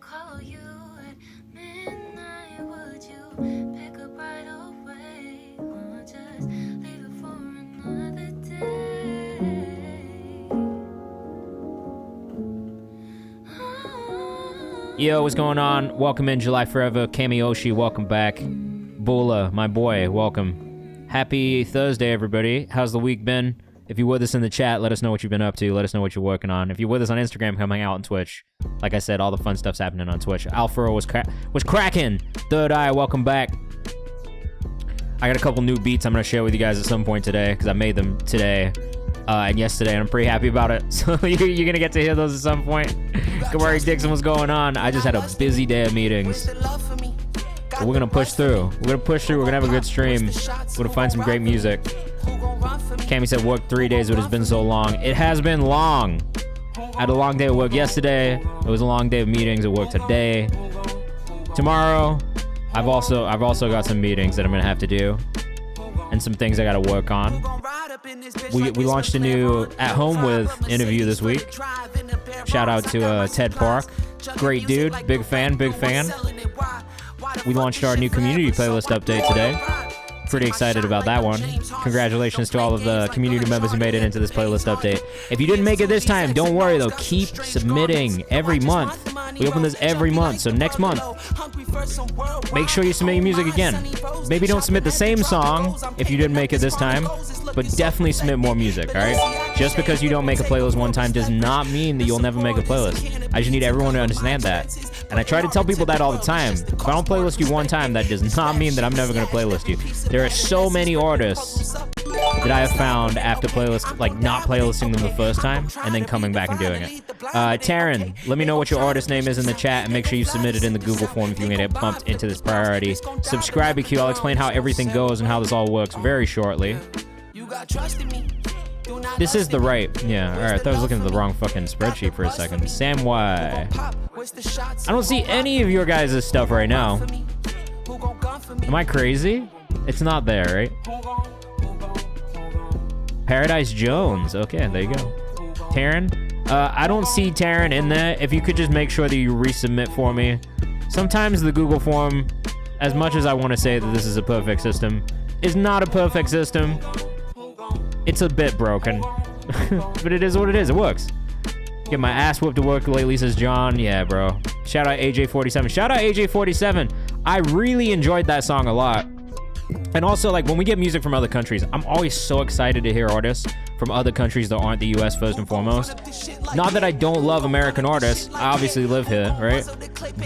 call you at midnight. Would you pick up right away? Or just leave it for another day? Yo, what's going on? Welcome in, July Forever. Kamioshi, welcome back. Bula, my boy, welcome. Happy Thursday, everybody. How's the week been? If you're with us in the chat, let us know what you've been up to. Let us know what you're working on. If you're with us on Instagram, come hang out on Twitch. Like I said, all the fun stuff's happening on Twitch. Alfaro was cracking. Third Eye, welcome back. I got a couple new beats I'm going to share with you guys at some point today, because I made them today and yesterday, and I'm pretty happy about it. So you're going to get to hear those at some point. Kamari Dixon, what's going on? I just had a busy day of meetings. But we're going to push through. We're going to have a good stream. We're going to find some great music. Cammy said work 3 days, but it's been so long. It has been long. I had a long day of work yesterday. It was a long day of meetings at work today. Tomorrow, I've also got some meetings that I'm gonna have to do, and some things I gotta work on. We launched a new At Home With interview this week. Shout out to Ted Park, great dude, big fan. We launched our new community playlist update today. Pretty excited about that one. Congratulations to all of the community members who made it into this playlist update. If you didn't make it this time, don't worry though. Keep submitting every month. We open this every month, so next month, make sure you submit your music again. Maybe don't submit the same song if you didn't make it this time, but definitely submit more music, all right? Just because you don't make a playlist one time does not mean that you'll never make a playlist. I just need everyone to understand that. And I try to tell people that all the time. If I don't playlist you one time, that does not mean that I'm never going to playlist you. There are so many artists that I have found after playlist, like not playlisting them the first time and then coming back and doing it. Taryn, let me know what your artist name is in the chat and make sure you submit it in the Google form if you want to get bumped into this priority. Subscribe to Q. I'll explain how everything goes and how this all works very shortly. This is the right. Yeah, alright. I thought I was looking at the wrong fucking spreadsheet for a second. Sam Y. I don't see any of your guys' stuff right now. Am I crazy? It's not there, right? Paradise Jones. Okay, there you go. Taryn? I don't see Taryn in there. If you could just make sure that you resubmit for me. Sometimes the Google form, as much as I want to say that this is a perfect system, is not a perfect system. It's a bit broken. But it is what it is. It works. Get my ass whooped to work lately, says John. Yeah, bro. Shout out AJ47. Shout out AJ47. I really enjoyed that song a lot. And also, like, when we get music from other countries, I'm always so excited to hear artists from other countries that aren't the US first and foremost. Not that I don't love American artists. I obviously live here, right?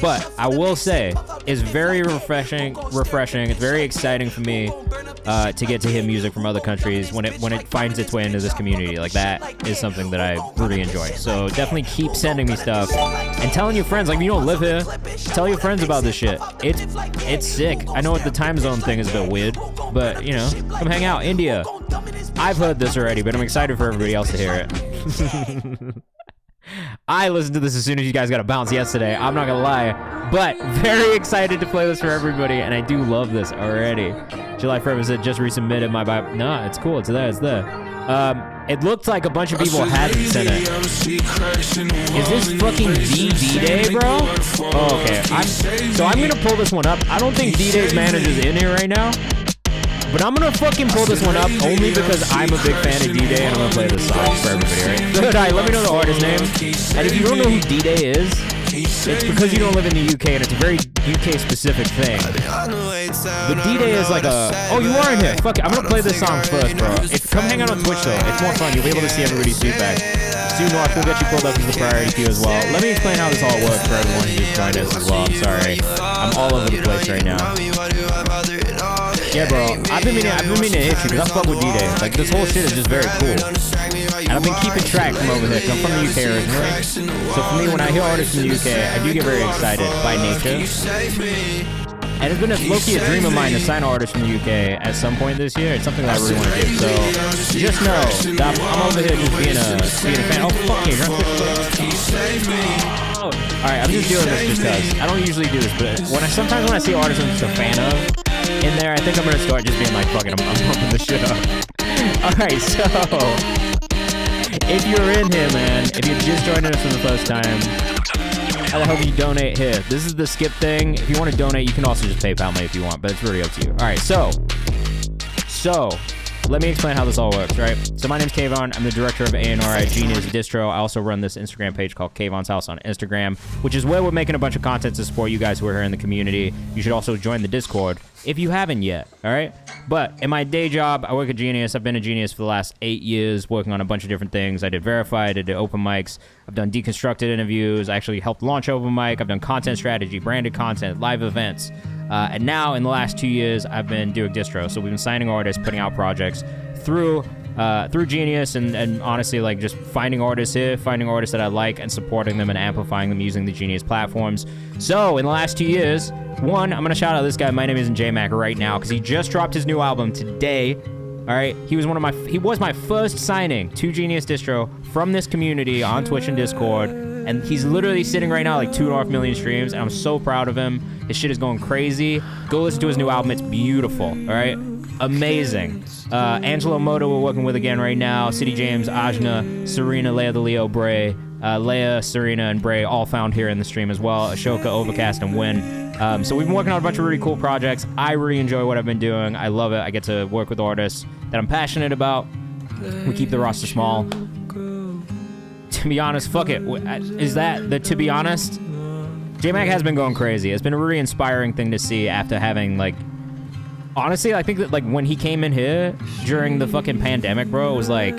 But I will say, it's very refreshing. It's very exciting for me to get to hear music from other countries when it finds its way into this community. Like, that is something that I really enjoy. So definitely keep sending me stuff and telling your friends. Like, if you don't live here, tell your friends about this shit. It's sick. I know what the time zone thing is a bit weird, but you know, come hang out. India. I've heard this already, but I'm excited for everybody else to hear it. I listened to this as soon as you guys got a bounce yesterday. I'm not gonna lie, but very excited to play this for everybody, and I do love this already. July Forever said just resubmitted my vibe. No, it's cool. It's there. It's there. It looked like a bunch of people hadn't sent it. Is this fucking D-Day, bro? Oh, okay. So I'm gonna pull this one up. I don't think D-Day's manager's in here right now. But I'm gonna fucking pull this one up only because I'm a big fan of D-Day and I'm gonna play this song for everybody, right? Good, alright, let me know the artist name. And if you don't know who D-Day is, it's because you don't live in the UK and it's a very UK specific thing. But D-Day is like a... Oh, you are in here. Fuck it, I'm gonna play this song first, bro. Come hang out on Twitch though. It's more fun. You'll be able to see everybody's feedback. Soon North will get you pulled up as the priority queue as well. Let me explain how this all works for everyone who just joined us as well. I'm sorry. I'm all over the place right now. Yeah, bro. I've been meaning to hit you because I fuck with D-Day. Like, this whole shit is just very cool. And I've been keeping track from over here because I'm from the UK originally. So for me, when I hear artists from the UK, I do get very excited by nature. And it's been a low-key a dream of mine to sign an artist from the UK at some point this year. It's something that I really want to do. So just know that I'm over here just being a fan. Oh, fuck you. Alright, I'm just doing this just because. I don't usually do this, but sometimes when I see artists I'm just a fan of in there, I think I'm going to start just being like, fuck it, I'm pumping the shit up. Alright, so if you're in here, man, if you're just joining us for the first time, How the hell do you donate here? This is the skip thing. If you want to donate, you can also just PayPal me if you want, but it's really up to you. All right, so let me explain how this all works, right? So my name's Kayvan. I'm the director of A&R at Genius Distro. I also run this Instagram page called Kayvan's House on Instagram, which is where we're making a bunch of content to support you guys who are here in the community. You should also join the Discord if you haven't yet, all right? But in my day job, I work at Genius. I've been at Genius for the last 8 years, working on a bunch of different things. I did Verified, I did open mics, I've done deconstructed interviews, I actually helped launch open mic, I've done content strategy, branded content, live events. And now, in the last 2 years, I've been doing distro. So we've been signing artists, putting out projects through Genius, and honestly, like, just finding artists here, finding artists that I like, and supporting them and amplifying them using the Genius platforms. So in the last 2 years, one, I'm gonna shout out this guy. My name isn't J-Mac right now because he just dropped his new album today. All right, he was my first signing to Genius Distro from this community on Twitch and Discord, and he's literally sitting right now like 2.5 million streams, and I'm so proud of him. His shit is going crazy. Go listen to his new album. It's beautiful. All right, amazing. Angelo Moto we're working with again right now. City James, Ajna, Serena, Leia the Leo, Bray, Leia, Serena, and Bray all found here in the stream as well. Ashoka, Overcast, and Win. So we've been working on a bunch of really cool projects. I really enjoy what I've been doing. I love it. I get to work with artists that I'm passionate about. We keep the roster small. To be honest, fuck it. Is that the to be honest? J-Mac has been going crazy. It's been a really inspiring thing to see after having, like, honestly, I think that, like, when he came in here during the fucking pandemic, bro, it was like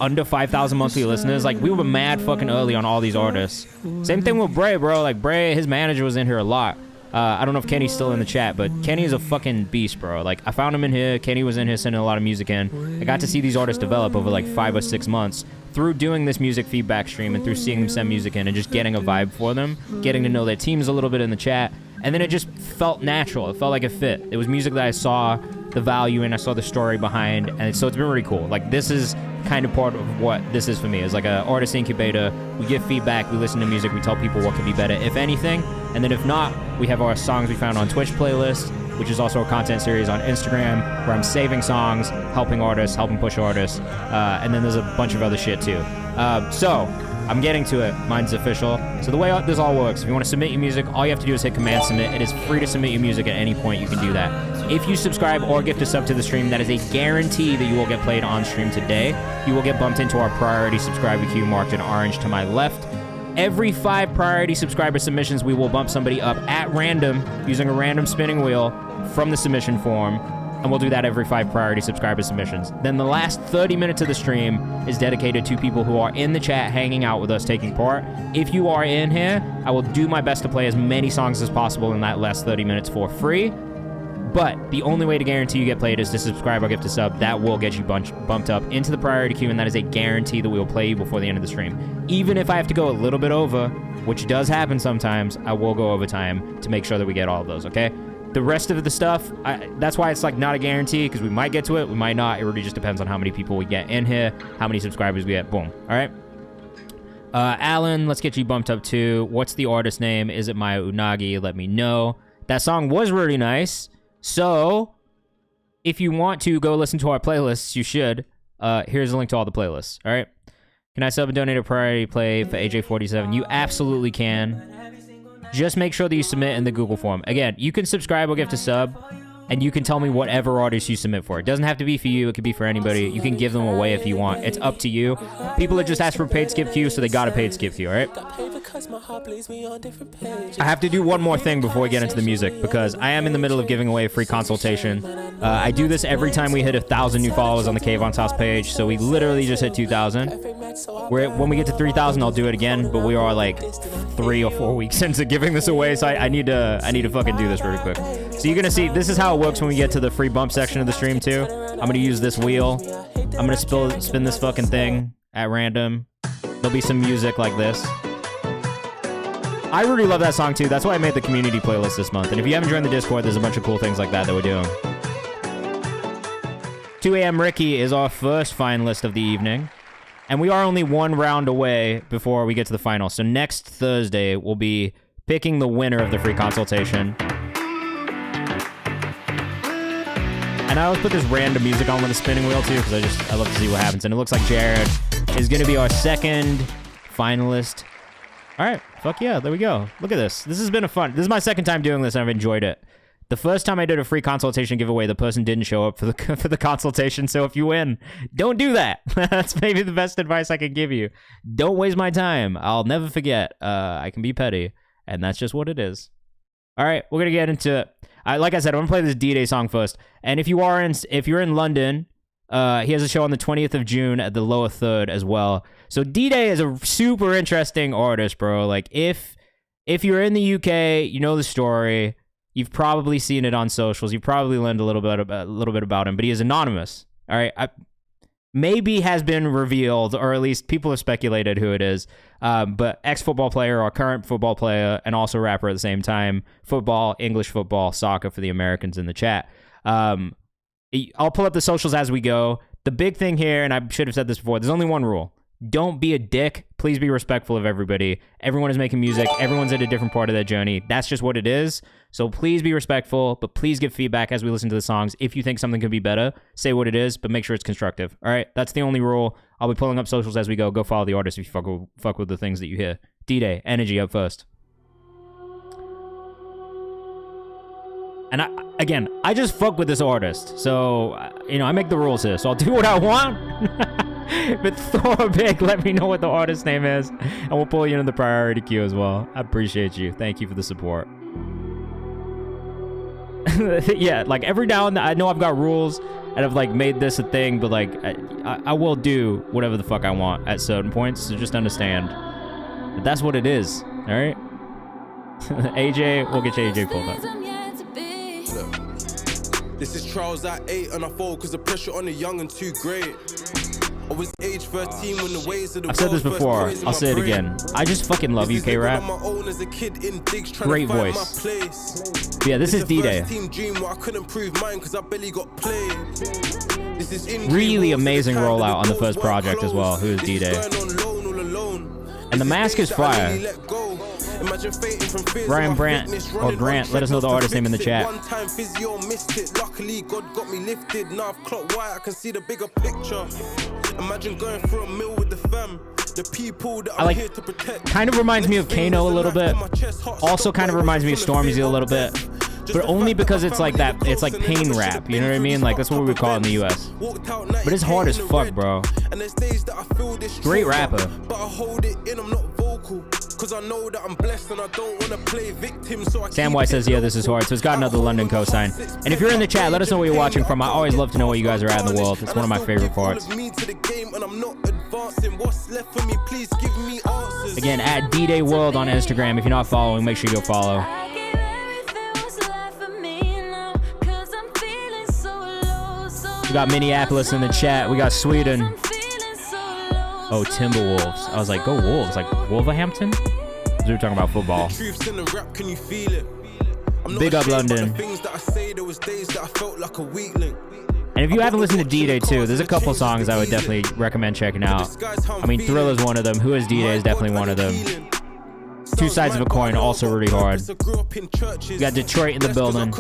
under 5,000 monthly listeners. Like, we were mad fucking early on all these artists. Same thing with Bray, bro. Like, Bray, his manager was in here a lot. I don't know if Kenny's still in the chat, but Kenny is a fucking beast, bro. Like, I found him in here. Kenny was in here sending a lot of music in. I got to see these artists develop over like 5 or 6 months through doing this music feedback stream and through seeing them send music in and just getting a vibe for them, getting to know their teams a little bit in the chat. And then it just felt natural. It felt like it fit. It was music that I saw the value in, I saw the story behind, and so it's been really cool. Like, this is kind of part of what this is for me. It's like an artist incubator. We give feedback, we listen to music, we tell people what could be better, if anything. And then if not, we have our songs we found on Twitch playlist, which is also a content series on Instagram, where I'm saving songs, helping artists, helping push artists, and then there's a bunch of other shit too. So I'm getting to it. Mine's official. So the way this all works, if you want to submit your music, all you have to do is hit command submit. It is free to submit your music at any point. You can do that. If you subscribe or gift a sub to the stream, that is a guarantee that you will get played on stream today. You will get bumped into our priority subscriber queue marked in orange to my left. Every 5 priority subscriber submissions, we will bump somebody up at random using a random spinning wheel from the submission form. And we'll do that every 5 priority subscriber submissions. Then the last 30 minutes of the stream is dedicated to people who are in the chat hanging out with us taking part. If you are in here, I will do my best to play as many songs as possible in that last 30 minutes for free. But the only way to guarantee you get played is to subscribe or gift a sub. That will get you bumped up into the priority queue, and that is a guarantee that we will play you before the end of the stream. Even if I have to go a little bit over, which does happen sometimes, I will go over time to make sure that we get all of those, okay? The rest of the stuff, that's why it's like not a guarantee, because we might get to it, we might not. It really just depends on how many people we get in here, how many subscribers we get. Boom. All right. Alan, let's get you bumped up too. What's the artist name? Is it Maya Unagi? Let me know. That song was really nice. So if you want to go listen to our playlists, you should. Here's a link to all the playlists. All right. Can I sub and donate a priority play for AJ47? You absolutely can. Just make sure that you submit in the Google form. Again, you can subscribe or gift a sub, and you can tell me whatever artist you submit for. It doesn't have to be for you. It could be for anybody. You can give them away if you want. It's up to you. People that just ask for paid skip queue, so they got a paid skip queue, all right? I have to do one more thing before we get into the music, because I am in the middle of giving away a free consultation. I do this every time we hit 1,000 new followers on the Kayvan's House page, so we literally just hit 2,000. When we get to 3,000, I'll do it again, but we are like 3 or 4 weeks into giving this away, so I need to fucking do this really quick. So you're gonna see, this is how it works when we get to the free bump section of the stream too. I'm gonna use this wheel. I'm gonna spin this fucking thing at random. There'll be some music like this. I really love that song too. That's why I made the community playlist this month. And if you haven't joined the Discord, there's a bunch of cool things like that we're doing. 2 a.m. Ricky is our first finalist of the evening. And we are only 1 round away before we get to the final. So next Thursday, we'll be picking the winner of the free consultation. And I always put this random music on with a spinning wheel too, because I love to see what happens. And it looks like Jared is going to be our second finalist All right, fuck yeah, there we go. Look at this. This has been this is my second time doing this, and I've enjoyed it. The first time I did a free consultation giveaway, the person didn't show up for the consultation. So if you win, don't do that. That's maybe the best advice I can give you. Don't waste my time. I'll never forget. I can be petty, and that's just what it is. All right, we're gonna get into. Like I said, I'm gonna play this D-Day song first. And if you're in London, he has a show on the 20th of June at the Lower Third as well. So D-Day is a super interesting artist, bro. Like if you're in the UK, you know the story. You've probably seen it on socials. You've probably learned a little bit about him, but he is anonymous. All right, maybe has been revealed, or at least people have speculated who it is. But ex-football player or current football player, and also rapper at the same time. Football, English football, soccer for the Americans in the chat. I'll pull up the socials as we go. The big thing here, and I should have said this before, there's only one rule. Don't be a dick. Please be respectful of everybody. Everyone is making music. Everyone's at a different part of their journey. That's just what it is. So please be respectful, but please give feedback as we listen to the songs. If you think something could be better, say what it is, but make sure it's constructive. All right? That's the only rule. I'll be pulling up socials as we go. Go follow the artist if you fuck with the things that you hear. D-Day, Energy up first. And I just fuck with this artist. So, I make the rules here. So I'll do what I want. But throw a big, let me know what the artist name is, and we'll pull you into the priority queue as well. I appreciate you. Thank you for the support. Yeah, like every now and then, I know I've got rules, and I've like made this a thing, but like I will do whatever the fuck I want at certain points, so just understand. But that's what it is, all right? AJ, we'll get you AJ pulled up. This is trials at 8 and I fall because the pressure on the young and too great. I was age 13 when the ways of the I've said this before, I'll say it again. I just fucking love UK rap. Great voice. But yeah, this is D-Day. Really amazing rollout on the first project as well, who is D-Day. And the mask is fire. Ryan Brandt or Grant, let us know the artist name in the chat. One time physio missed it. Luckily God got me lifted. Now I've clocked why I can see the bigger picture. Imagine going for a meal with the fam. The people that I'm here to protect. Kind of reminds me of Kano a little bit. Also kind of reminds me of Stormzy a little bit. But only because it's like that, it's like pain rap, you know what I mean? Like that's what we would call it in the US. But it's hard as fuck, bro. Great rapper. But I hold it in, I'm not vocal. Cause I know that I'm blessed and I don't want to play victim. So Sam White says, yeah, this is hard. So it's got another London cosign. And if you're in the chat, let us know where you're watching from. I always love to know where you guys are at in the world. It's one of my favorite parts. Again, at D-Day World on Instagram. If you're not following, make sure you go follow. We got Minneapolis in the chat. We got Sweden. Oh, Timberwolves. I was like, go Wolves. Like Wolverhampton? We were talking about football. Big up London. And if you haven't listened to D-Day too, there's a couple songs I would definitely recommend checking out. I mean, Thriller's one of them. Who is D-Day is definitely one of them. Two Sides of a Coin, also really hard. We got Detroit in the building.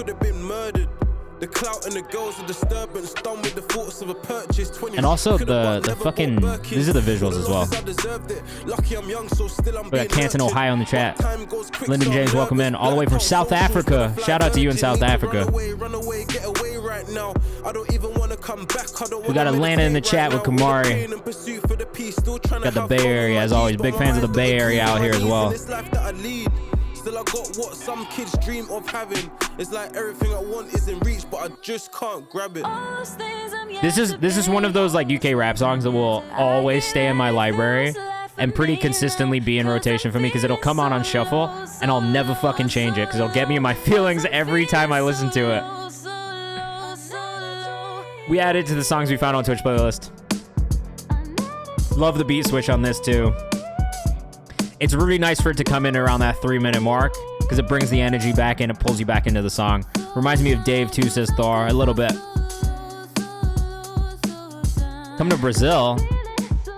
The clout and the girls are disturbance done with the thoughts of a purchase. And also the fucking, these are the visuals as well. We got Canton, Ohio in the chat. Lyndon James, welcome in all the way from South Africa. Shout out to you in South Africa. We got Atlanta in the chat with Kamari. Got the Bay Area as always. Big fans of the Bay Area out here as well. Still I got what some kids dream of having. It's like everything I want is in reach, but I just can't grab it. This is one of those like UK rap songs that will always stay in my library and pretty consistently be in rotation for me because it'll come on shuffle and I'll never fucking change it because it'll get me in my feelings every time I listen to it. We added to the songs we found on Twitch playlist. Love the beat switch on this too. It's really nice for it to come in around that 3-minute mark because it brings the energy back in. It pulls you back into the song. Reminds me of Dave too, says Thor, a little bit. Come to Brazil.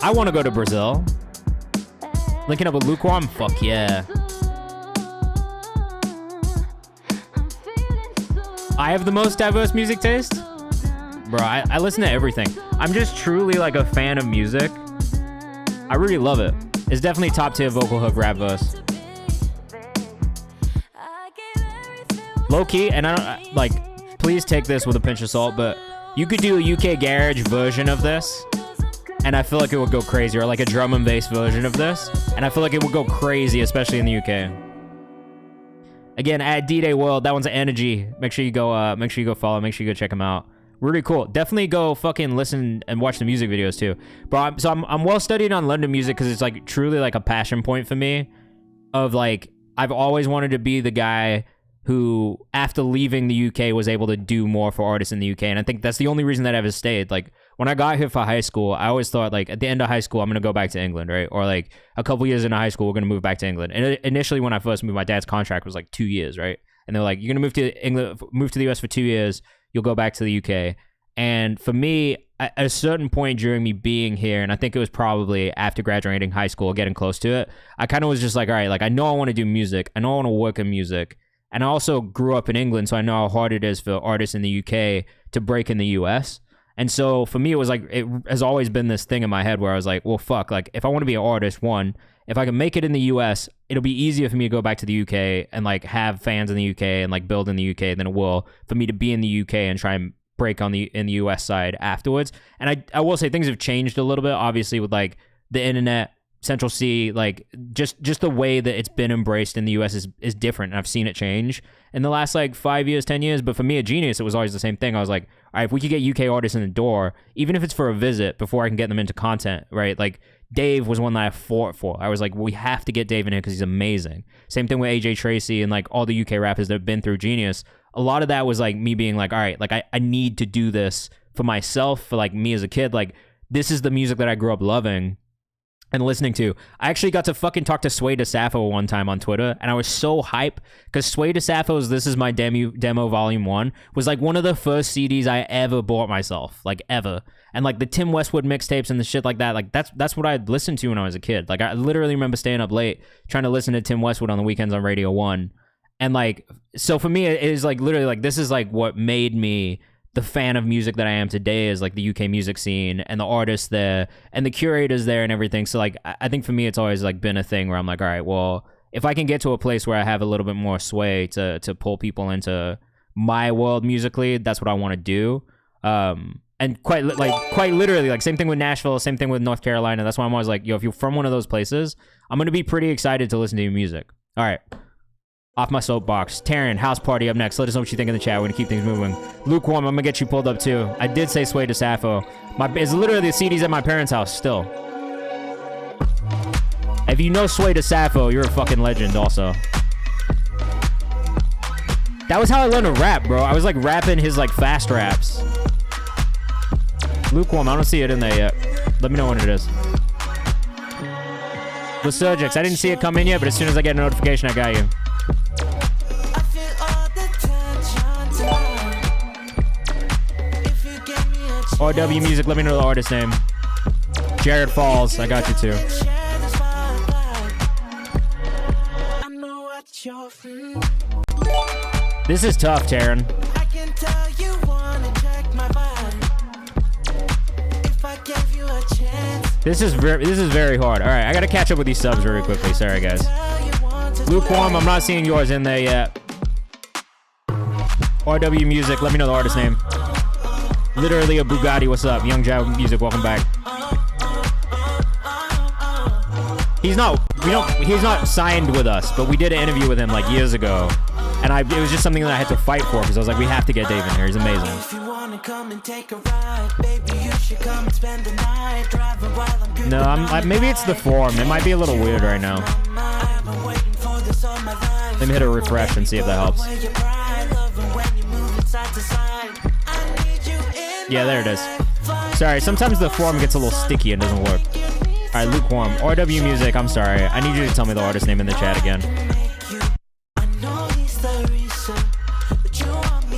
I want to go to Brazil. Linking up with Lukewarm? Fuck yeah. I have the most diverse music taste? Bro, I listen to everything. I'm just truly like a fan of music. I really love it. It's definitely top tier vocal hook rap verse. Low key, and I don't like. Please take this with a pinch of salt, but you could do a UK garage version of this, and I feel like it would go crazy, or like a drum and bass version of this, and I feel like it would go crazy, especially in the UK. Again, at D-Day World, that one's an energy. Make sure you go follow. Make sure you go check them out. Really cool. Definitely go fucking listen and watch the music videos too, bro. So I'm well studied on London music because it's like truly like a passion point for me. Of like, I've always wanted to be the guy who, after leaving the UK, was able to do more for artists in the UK. And I think that's the only reason that I ever stayed. Like, when I got here for high school, I always thought, like, at the end of high school, I'm going to go back to England, right? Or, like, a couple years into high school, we're going to move back to England. And initially, when I first moved, my dad's contract was, like, 2 years, right? And they're like, you're going to move to England, move to the US for 2 years, you'll go back to the UK. And for me, at a certain point during me being here, and I think it was probably after graduating high school, getting close to it, I kind of was just like, all right, like, I know I want to do music. I know I want to work in music. And I also grew up in England, so I know how hard it is for artists in the UK to break in the US. And so for me, it was like, it has always been this thing in my head where I was like, well, fuck, like, if I want to be an artist, one, if I can make it in the US, it'll be easier for me to go back to the UK and, like, have fans in the UK and, like, build in the UK than it will for me to be in the UK and try and break in the US side afterwards. And I will say things have changed a little bit, obviously, with, like, the internet, Central C, like, just the way that it's been embraced in the US is different, and I've seen it change in the last, like, 5 years, 10 years. But for me at Genius, it was always the same thing. I was like, all right, if we could get UK artists in the door, even if it's for a visit before I can get them into content, right? Like, Dave was one that I fought for. I was like, we have to get Dave in here because he's amazing. Same thing with AJ Tracy and, like, all the UK rappers that have been through Genius. A lot of that was, like, me being like, all right, like, I need to do this for myself, for, like, me as a kid. Like, this is the music that I grew up loving and listening to. I actually got to fucking talk to Sway DeSaffo one time on Twitter, and I was so hype because Sway DeSaffo's This Is My Demo Volume 1 was, like, one of the first CDs I ever bought myself, like, ever. And, like, the Tim Westwood mixtapes and the shit like that, like, that's what I'd listened to when I was a kid. Like, I literally remember staying up late trying to listen to Tim Westwood on the weekends on Radio 1. And, like, so for me, it is, like, literally, like, this is, like, what made me the fan of music that I am today, is, like, the UK music scene and the artists there and the curators there and everything. So, like, I think for me, it's always, like, been a thing where I'm like, all right, well, if I can get to a place where I have a little bit more sway to pull people into my world musically, that's what I want to do. And quite literally, like, same thing with Nashville, same thing with North Carolina. That's why I'm always like, yo, if you're from one of those places, I'm going to be pretty excited to listen to your music. All right. Off my soapbox. Taryn, House Party up next. Let us know what you think in the chat. We're going to keep things moving. Lukewarm, I'm going to get you pulled up too. I did say Sway DeSaffo. It's literally the CDs at my parents' house still. If you know Sway DeSaffo, you're a fucking legend also. That was how I learned to rap, bro. I was, like, rapping his, like, fast raps. Lukewarm, I don't see it in there yet. Let me know when it is. Lysurgix, I didn't see it come in yet, but as soon as I get a notification, I got you. RW Music, let me know the artist name. Jared Falls, I got you too. This is tough, Taryn. This is very hard. All right, I gotta catch up with these subs very quickly. Sorry, guys. Lukewarm, I'm not seeing yours in there yet. RW Music, let me know the artist name. Literally a Bugatti, what's up? Young Jow Music, welcome back. He's not signed with us, but we did an interview with him, like, years ago. And it was just something that I had to fight for because I was like, we have to get Dave in here. He's amazing. No, maybe it's the form. It might be a little weird right now. Let me hit a refresh and see if that helps. Yeah, there it is. Sorry, sometimes the form gets a little sticky and doesn't work. All right, Lukewarm. RW Music, I'm sorry. I need you to tell me the artist name in the chat again.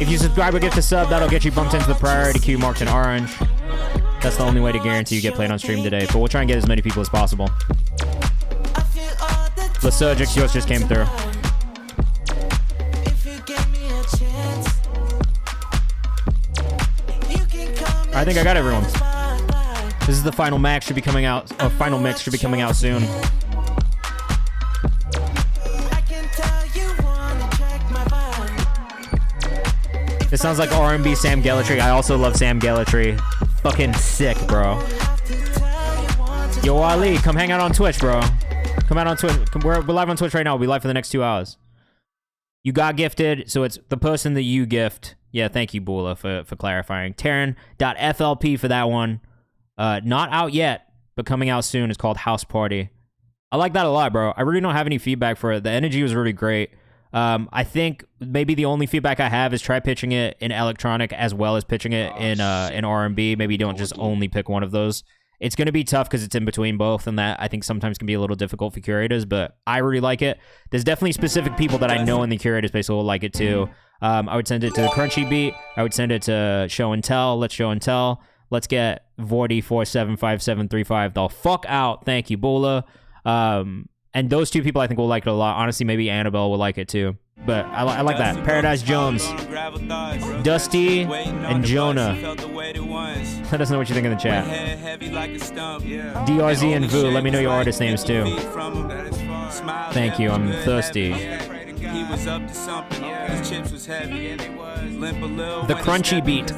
If you subscribe or get the sub, that'll get you bumped into the priority queue marked in orange. That's the only way to guarantee you get played on stream today, but we'll try and get as many people as possible. Lysurgix, yours just came through. I think I got everyone. This is the final max, should be coming out. Final mix should be coming out soon. This sounds like R&B Sam Gellatry. I also love Sam Gellatry. Fucking sick, bro. Yo, Ali, come hang out on Twitch, bro. Come out on Twitch. We're live on Twitch right now. We'll be live for the next 2 hours. You got gifted, so it's the person that you gift. Yeah, thank you, Bula, for clarifying. Terran.flp for that one. Not out yet, but coming out soon. It's called House Party. I like that a lot, bro. I really don't have any feedback for it. The energy was really great. I think maybe the only feedback I have is try pitching it in electronic as well as pitching it in R&B. Maybe don't just only pick one of those. It's going to be tough because it's in between both, and that I think sometimes can be a little difficult for curators, but I really like it. There's definitely specific people that I know in the curator space who will like it too. I would send it to the Crunchy Beat. I would send it to Show and Tell. Let's Show and Tell. Let's get Vorty475735 the fuck out. Thank you, Bula. And those two people I think will like it a lot. Honestly, maybe Annabelle will like it too. But I like that. Paradise Jones, Dusty, and Jonah. Let us know what you think in the chat. DRZ and Vu, let me know your artist names too. Thank you, I'm thirsty. The Crunchy Beat.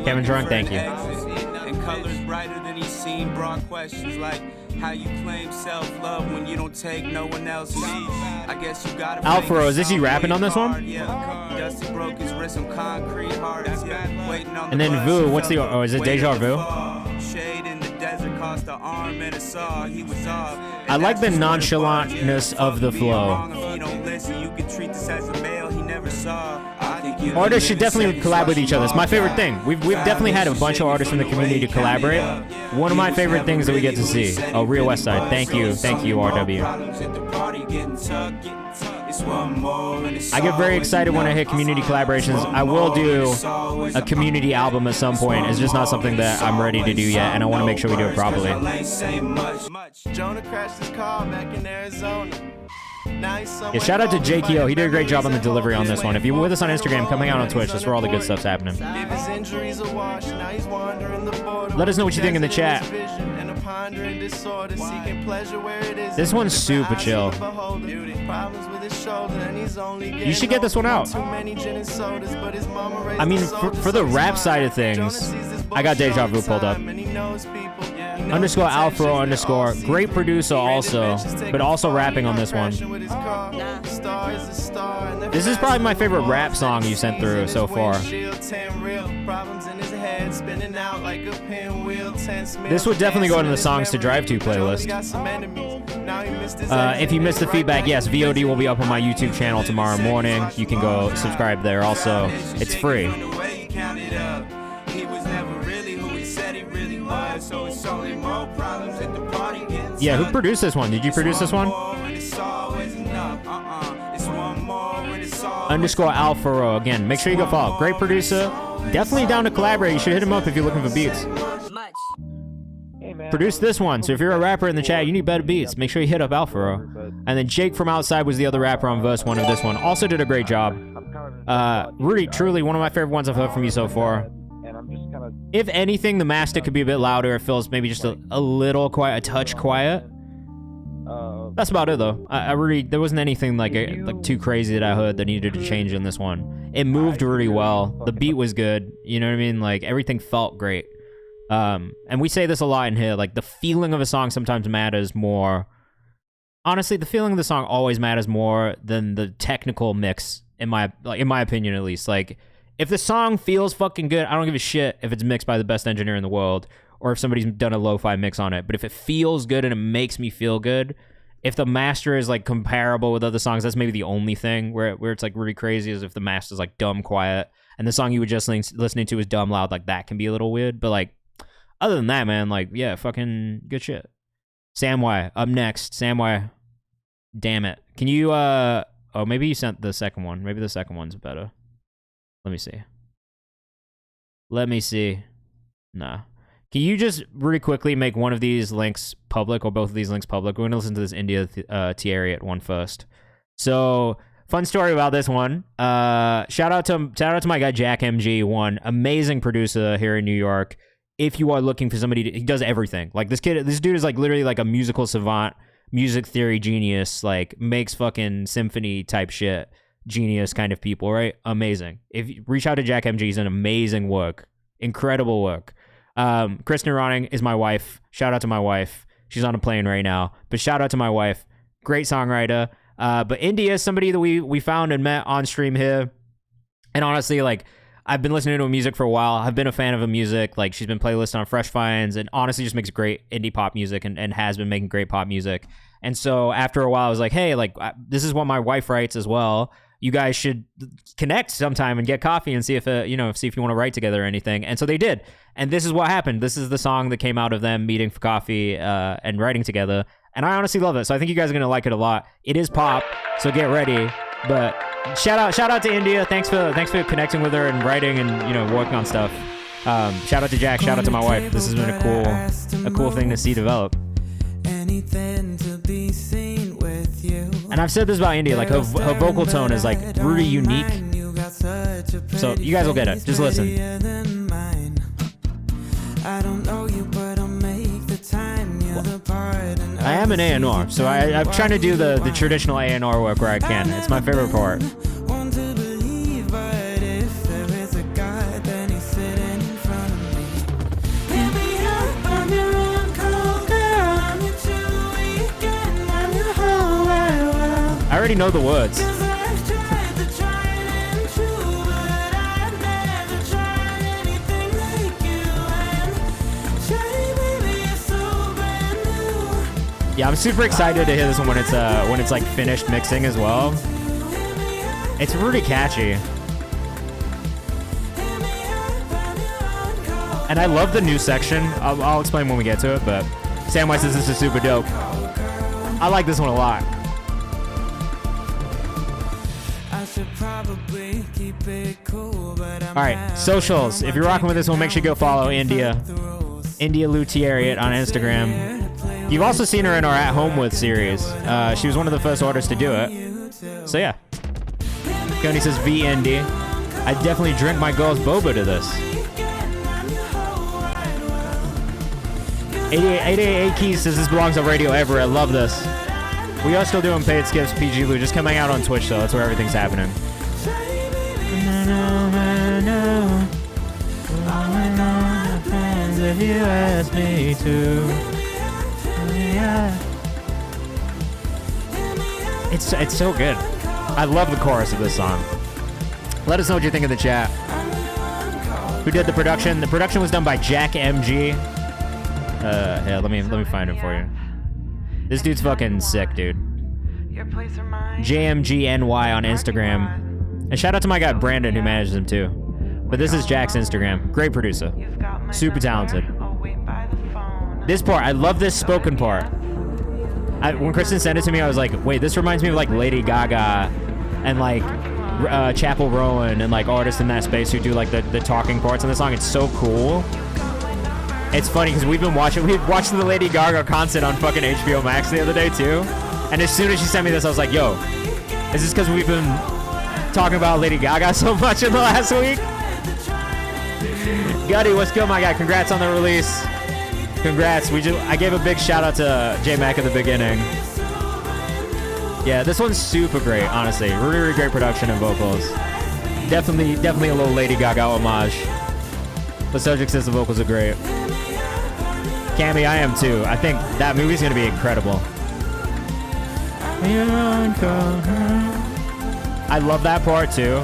Kevin Drunk, thank you. And colors brighter than he's seen, broad questions like how you claim self-love when you don't take no one else's. I guess you gotta. Alfaro, is this you rapping on this one? Dusty broke his wrist on concrete hearts. And then Vu, what's the, oh, is it Deja Vu? Shade in the desert cost an arm and a saw. He was off. I like the nonchalantness of the flow. If you don't listen, you can treat this as a male he never saw. Artists should definitely collab with each other. It's my favorite thing. We've definitely had a bunch of artists from the community to collaborate. One of my favorite things that we get to see. Oh, Real West Side. Thank you, RW. I get very excited when I hit community collaborations. I will do a community album at some point. It's just not something that I'm ready to do yet, and I want to make sure we do it properly. Jonah crashed his car back in Arizona. Yeah, shout out to JKO. He did a great job on the delivery on this one. If you're with us on Instagram, come hang out on Twitch. That's where all the good stuff's happening. Let us know what you think in the chat. This one's super chill. You should get this one out. I mean, for the rap side of things, I got Deja Vu pulled up. Underscore Alfaro underscore. Great producer also, but also rapping on this one. This is probably my favorite rap song you sent through so far. This would definitely go into the songs to drive to playlist. If you missed the feedback, yes, VOD will be up on my YouTube channel tomorrow morning. You can go subscribe there also. It's free. Yeah, who produced this one? Did you produce this one? Underscore Alfaro. Again, make sure you go follow. Great producer. Definitely down to collaborate. You should hit him up if you're looking for beats. Produce this one. So if you're a rapper in the chat, you need better beats. Make sure you hit up Alfaro. And then Jake from Outside was the other rapper on verse 1 of this one. Also did a great job. Really, truly, one of my favorite ones I've heard from you so far. If anything, the master could be a bit louder. It feels maybe just a little quiet, a touch quiet. That's about it, though. I really, there wasn't anything like too crazy that I heard that needed to change in this one. It moved really well. The beat was good. You know what I mean? Like, everything felt great. And we say this a lot in here. Like, the feeling of a song sometimes matters more. Honestly, the feeling of the song always matters more than the technical mix, in my opinion, at least. Like, if the song feels fucking good, I don't give a shit if it's mixed by the best engineer in the world or if somebody's done a lo-fi mix on it. But if it feels good and it makes me feel good, if the master is like comparable with other songs, that's maybe the only thing where it's like really crazy is if the master's like dumb quiet and the song you were just listening to is dumb loud. Like that can be a little weird. But like other than that, man, like yeah, fucking good shit. Sam Y up next. Sam Y, damn it. Can you oh maybe you sent the second one. Maybe the second one's better. Let me see. Nah. Can you just really quickly make one of these links public or both of these links public? We're going to listen to this India Thierry one first. So, fun story about this one. Shout out to my guy Jack MG, one amazing producer here in New York. if you are looking for somebody he does everything. Like this dude is like literally like a musical savant, music theory genius, like makes fucking symphony type shit, genius kind of people, right? Amazing. If you reach out to Jack MG, he's an amazing work, incredible work. Kristen Ronning is my wife. Shout out to my wife. She's on a plane right now, but shout out to my wife. Great songwriter. But India is somebody that we found and met on stream here. And honestly, like, I've been listening to her music for a while. I've been a fan of her music. Like, she's been playlisted on Fresh Finds and honestly just makes great indie pop music and has been making great pop music. And so after a while, I was like, hey, like, this is what my wife writes as well. You guys should connect sometime and get coffee and see if see if you want to write together or anything. And so they did. And this is what happened. This is the song that came out of them meeting for coffee and writing together. And I honestly love it. So I think you guys are going to like it a lot. It is pop, so get ready. But shout out to India. Thanks for connecting with her and writing and, working on stuff. Shout out to Jack. Shout out to my wife. This has been a cool thing to see develop. Anything to be seen with you. And I've said this about India, like her vocal tone is like really unique. So you guys will get it. Just listen. I don't know you, but I'll make the time. You're the part. I am an A&R, so I'm trying to do the traditional A&R work where I can. It's my favorite part. Want to believe, but if there is a God, then he's sitting in front of me. Pick me up, I'm your uncle, girl. I'm your true weekend, I'm your whole wide world. I already know the words. 'Cause I've tried the tried and true, but I've never tried anything like you. And shiny baby, you're so brand new. Yeah, I'm super excited to hear this one when it's like finished mixing as well. It's really catchy. And I love the new section. I'll explain when we get to it, but Samwise says this is super dope. I like this one a lot. I should probably keep it cool, but I'm All right, socials. If you're rocking with this one, make sure you go follow India Luthieriot on Instagram. You've also seen her in our At Home With series. She was one of the first artists to do it. So yeah. Coney says VND. I definitely drink my girl's boba to this. 888 Keys says this belongs on Radio Ever. I love this. We are still doing paid skips, PG Lou. Just coming out on Twitch, though. That's where everything's happening. If you ask me to. It's so good. I love the chorus of this song. Let us know what you think in the chat. Who did the production? The production was done by Jack MG. Yeah, let me find him for you. This dude's fucking sick, dude. JMGNY on Instagram. And shout out to my guy Brandon who manages him too. But this is Jack's Instagram. Great producer. Super talented. This part, I love this spoken part. When Kristen sent it to me, I was like, wait, this reminds me of like Lady Gaga and like Chapel Rowan and like artists in that space who do like the talking parts in the song. It's so cool. It's funny because we watched the Lady Gaga concert on fucking HBO Max the other day too. And as soon as she sent me this, I was like, yo, is this because we've been talking about Lady Gaga so much in the last week? Gutty, what's good, my guy? Congrats on the release. Congrats. I gave a big shout out to J Mac at the beginning. Yeah, this one's super great, honestly. Really, really great production and vocals. Definitely a little Lady Gaga homage. The subject says the vocals are great. Cammy, I am too. I think that movie's gonna be incredible. I love that part too.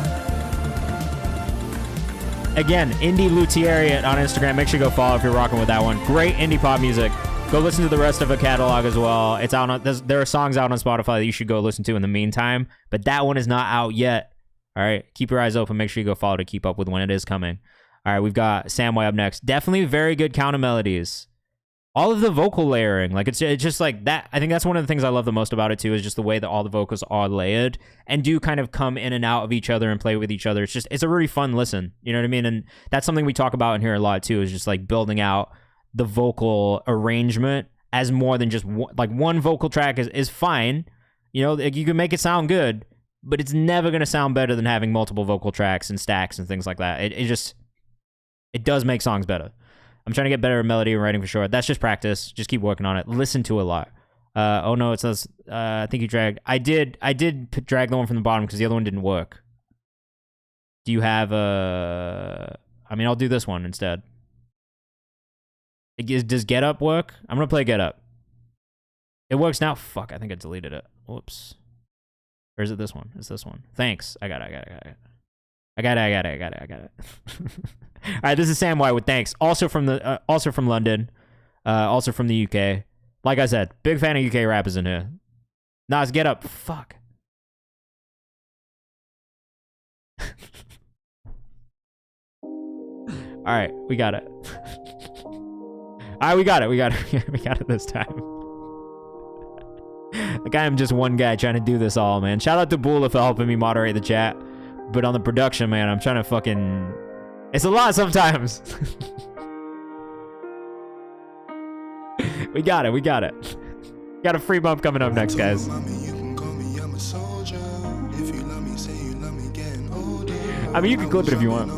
Again, Indie Luthieriot on Instagram. Make sure you go follow if you're rocking with that one. Great indie pop music. Go listen to the rest of her catalog as well. It's out on. There are songs out on Spotify that you should go listen to in the meantime. But that one is not out yet. All right, keep your eyes open. Make sure you go follow to keep up with when it is coming. All right, we've got Samway up next. Definitely very good counter melodies. All of the vocal layering, like it's just like that. I think that's one of the things I love the most about it too, is just the way that all the vocals are layered and do kind of come in and out of each other and play with each other. It's a really fun listen. You know what I mean? And that's something we talk about in here a lot too, is just like building out the vocal arrangement as more than just one vocal track is fine. You know, you can make it sound good, but it's never going to sound better than having multiple vocal tracks and stacks and things like that. It does make songs better. I'm trying to get better at melody and writing for sure. That's just practice. Just keep working on it. Listen to a lot. Oh no, it says, I think you dragged. I did drag the one from the bottom because the other one didn't work. Do you have a... I mean, I'll do this one instead. Does Get Up work? I'm gonna play Get Up. It works now. Fuck, I think I deleted it. Whoops. Or is it this one? It's this one. Thanks. I got it. All right, this is Sam White with Thanks. Also from London. Also from the UK. Like I said, big fan of UK rappers in here. Nas, Get Up. Fuck. All right, we got it. All right, we got it. We got it this time. Like I am just one guy trying to do this all, man. Shout out to Bula for helping me moderate the chat. But on the production, man, I'm trying to fucking... It's a lot sometimes. We got it. Got a free bump coming up next, guys. I mean, you can clip it if you want.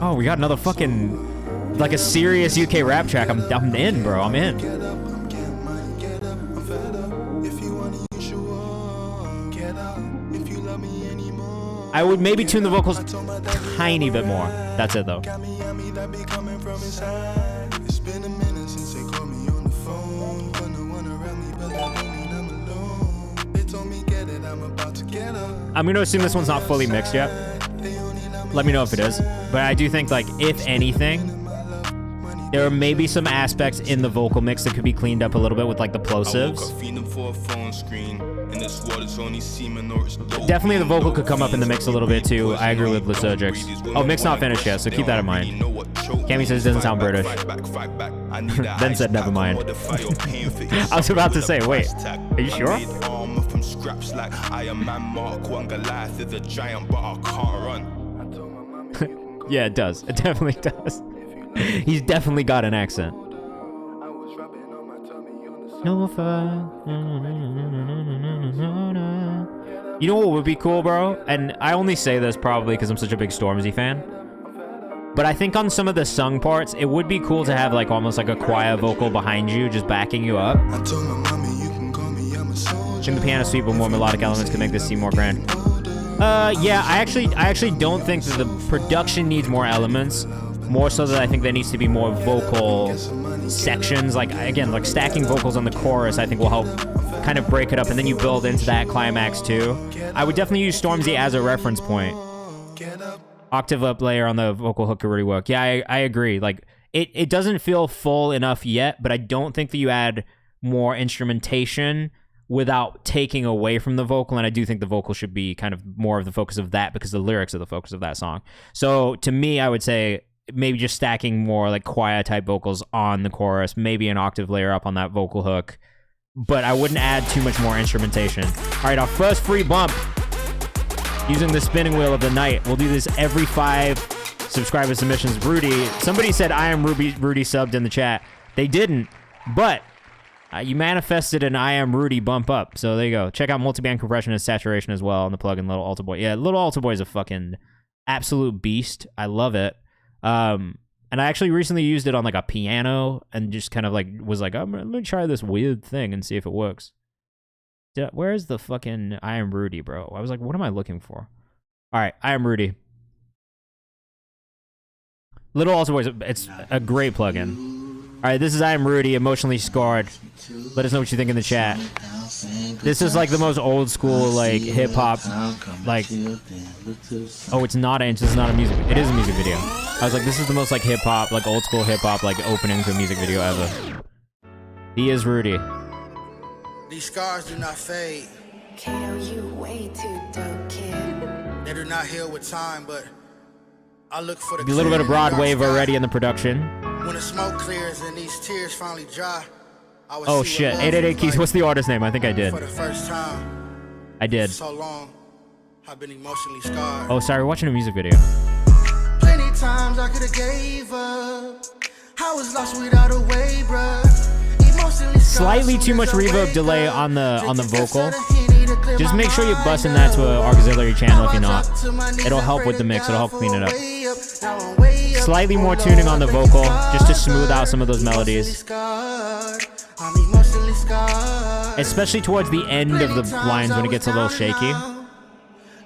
Oh, we got another fucking... Like a serious UK rap track. I'm in, bro. I'm in. I would maybe tune the vocals tiny bit more. That's it, though. I'm gonna assume this one's not fully mixed yet. Let me know if it is. But I do think, like, if anything, there are maybe some aspects in the vocal mix that could be cleaned up a little bit with, like, the plosives. Definitely the vocal could come up in the mix a little bit, too. I agree with Lysergics. Oh, mix not finished yet, so keep that in mind. Cammy says it doesn't sound British. Then said never mind. I was about to say, wait, are you sure? Yeah, it does. It definitely does. He's definitely got an accent. No fun. You know what would be cool, bro? And I only say this probably because I'm such a big Stormzy fan. But I think on some of the sung parts, it would be cool to have like almost like a choir vocal behind you, just backing you up. I think the piano sweep with more melodic elements could make this seem more grand. Yeah, I actually don't think that the production needs more elements. More so that I think there needs to be more vocal sections. Like, again, like stacking vocals on the chorus, I think will help kind of break it up, and then you build into that climax too. I would definitely use Stormzy as a reference point. Octave up layer on the vocal hook could really work. Yeah, I agree. Like, it doesn't feel full enough yet, but I don't think that you add more instrumentation without taking away from the vocal, and I do think the vocal should be kind of more of the focus of that because the lyrics are the focus of that song. So to me, I would say maybe just stacking more like choir type vocals on the chorus, maybe an octave layer up on that vocal hook, but I wouldn't add too much more instrumentation. All right, our first free bump using the spinning wheel of the night. We'll do this every 5 subscriber submissions. Rudy, somebody said I am Rudy subbed in the chat. They didn't, but you manifested an I am Rudy bump up. So there you go. Check out multiband compression and saturation as well on the plugin Little Alter Boy. Yeah, Little Alter Boy is a fucking absolute beast. I love it. And I actually recently used it on like a piano and just kind of like was like, let me try this weird thing and see if it works. Where's the fucking I am Rudy, bro? I was like, what am I looking for? All right, I am Rudy. Little Alter Boy, it's a great plugin. All right, this is I am Rudy, emotionally scarred. Let us know what you think in the chat. This is like the most old school like hip hop, like. Oh, it's not this is not a music. It is a music video. I was like, this is the most like hip hop, like old school hip hop, like opening to a music video ever. He is Rudy. These scars do not fade. Kiddo, you way too dope, kid. They do not heal with time, but I look for the. A little bit of broad wave already in the production. When the smoke clears and these tears finally dry. Oh shit! 888 Keys. What's the artist name? I think I did. For the first time. I did. So long, I've been emotionally scarred. Oh, sorry. We're watching a music video. Plenty times I could have gave up. I was lost without a way, bruh. Slightly too much reverb delay on the vocal. Just make sure you're busting that to an auxiliary channel if you're not. It'll help with the mix. It'll help clean it up. Slightly more tuning on the vocal, just to smooth out some of those melodies. Especially towards the end of the lines when it gets a little shaky.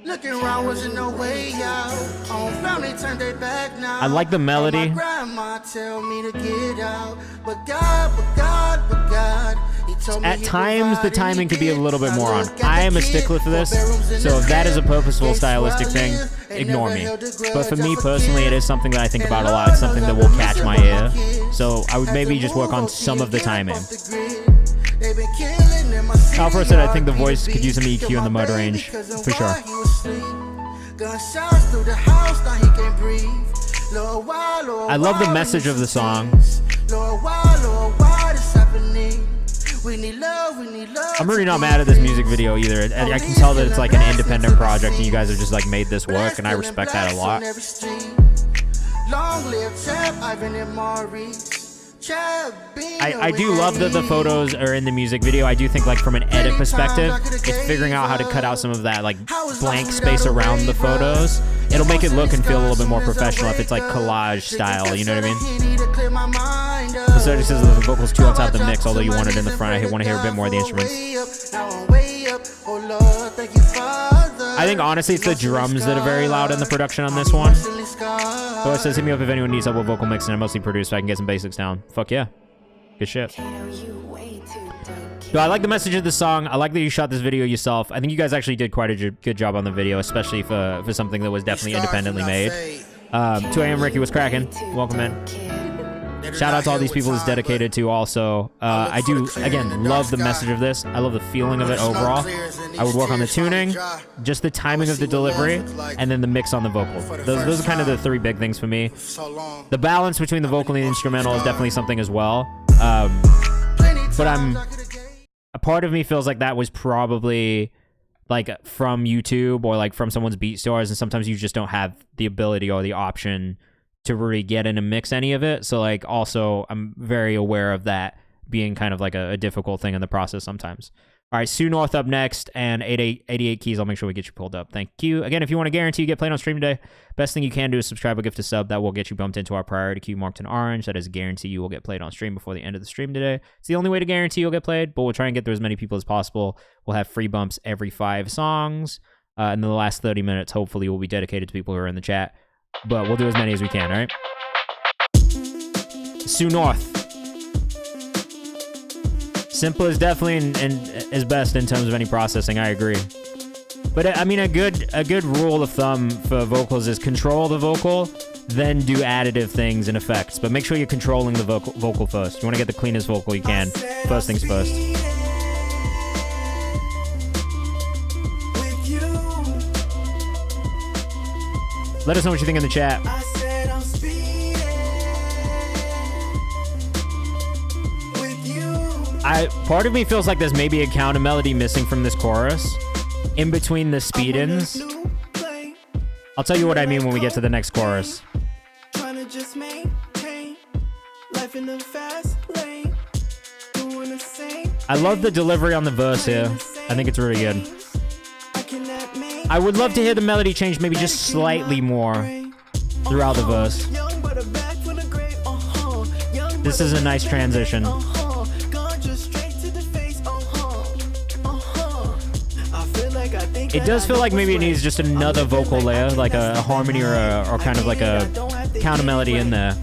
Looking around, wasn't no way out. On family turned their back now. I like the melody. My grandma tell me to get out, but God, he told me At times, the timing could be a little bit more on. I am a stickler for this, so if that is a purposeful stylistic thing, ignore me. But for me personally, it is something that I think about a lot. It's something that will catch my ear. So I would maybe just work on some of the timing. Alfred said, I think the voice could use some EQ in the mud range, for sure. I love the message of the song. I'm really not mad at this music video either. I can tell that it's like an independent project and you guys have just like made this work, and I respect that a lot. I do love that the photos are in the music video. I do think, like, from an edit perspective, it's figuring out how to cut out some of that, like, blank space around the photos. It'll make it look and feel a little bit more professional if it's, like, collage style, you know what I mean? The surgeon says that the vocals too on top of the mix, although you want it in the front. I want to hear a bit more of the instruments. I think, honestly, it's the drums that are very loud in the production on this one. So it says, hit me up if anyone needs help with vocal mixing. I mostly produce so I can get some basics down. Fuck yeah. Good shit. So I like the message of the song. I like that you shot this video yourself. I think you guys actually did quite a good job on the video, especially for something that was definitely independently made. 2 a.m. Ricky was cracking. Welcome in. Shout out to all these people it's dedicated to also. I do, again, love the message of this. I love the feeling of it overall. I would work on the tuning, just the timing of the delivery, and then the mix on the vocal. Those are kind of the 3 big things for me. The balance between the vocal and the instrumental is definitely something as well. But a part of me feels like that was probably like from YouTube or like from someone's beat stores, and sometimes you just don't have the ability or the option to really get in and mix any of it. So like, also I'm very aware of that being kind of like a difficult thing in the process sometimes. All right, Sue North up next, and 88 keys. I'll make sure we get you pulled up. Thank you. Again, if you want to guarantee you get played on stream today, best thing you can do is subscribe or gift a sub. That will get you bumped into our priority queue marked in orange. That is a guarantee you will get played on stream before the end of the stream today. It's the only way to guarantee you'll get played, but we'll try and get through as many people as possible. We'll have free bumps every 5 songs. And then the last 30 minutes, hopefully, will be dedicated to people who are in the chat. But we'll do as many as we can, all right? Sue North. Simple is definitely and is best in terms of any processing. I agree. But I mean, a good rule of thumb for vocals is control the vocal, then do additive things and effects. But make sure you're controlling the vocal first. You want to get the cleanest vocal you can. First things first. Let us know what you think in the chat. Part of me feels like there's maybe a counter melody missing from this chorus in between the speed-ins. I'll tell you what I mean when we get to the next chorus. I love the delivery on the verse here. I think it's really good. I would love to hear the melody change maybe just slightly more throughout the verse. This is a nice transition. It does feel like maybe it needs just another vocal layer, like a harmony or kind of like a counter melody in there.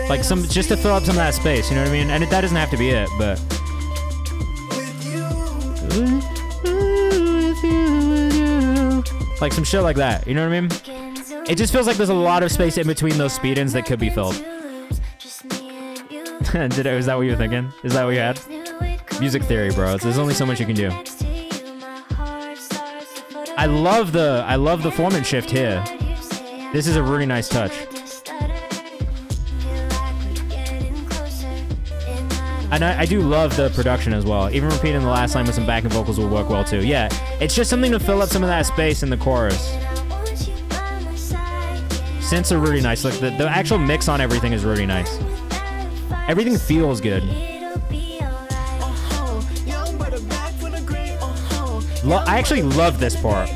Like just to fill up some of that space, you know what I mean? And that doesn't have to be it, but. Like some shit like that, you know what I mean? It just feels like there's a lot of space in between those speed-ins that could be filled. Was that what you were thinking? Is that what you had? Music theory, bro. There's only so much you can do. I love the formant shift here. This is a really nice touch. And I do love the production as well. Even repeating the last line with some backing vocals will work well too. Yeah, it's just something to fill up some of that space in the chorus. Synths are really nice. Like the actual mix on everything is really nice. Everything feels good. I actually love this part.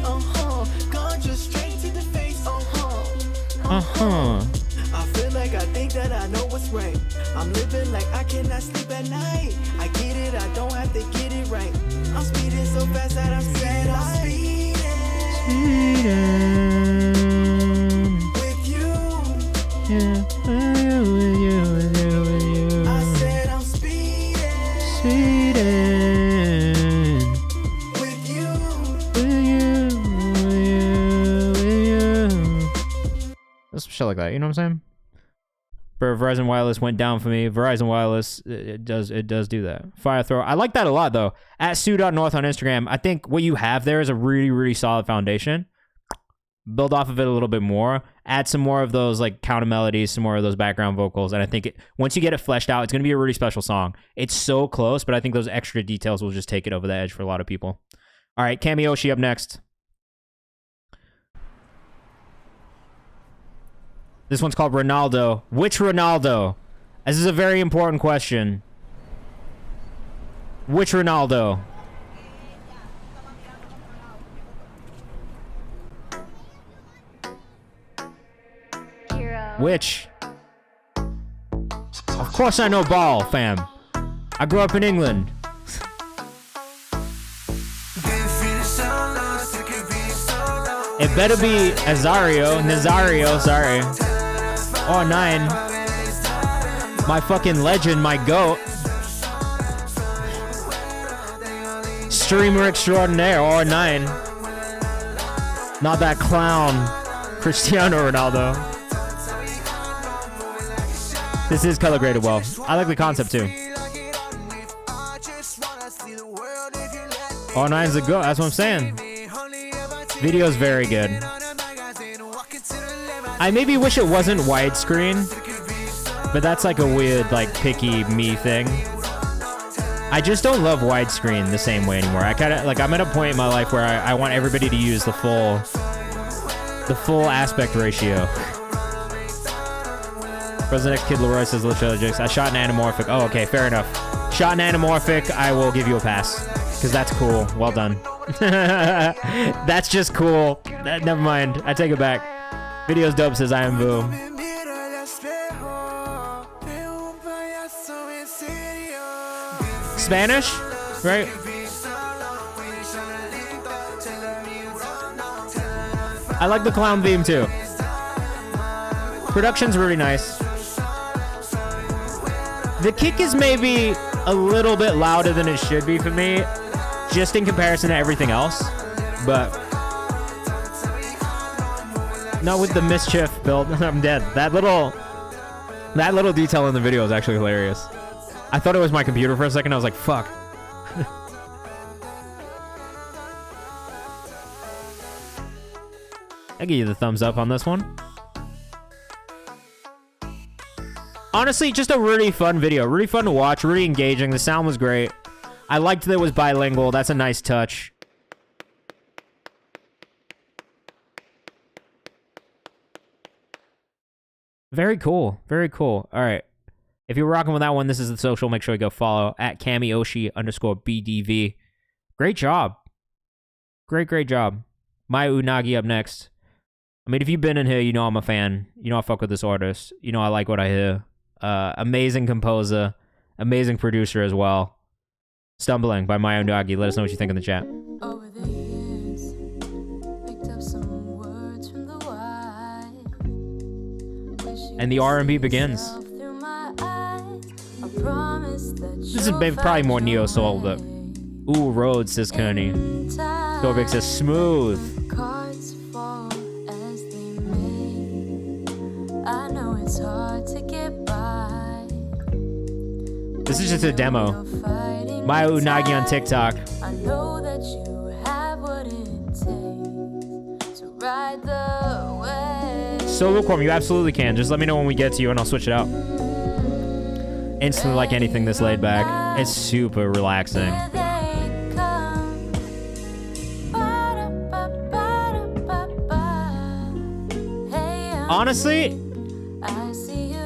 Gone just straight to the face. Uh-huh. I feel like I think that I know what's right. I'm living like I cannot sleep at night. I get it, I don't have to get it right. I'm speeding so fast that I'm speeding. With you. Yeah. I said I'm speeding. With you. Some shit like that, you know what I'm saying? Verizon Wireless went down for me. Verizon Wireless, it does do that. Fire throw. I like that a lot though. At Sue.North on Instagram, I think what you have there is a really, really solid foundation. Build off of it a little bit more. Add some more of those like counter melodies, some more of those background vocals, and I think once you get it fleshed out, it's gonna be a really special song. It's so close, but I think those extra details will just take it over the edge for a lot of people. All right, Kamioshi up next. This one's called Ronaldo. Which Ronaldo? This is a very important question. Which Ronaldo? Which? Of course I know ball, fam. I grew up in England. It better be Nazario, sorry. Or 9. My fucking legend, my GOAT. Streamer extraordinaire, or 9. Not that clown, Cristiano Ronaldo. This is color graded well. I like the concept too. Or 9's a GOAT, that's what I'm saying. Video's very good. I maybe wish it wasn't widescreen, but that's like a weird, like, picky me thing. I just don't love widescreen the same way anymore. I kind of, like, I'm at a point in my life where I want everybody to use the full aspect ratio. President Kid Leroy says, I shot an anamorphic. Oh, okay, fair enough. Shot an anamorphic, I will give you a pass. Because that's cool. Well done. That's just cool. Never mind. I take it back. Video's dope, says I am Boo. Spanish? Right? I like the clown theme too. Production's really nice. The kick is maybe a little bit louder than it should be for me, just in comparison to everything else, but not with the mischief build. I'm dead. That little detail in the video is actually hilarious. I thought it was my computer for a second. I was like, fuck. I'll give you the thumbs up on this one. Honestly, just a really fun video. Really fun to watch. Really engaging. The sound was great. I liked that it was bilingual. That's a nice touch. Very cool. Very cool. All right. If you're rocking with that one, this is the social. Make sure you go follow at Kamioshi_BDV. Great job. Great job. Maya Unagi up next. I mean, if you've been in here, you know I'm a fan. You know I fuck with this artist. You know I like what I hear. Amazing composer. Amazing producer as well. Stumbling by Maya Unagi. Let us know what you think in the chat. Over the years, picked up some words from the wide. And the R&B begins. This is maybe probably more neo soul, but ooh, Rhodes, says Kearney. Gorbik says smooth. Cards fall as they may. I know it's hard to get by. This is just a demo. Maya Unagi on TikTok. I know that you have what it takes to ride the wave. Solo Quorum, you absolutely can. Just let me know when we get to you and I'll switch it out. Instantly like anything this laid back. It's super relaxing. Honestly,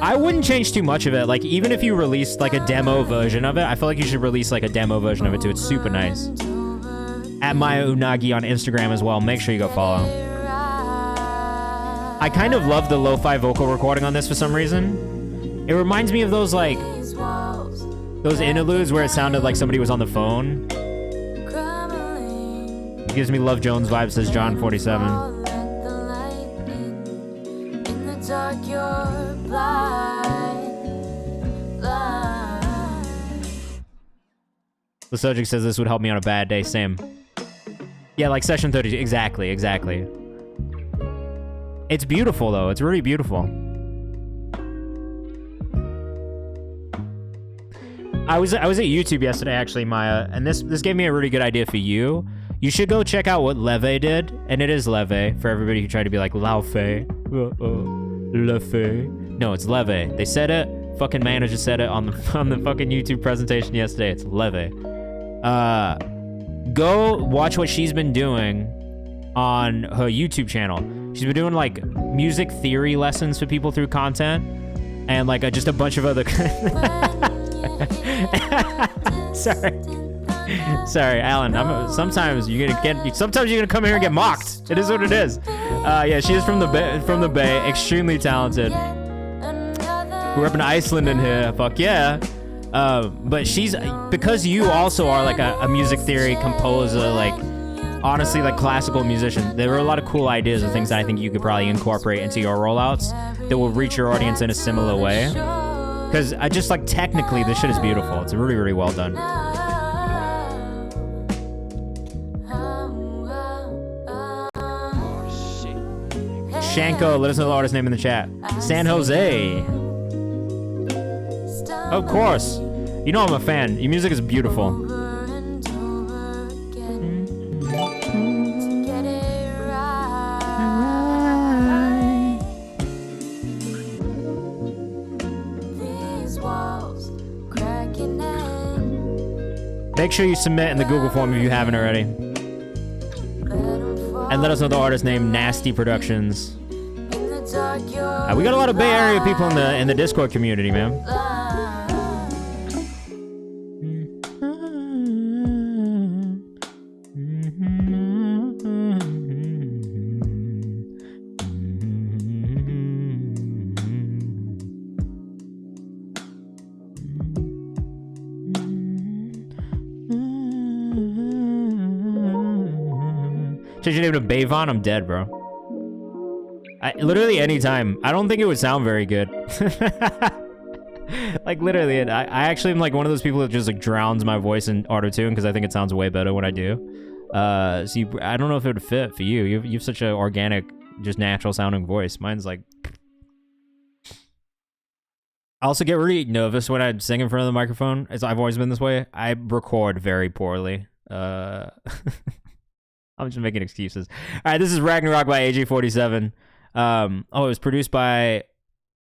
I wouldn't change too much of it. Like, even if you released like a demo version of it, I feel like you should release like a demo version of it too. It's super nice. At Maya Unagi on Instagram as well. Make sure you go follow. I kind of love the lo-fi vocal recording on this for some reason. It reminds me of those like those interludes where it sounded like somebody was on the phone. It gives me Love Jones vibes, says John 47. The subject says this would help me on a bad day. Same. Yeah, like session 30. Exactly. It's beautiful though. It's really beautiful. I was at YouTube yesterday actually, Maya, and this gave me a really good idea for you. You should go check out what Leve did, and it is Leve for everybody who tried to be like Laufe. Leve. No, it's Leve. They said it. Fucking manager said it on the fucking YouTube presentation yesterday. It's Leve. Go watch what she's been doing on her YouTube channel. She's been doing like music theory lessons for people through content, and like just a bunch of other. Sorry, Alan. Sometimes you're gonna come here and get mocked. It is what it is. Yeah, she is from the Bay. Extremely talented. Grew up in Iceland in here. Fuck yeah. But she's, because you also are like a music theory composer, like honestly like classical musician, there are a lot of cool ideas and things that I think you could probably incorporate into your rollouts that will reach your audience in a similar way. Because I just like technically this shit is beautiful. It's really, really well done. Shanko, let us know the artist name in the chat. San Jose. Of course. You know I'm a fan. Your music is beautiful. Make sure you submit in the Google form if you haven't already. And let us know the artist name, Nasty Productions. We got a lot of Bay Area people in the Discord community, man. Change your name to Bayvon, I'm dead, bro. Literally anytime. I don't think it would sound very good. Like literally, I actually am like one of those people that just like drowns my voice in auto-tune because I think it sounds way better when I do. So I don't know if it would fit for you. You've such an organic, just natural sounding voice. Mine's like. I also get really nervous when I sing in front of the microphone. I've always been this way. I record very poorly. I'm just making excuses. All right, this is Ragnarok by AJ47. It was produced by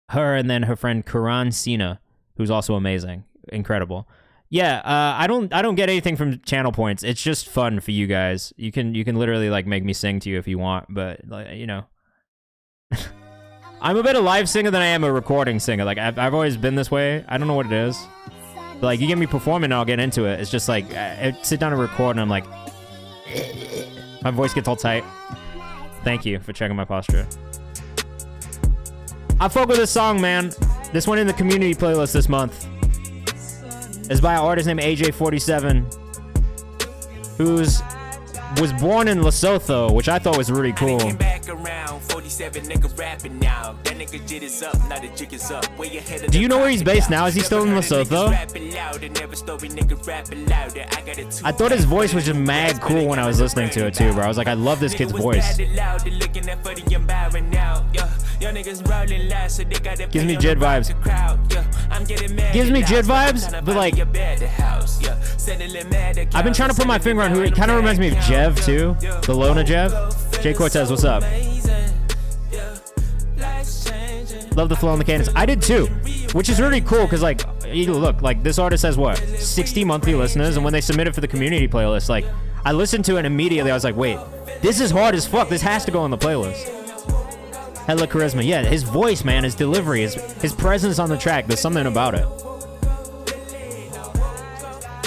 her and then her friend Karan Sina, who's also amazing, incredible. Yeah, I don't get anything from channel points. It's just fun for you guys. You can literally like make me sing to you if you want, but like, you know, I'm a better live singer than I am a recording singer. Like I've always been this way. I don't know what it is, but like you get me performing, and I'll get into it. It's just like I sit down and record, and I'm like. My voice gets all tight. Thank you for checking my posture. I fuck with this song, man. This one in the community playlist this month is by an artist named AJ47, who's was born in Lesotho, which I thought was really cool. Do you know where he's based now? Is he still in Lesotho? I thought his voice was just mad cool when I was listening to it too, bro. I was like, I love this kid's voice. Gives me Jid vibes. Gives me Jid vibes, but like, I've been trying to put my finger on who it kind of reminds me of Jev too. The Lona Jev. Jay Cortez, what's up? Love the flow and the cadence. I did too, which is really cool because like, you look, like this artist has what, 60 monthly listeners, and when they submit it for the community playlist, like I listened to it and immediately I was like, wait, this is hard as fuck. This has to go on the playlist. Hella charisma. Yeah, his voice, man, his delivery, his presence on the track. There's something about it.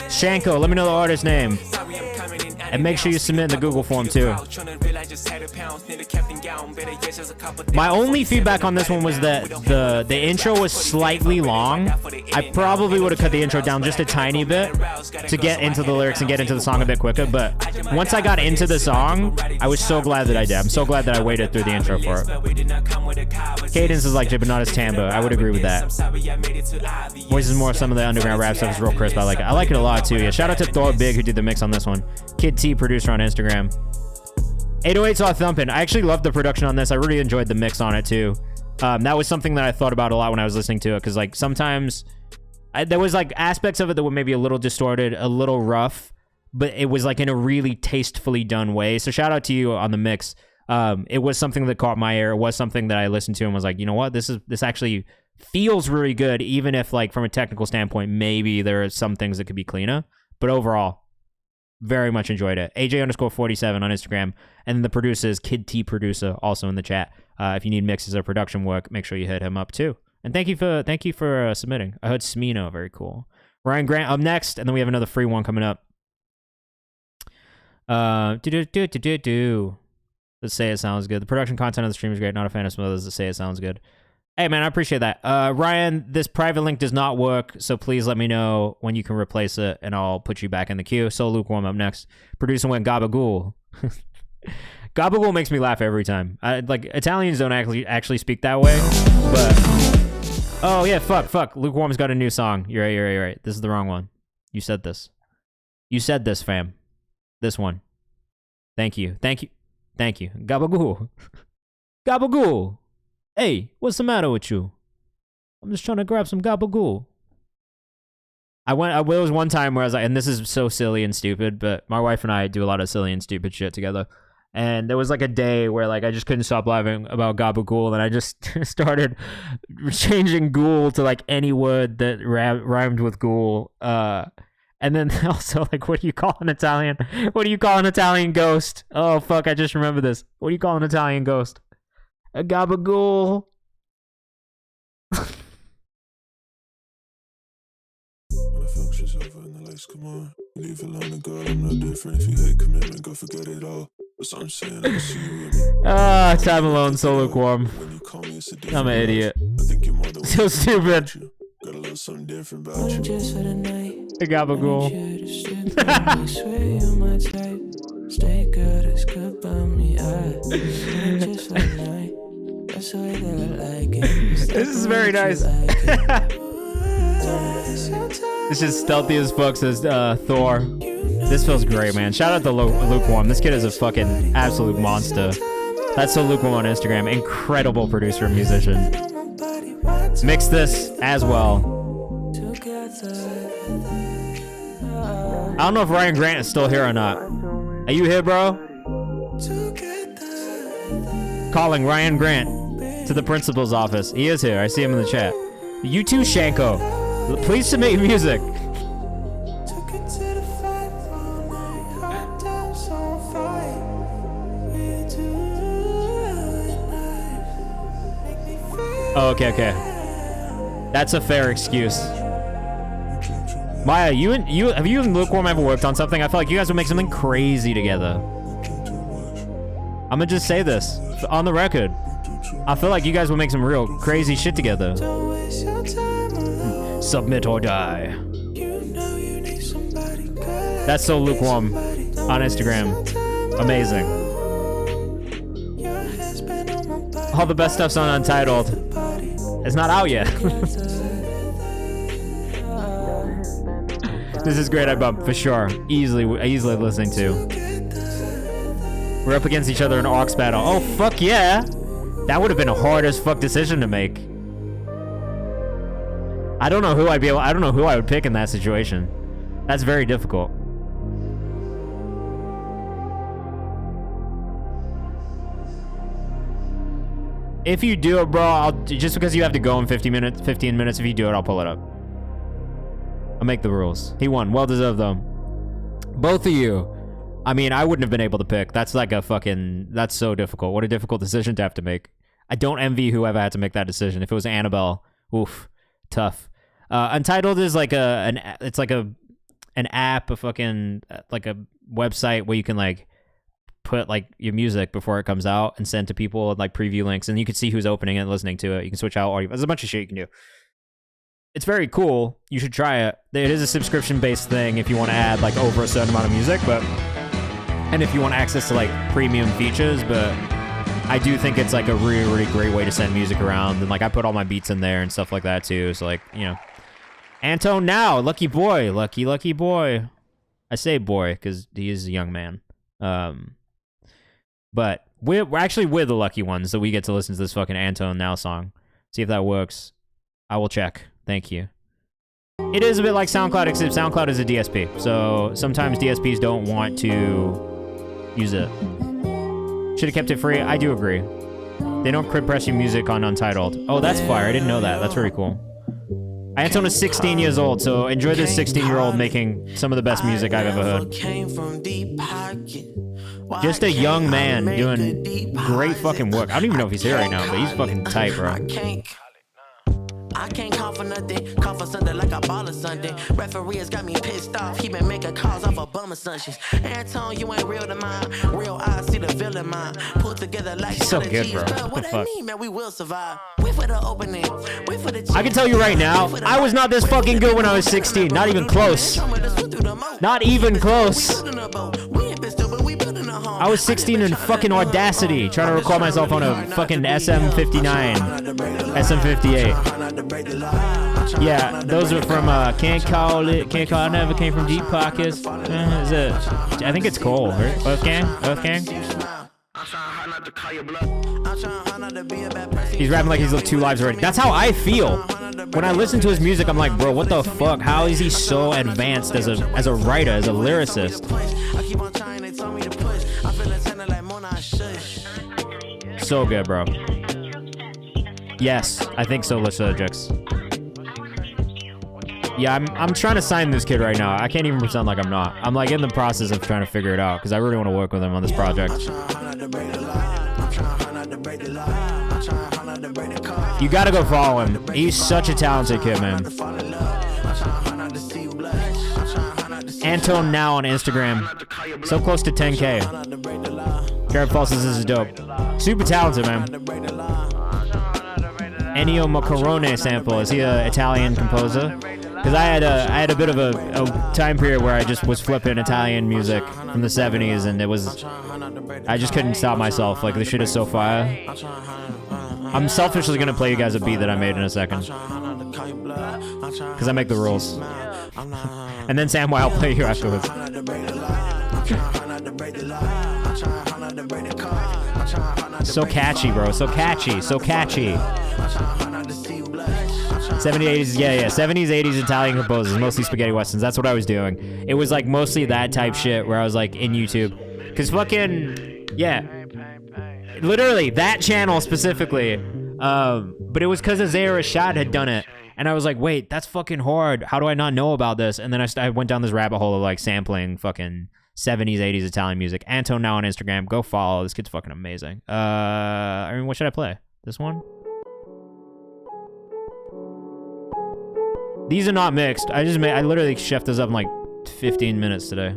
Shanko, let me know the artist name. And make sure you submit in the Google form too. My only feedback on this one was that the intro was slightly long. I probably would have cut the intro down just a tiny bit to get into the lyrics and get into the song a bit quicker. But once I got into the song, I was so glad that I did. I'm so glad that I waited through the intro for it. Cadence is like Jay, but not as timbre. I would agree with that. Voices more of some of the underground rap stuff is real crisp. I like it. I like it a lot too. Yeah. Shout out to Thor Big who did the mix on this one. Kid T, producer on Instagram. 808 saw thumping. I actually loved the production on this. I really enjoyed the mix on it too. That was something that I thought about a lot when I was listening to it, because like sometimes there was like aspects of it that were maybe a little distorted, a little rough, but it was like in a really tastefully done way. So shout out to you on the mix. It was something that caught my ear. It was something that I listened to and was like, you know what, this actually feels really good, even if like from a technical standpoint, maybe there are some things that could be cleaner. But overall, very much enjoyed it. AJ_47 on Instagram, and then the producer is Kid T Producer, also in the chat. If you need mixes or production work, make sure you hit him up too. And thank you for submitting. I heard Smino, very cool. Ryan Grant up next, and then we have another free one coming up. Let's say it sounds good. The production content of the stream is great. Not a fan of some others. Let's say it sounds good. Hey, man, I appreciate that. Ryan, this private link does not work, so please let me know when you can replace it, and I'll put you back in the queue. So Lukewarm up next. Producer went Gabagool. Gabagool makes me laugh every time. Like, Italians don't actually speak that way, but... Oh, yeah, fuck. Lukewarm's got a new song. You're right. This is the wrong one. You said this. You said this, fam. This one. Thank you. Gabagool. Gabagool. Hey, what's the matter with you? I'm just trying to grab some gabagool. There was one time where I was like, and this is so silly and stupid, but my wife and I do a lot of silly and stupid shit together. And there was like a day where like I just couldn't stop laughing about gabagool, and I just started changing ghoul to like any word that rhymed with ghoul. And then also like, what do you call an Italian? What do you call an Italian ghost? Oh fuck, I just remember this. What do you call an Italian ghost? A gabagool. When the function's over and the lights come on, leave alone and girl, I'm no different. If you hate commitment, go forget it all. That's what I'm saying, I can see you with me. Time alone, so lukewarm. When you call me, it's a different I'm an idiot. I think you're more than So stupid. Got a little something different about you. Just for the night. A gabagool. Stay good, it's good about me. Just for the night. That's the way that I like it. This is very nice. This is stealthy as fuck, says Thor. This feels great, man. Shout out to Lukewarm. This kid is a fucking absolute monster. That's so Lukewarm on Instagram. Incredible producer and musician. Mix this as well. I don't know if Ryan Grant is still here or not. Are you here, bro? Calling Ryan Grant to the principal's office. He is here. I see him in the chat. You too, Shanko. Please submit your music. Oh, okay. That's a fair excuse. Maya, have you and Lukewarm ever worked on something? I feel like you guys would make something crazy together. I'm gonna just say this on the record. I feel like you guys would make some real crazy shit together. Submit or die. That's so Lukewarm on Instagram. Amazing. All the best stuff's on Untitled. It's not out yet. This is great. I bump for sure. Easily listening to. We're up against each other in Orcs battle. Oh fuck yeah! That would have been a hard as fuck decision to make. I don't know who I would pick in that situation. That's very difficult. If you do it, bro, just because you have to go in 15 minutes, if you do it, I'll pull it up. I'll make the rules. He won. Well deserved, though. Both of you. I mean, I wouldn't have been able to pick. That's like that's so difficult. What a difficult decision to have to make. I don't envy whoever had to make that decision. If it was Annabelle, oof, tough. Untitled is like an an app, a fucking like a website where you can like put like your music before it comes out and send to people like preview links, and you can see who's opening it and listening to it. You can switch out audio. There's a bunch of shit you can do. It's very cool. You should try it. It is a subscription-based thing if you want to add like over a certain amount of music, but and if you want access to like premium features, but I do think it's like a really, really great way to send music around. And like I put all my beats in there and stuff like that too. So like, you know, Anton now, lucky boy, lucky boy. I say boy because he is a young man. But we're the lucky ones that we get to listen to this fucking Anton Now song. See if that works. I will check. Thank you. It is a bit like SoundCloud, except SoundCloud is a DSP. So sometimes DSPs don't want to use it. Should have kept it free. I do agree. They don't crib press your music on Untitled. Oh, that's fire. I didn't know that. That's very cool. Anton is 16 years old, so enjoy this 16-year-old making some of the best music I've ever heard. Just a young man doing great fucking work. I don't even know if he's here right now, but he's fucking tight, bro. I can't call for nothing, call for something like a ball or something. Referee has got me pissed off, he been making calls off of bum assumptions. Anton, you ain't real to mine, real eyes see the villain mine. Put together like he's so good, bro. What that mean, man, we will survive. Wait for the opening, wait for the I can tell you right now, I was not this fucking good when I was 16. Not even close. Not even close. I was 16 in fucking Audacity, trying to record myself on a fucking SM59, SM58. Yeah, those are from Can't Call Never Came from Deep Pockets. Is it? I think it's Cole, right? Earth Gang? He's rapping like he's lived 2 lives already. That's how I feel. When I listen to his music, I'm like, bro, what the fuck? How is he so advanced as a writer, as a lyricist? So good, bro. Yes, I think so, Lysurgix. Yeah, I'm trying to sign this kid right now. I can't even pretend like I'm not. I'm like in the process of trying to figure it out because I really want to work with him on this project. You gotta go follow him. He's such a talented kid, man. Anton Now on Instagram. So close to 10K. Jared Falls says this is dope. Super talented, man. Ennio Macarone sample. Is he an Italian composer? Because I had a bit of a time period where I just was flipping Italian music from the 70s, and it was, I just couldn't stop myself. Like, this shit is so fire. I'm selfishly gonna play you guys a beat that I made in a second, because I make the rules. And then Sam, I'll play you afterwards. So catchy, bro. So catchy. So catchy. 70s, yeah. 70s, 80s Italian composers, mostly spaghetti westerns. That's what I was doing. It was like mostly that type shit where I was like in YouTube. Cause fucking, yeah. Literally, that channel specifically. But it was cause Isaiah Rashad had done it. And I was like, wait, that's fucking hard. How do I not know about this? And then I went down this rabbit hole of like sampling fucking 70s, 80s Italian music. Anton Now on Instagram. Go follow. This kid's fucking amazing. I mean, what should I play? This one? These are not mixed. I literally chefed this up in like 15 minutes today.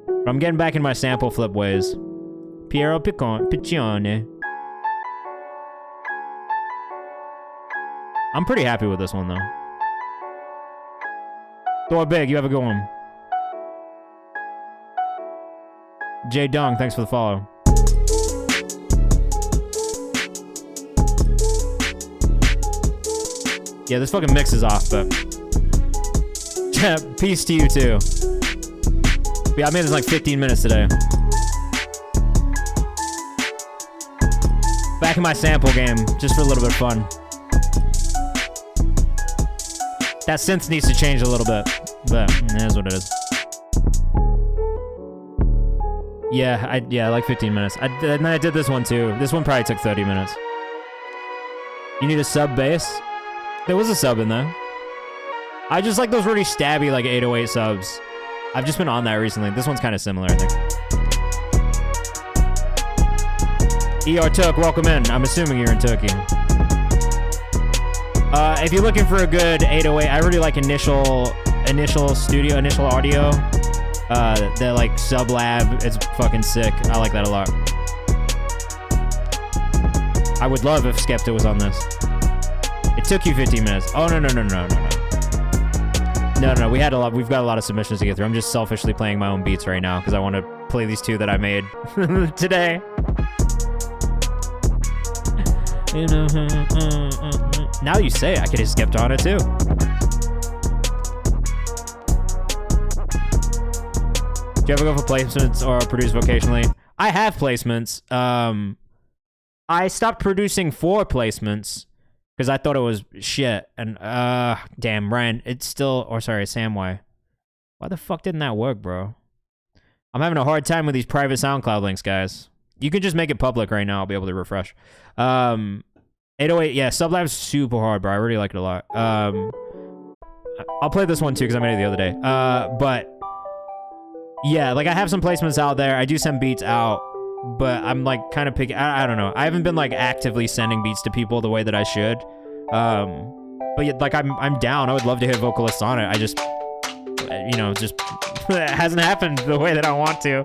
But I'm getting back in my sample flip ways. Piero Piccione. I'm pretty happy with this one, though. Thor Big, you have a good one. Jay Dung, thanks for the follow. Yeah, this fucking mix is off, but... Peace to you, too. But yeah, I made this in like 15 minutes today. Back in my sample game, just for a little bit of fun. That synth needs to change a little bit, but it is what it is. Yeah, like 15 minutes. And then I did this one too. This one probably took 30 minutes. You need a sub bass? There was a sub in there. I just like those really stabby, like 808 subs. I've just been on that recently. This one's kind of similar, I think. ER Turk, welcome in. I'm assuming you're in Turkey. If you're looking for a good 808, I really like Initial initial audio. The like Sublab, it's fucking sick. I like that a lot. I would love if Skepta was on this. It took you 15 minutes. Oh no. No, we've got a lot of submissions to get through. I'm just selfishly playing my own beats right now because I want to play these two that I made today. You know, now you say it, I could have skipped on it too. Do you ever go for placements or produce vocationally? I have placements. I stopped producing for placements because I thought it was shit. And damn, Ryan, it's still, or sorry, Sam, why the fuck didn't that work, bro? I'm having a hard time with these private SoundCloud links, guys. You can just make it public right now. I'll be able to refresh. 808, yeah, Sublab's super hard, bro. I really like it a lot. I'll play this one too because I made it the other day. But yeah, like I have some placements out there. I do send beats out, but I'm like kind of picky. I don't know. I haven't been like actively sending beats to people the way that I should. But yeah, like I'm down. I would love to hear vocalists on it. I just, you know, just it hasn't happened the way that I want to.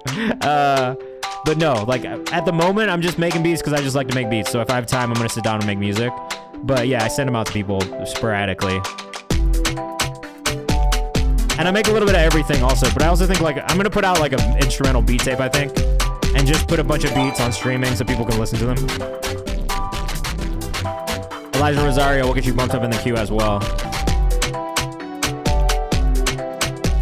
But no, like at the moment, I'm just making beats because I just like to make beats. So if I have time, I'm gonna sit down and make music. But yeah, I send them out to people sporadically. And I make a little bit of everything also. But I also think like I'm gonna put out like an instrumental beat tape, I think, and just put a bunch of beats on streaming so people can listen to them. Elijah Rosario will get you bumped up in the queue as well.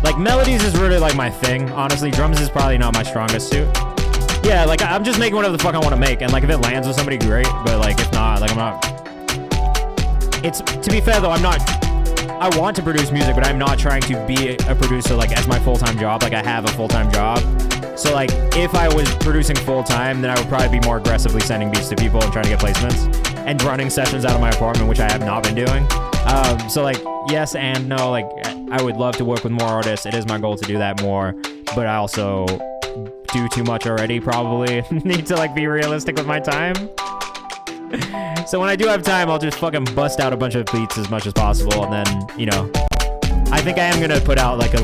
Like melodies is really like my thing. Honestly, drums is probably not my strongest suit. Yeah, like I'm just making whatever the fuck I want to make, and like if it lands with somebody, great. But like if not, like I'm not. It's, to be fair though, I'm not. I want to produce music, but I'm not trying to be a producer like as my full-time job. Like I have a full-time job, so like if I was producing full-time, then I would probably be more aggressively sending beats to people and trying to get placements and running sessions out of my apartment, which I have not been doing. So like yes and no. Like I would love to work with more artists. It is my goal to do that more, but I also do too much already, probably. Need to like be realistic with my time. So when I do have time, I'll just fucking bust out a bunch of beats as much as possible, and then, you know, I think I am gonna put out like a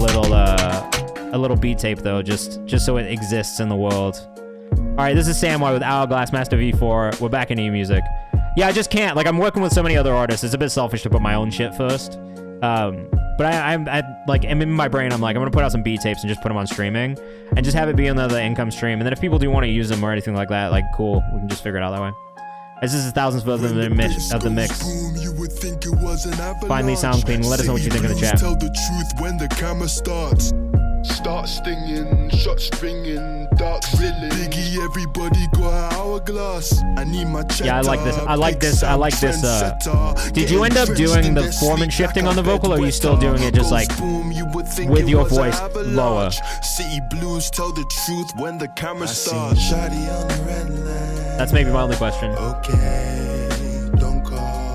little beat tape though, just so it exists in the world. All right, this is Sam Y with Hourglass Master V4. We're back into music. Yeah, I just can't. Like I'm working with so many other artists. It's a bit selfish to put my own shit first. But I'm like, in my brain, I'm like, I'm gonna put out some beat tapes and just put them on streaming, and just have it be another income stream. And then if people do want to use them or anything like that, like cool, we can just figure it out that way. This is 1,000th of the mix. Finally sound clean. Let us know what you think in the chat. Tell the truth when the camera starts. Start stinging, shots stringing, dark ceiling. Biggie, everybody got an hourglass. I need my check. Yeah, I like this. I like this. Did you end up doing the Foreman shifting on the vocal, or are you still doing it just like with your voice lower? City blues tell the truth when the camera starts. That's maybe my only question. Okay, don't call.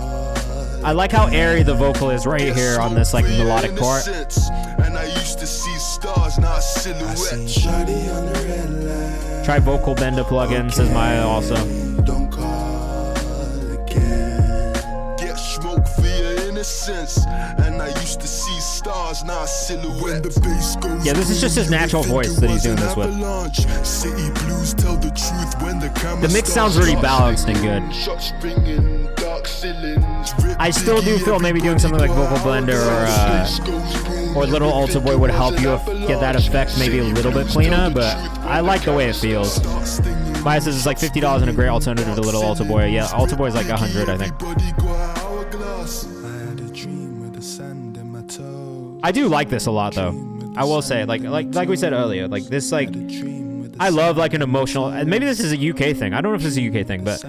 I like how airy the vocal is right here on this like melodic part. And I used to see stars, not silhouettes. Try vocal bender plugin, says Maya also. Don't call again. Get smoke for your innocence. And I used to see stars, not silhouettes. When the bass goes, yeah, this is just his natural voice that he's doing this with. City blues tell the truth when the camera. The mix sounds really balanced and good. I still do feel maybe doing something like Vocal Blender or Little Altar Boy would help you get that effect maybe a little bit cleaner, but I like the way it feels. Maya says it's like $50 and a great alternative to Little Altar Boy. Yeah, Altar Boy is like 100, I think. I do like this a lot though. I will say, like we said earlier, like this, like I love like an emotional. Maybe this is a UK thing. I don't know if this is a UK thing, but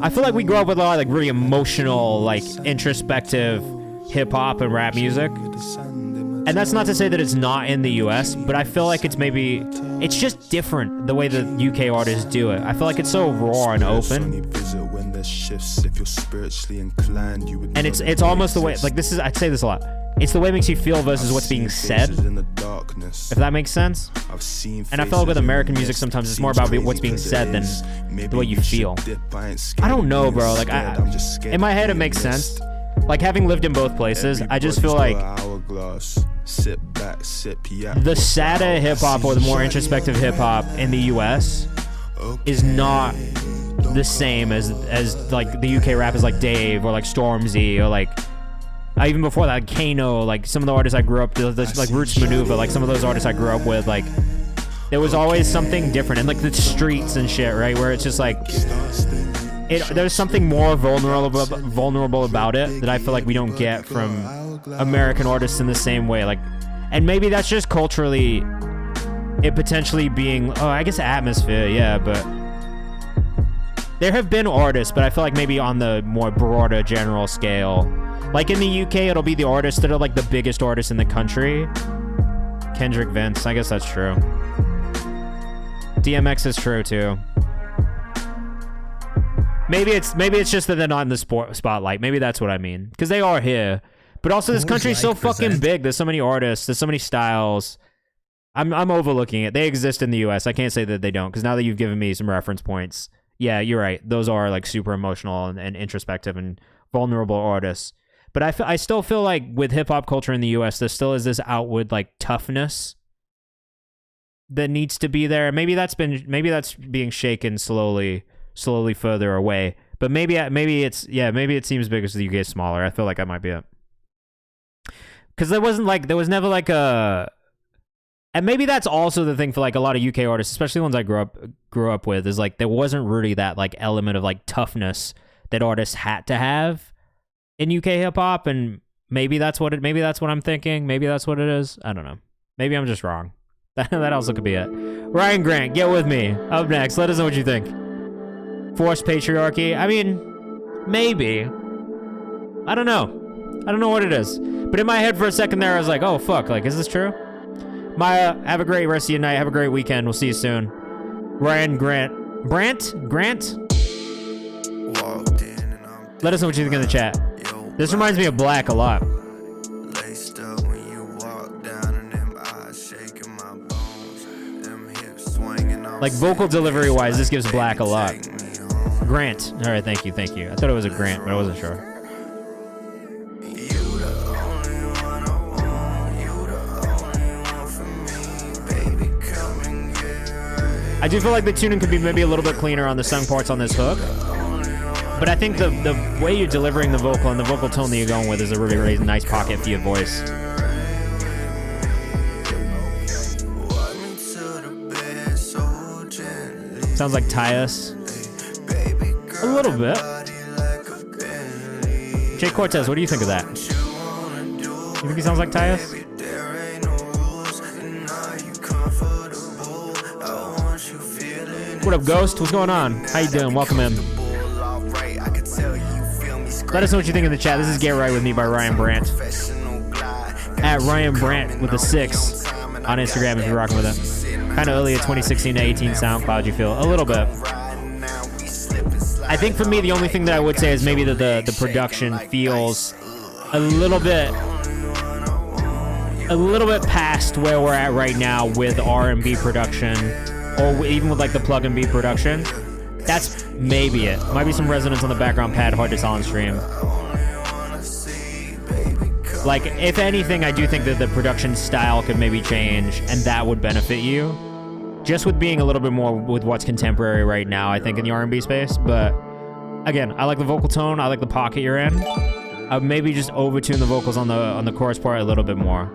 I feel like we grew up with a lot of like really emotional, like introspective hip hop and rap music. And that's not to say that it's not in the US, but I feel like it's just different the way the UK artists do it. I feel like it's so raw and open. And it's almost the way, like this is, I'd say this a lot. It's the way it makes you feel versus what's being said, if that makes sense. And I feel like with American music sometimes it's more about what's being said than the way you feel. I don't know, bro. Like in my head it makes sense. Like having lived in both places, I just feel like Sit back, sip, yeah. The sadder hip hop or the more introspective hip hop in the US is not the same as like the UK rappers like Dave or like Stormzy or like even before that Kano, like some of the artists I grew up like Roots Maneuver, like some of those artists I grew up with, like there was always something different, and like the streets and shit, right, where it's just like there's something more vulnerable about it that I feel like we don't get from American artists in the same way. Like, and maybe that's just culturally it potentially being, I guess atmosphere, yeah, but there have been artists, but I feel like maybe on the more broader general scale, like in the UK, it'll be the artists that are like the biggest artists in the country. Kendrick, Vince, I guess that's true. DMX is true too. Maybe it's just that they're not in the spotlight. Maybe that's what I mean. Because they are here. But also this country's so fucking big. There's so many artists. There's so many styles. I'm overlooking it. They exist in the US. I can't say that they don't. Because now that you've given me some reference points, yeah, you're right. Those are like super emotional and introspective and vulnerable artists. But I still feel like with hip hop culture in the US, there still is this outward like toughness that needs to be there. Maybe that's being shaken slowly further away, but maybe it seems big as the UK is smaller. I feel like that might be it, because there was never like a, and maybe that's also the thing for like a lot of UK artists, especially ones I grew up with, is like there wasn't really that like element of like toughness that artists had to have in UK hip hop, and maybe that's what I'm thinking. Maybe that's what it is. I don't know. Maybe I'm just wrong. That also could be it. Ryan Grant, get with me. Up next, let us know what you think. Forced patriarchy? I mean, maybe. I don't know what it is. But in my head for a second there, I was like, oh, fuck. Like, is this true? Maya, have a great rest of your night. Have a great weekend. We'll see you soon. Ryan Grant. Grant? Let us know what you think in the chat. This reminds me of Black a lot. Like, vocal delivery-wise, this gives Black a lot. Grant. All right, thank you. I thought it was a Grant, but I wasn't sure. I do feel like the tuning could be maybe a little bit cleaner on the sung parts on this hook. But I think the way you're delivering the vocal and the vocal tone that you're going with is a really, really nice pocket for your voice. Sounds like Tyus. A little bit. Jay Cortez, what do you think of that? You think he sounds like Tyus? What up, Ghost? What's going on? How you doing? Welcome in. Let us know what you think in the chat. This is Get Right With Me by Ryan Brandt. At Ryan Brandt with a 6 on Instagram if you're rocking with it. Kind of early at 2016 to 18 SoundCloud, you feel? A little bit. I think for me, the only thing that I would say is maybe that the production feels a little bit past where we're at right now with R&B production, or even with like the plug and beat production. That's maybe it. Might be some resonance on the background pad, hard to tell on stream. Like, if anything, I do think that the production style could maybe change, and that would benefit you. Just with being a little bit more with what's contemporary right now, I think, in the R&B space. But again, I like the vocal tone. I like the pocket you're in. I maybe just overtune the vocals on the chorus part a little bit more.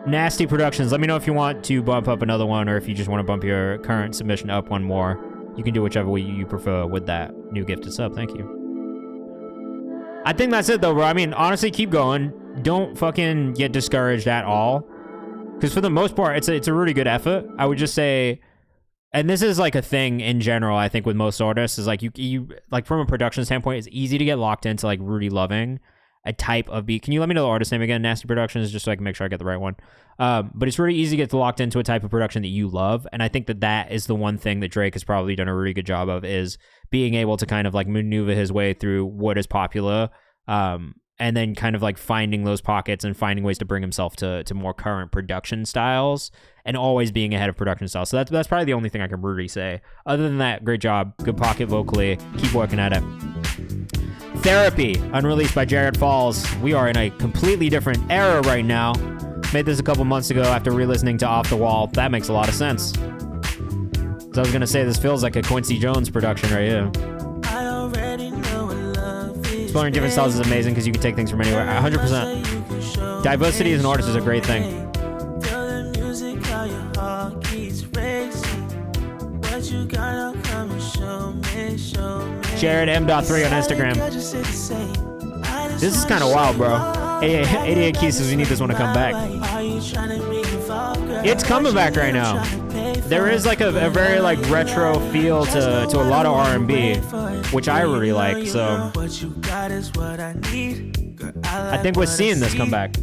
Nasty Productions. Let me know if you want to bump up another one, or if you just want to bump your current submission up one more. You can do whichever way you prefer with that new gifted sub. Thank you. I think that's it though, bro. I mean, honestly, keep going. Don't fucking get discouraged at all, because for the most part, it's a really good effort. I would just say, and this is like a thing in general, I think, with most artists, is like you like, from a production standpoint, it's easy to get locked into like really loving a type of beat. Can you let me know the artist name again? Nasty Productions, just so I can make sure I get the right one. But it's really easy to get locked into a type of production that you love, and I think that is the one thing that Drake has probably done a really good job of, is being able to kind of like maneuver his way through what is popular, and then kind of like finding those pockets and finding ways to bring himself to more current production styles and always being ahead of production styles. So that's probably the only thing I can really say. Other than that, great job. Good pocket vocally. Keep working at it. Therapy, unreleased by Jared Falls. We are in a completely different era right now. Made this a couple months ago after re-listening to Off the Wall. That makes a lot of sense. So I was going to say, this feels like a Quincy Jones production right here. Exploring different styles is amazing because you can take things from anywhere. 100%. Diversity as an artist is a great thing. JaredM.3 on Instagram. This is kind of wild, bro. 88 Keys says we need this one to come back. It's coming back right now. There is like a very like retro feel to a lot of R&B, which I really like. So I think we're seeing this come back.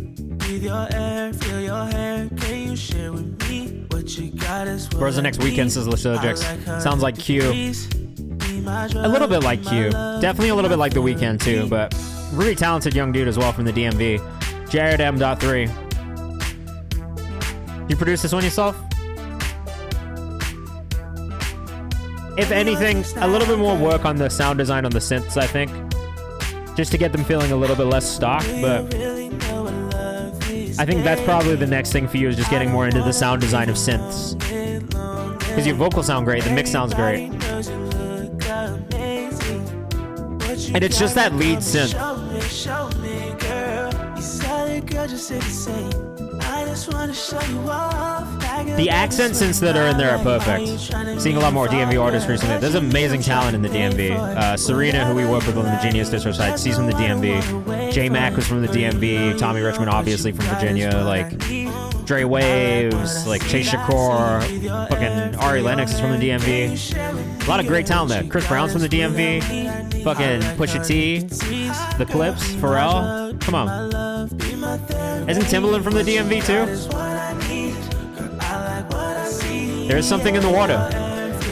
Where's the next weekend, says Lysurgix. Sounds like Q. A little bit like Q. Definitely a little bit like The Weeknd too, but really talented young dude as well from the DMV. JaredM.3. You produce this one yourself? If anything, a little bit more work on the sound design on the synths, I think. Just to get them feeling a little bit less stock, but I think that's probably the next thing for you, is just getting more into the sound design of synths. Because your vocals sound great, the mix sounds great. And it's just that lead synth. The accent synths that are in there are perfect. Seeing a lot more DMV artists recently. There's amazing talent in the DMV. Serena, who we work with on the Genius Distro side, she's from the DMV. J Mac was from the DMV. Tommy Richmond, obviously from Virginia. Like Dre Waves, like Chase Shakur, fucking Ari Lennox is from the DMV. A lot of great talent there. Chris Brown's from the DMV. Fucking Pusha T, The Clips, Pharrell. Come on. Isn't Timbaland from the DMV too? There's something in the water.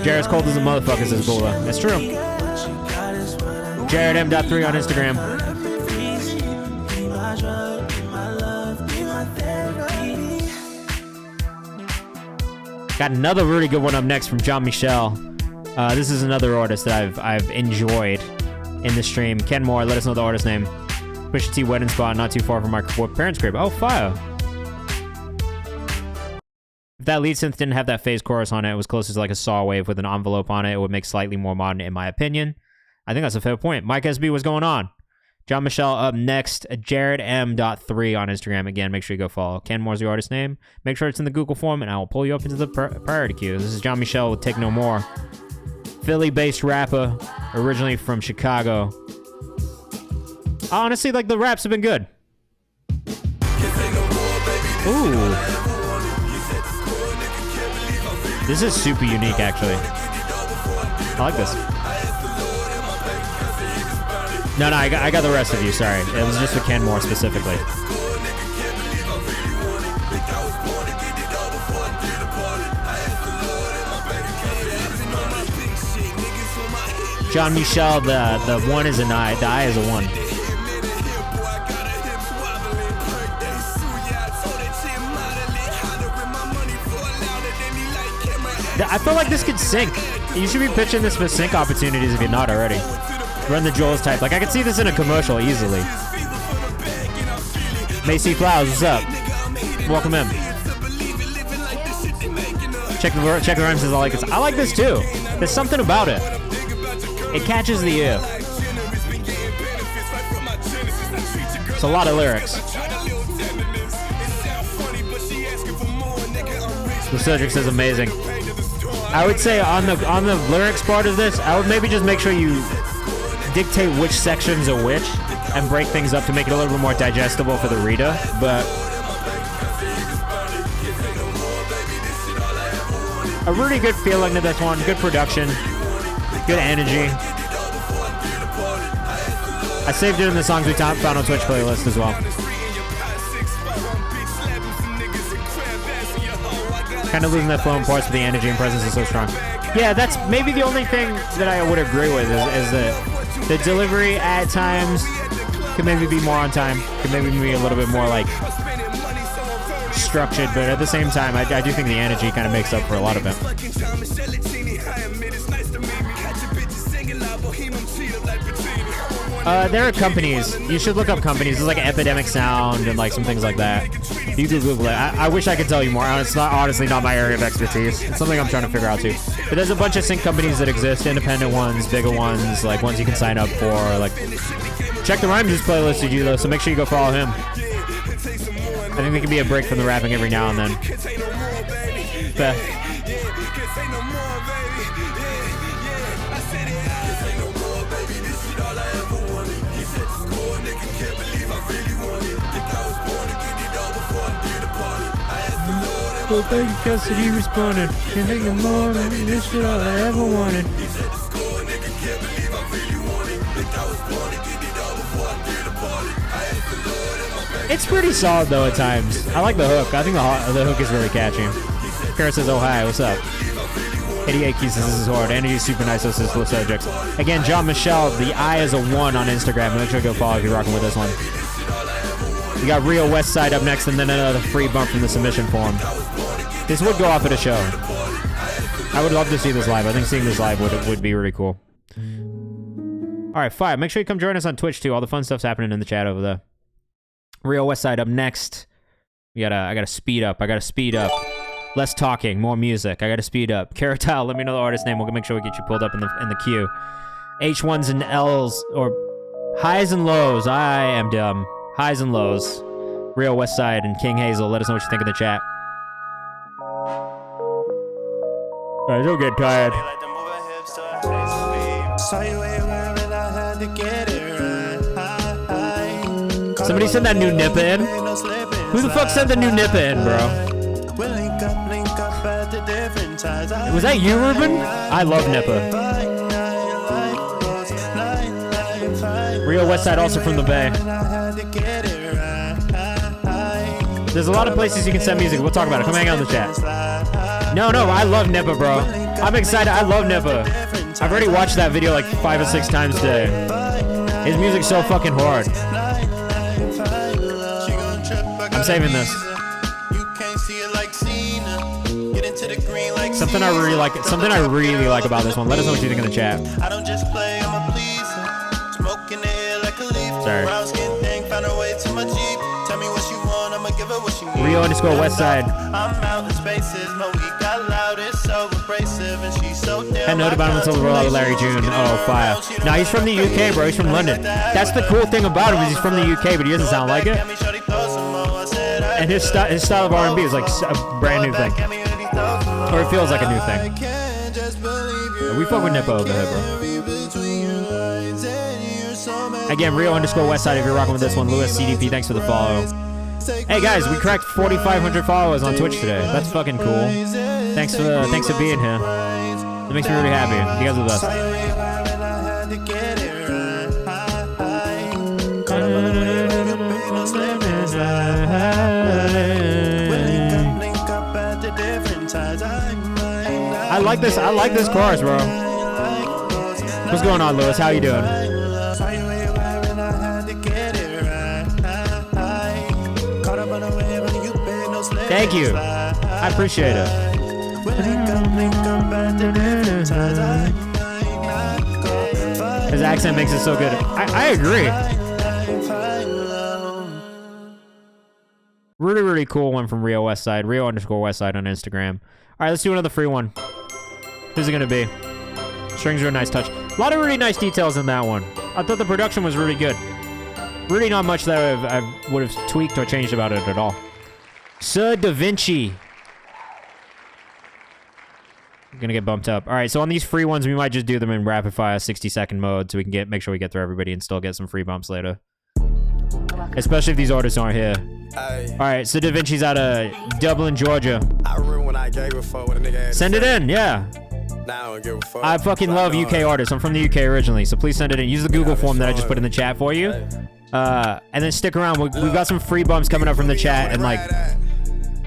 Jared's cold as a motherfucker, says Bula. That's true. JaredM.3 on Instagram. Got another really good one up next from John Michel. This is another artist that I've enjoyed in the stream. Ken Moore, let us know the artist name. Pusha T wedding spot not too far from my parents' crib. Oh, fire. If that lead synth didn't have that phase chorus on it, it was closer to like a saw wave with an envelope on it. It would make slightly more modern, in my opinion. I think that's a fair point. Mike SB, what's going on? John Michel up next. JaredM.3 on Instagram. Again, make sure you go follow. Ken Moore's the artist name. Make sure it's in the Google form, and I will pull you up into the priority queue. This is John Michel with Take No More. Philly-based rapper, originally from Chicago. Honestly, like, the raps have been good. Ooh. This is super unique, actually. I like this. No, I got the rest of you, sorry. It was just for Ken Moore specifically. John Michel, the one is an I, the I is a one. I feel like this could sync. You should be pitching this for sync opportunities if you're not already. Run the Jules type. Like, I could see this in a commercial easily. Macy Flowers, what's up? Welcome in. Check the rhymes, says I like this. I like this too. There's something about it. It catches the ear. It's a lot of lyrics. The subject says amazing. I would say on the lyrics part of this, I would maybe just make sure you dictate which sections are which and break things up to make it a little bit more digestible for the reader. But a really good feeling to this one, good production, good energy. I saved it in the songs we found on Twitch playlist as well. Kind of losing that flow in parts, but the energy and presence is so strong. Yeah, that's maybe the only thing that I would agree with is that the delivery at times Could maybe be more on time. Could maybe be a little bit more like structured, but at the same time, I do think the energy kind of makes up for a lot of it. There are companies. You should look up companies. There's like Epidemic Sound and like some things like that. You can Google it. I wish I could tell you more. It's not honestly not my area of expertise. It's something I'm trying to figure out too. But there's a bunch of sync companies that exist, independent ones, bigger ones, like ones you can sign up for. Like, check the Rhyme Juice playlist to do though, so make sure you go follow him. I think there can be a break from the rapping every now and then. But thank you, custody responded. Can't think of more than this shit all I ever wanted. It's pretty solid though at times. I like the hook. I think the hook is really catchy. Kara says, oh hi, what's up? 88 Keys says, this is hard. Energy super nice, says Flip Subjects. Again, John Michelle, the I is a 1 on Instagram. Make sure to go follow if you're rocking with this one. We got Rio West Side up next, and then another free bump from the submission form. This would go off at a show. I would love to see this live. I think seeing this live would be really cool. All right, 5. Make sure you come join us on Twitch too. All the fun stuff's happening in the chat over there. Rio West Side up next. I gotta speed up. Less talking, more music. I gotta speed up. Caratal, let me know the artist name. We'll make sure we get you pulled up in the queue. H1s and L's or highs and lows. I am dumb. Highs and lows. Rio West Side and King Hazel. Let us know what you think in the chat. Alright, don't get tired. Somebody send that new Nippa in? Who the fuck sent the new Nippa in, bro? Was that you, Ruben? I love Nippa. Rio West Side also from the Bay. There's a lot of places you can send music. We'll talk about it. Come hang out in the chat. No, I love Nippa, bro. I'm excited. I love Nippa. I've already watched that video like 5 or 6 times today. His music's so fucking hard. I'm saving this. Something I really like about this one. Let us know what you think in the chat. Sorry. Rio _ West Side. Had note about him until the rollout with Larry June. Oh, fire. Nah, he's from the UK, bro. He's from London. That's the cool thing about him is he's from the UK, but he doesn't sound like it. And his style of R&B is like a brand new thing. Or it feels like a new thing. Yeah, we fuck with Nippo over here, bro. Again, Rio _ West Side if you're rocking with this one. Lewis CDP, thanks for the follow. Hey guys, we cracked 4,500 followers on Twitch today. That's fucking cool. Thanks for being here. It makes me really happy. You guys are the best. I like this chorus, bro. What's going on, Lewis? How you doing? Thank you. I appreciate it. His accent makes it so good. I agree. Really, really cool one from Rio West Side. Rio _ West Side on Instagram. All right, let's do another free one. Who's it going to be? Strings are a nice touch. A lot of really nice details in that one. I thought the production was really good. Really not much that I would have tweaked or changed about it at all. Sir Da Vinci. I'm gonna get bumped up. All right, so on these free ones, we might just do them in rapid fire 60-second mode so we can make sure we get through everybody and still get some free bumps later. Especially if these artists aren't here. All right, so Da Vinci's out of Dublin, Georgia. I remember when I gave a fuck with a nigga had Send it in, yeah. Now I don't give a fuck. I fucking love UK artists. I'm from the UK originally, so please send it in. Use the Google form that I just put in the chat for you. And then stick around. We've got some free bumps coming up from the chat, and like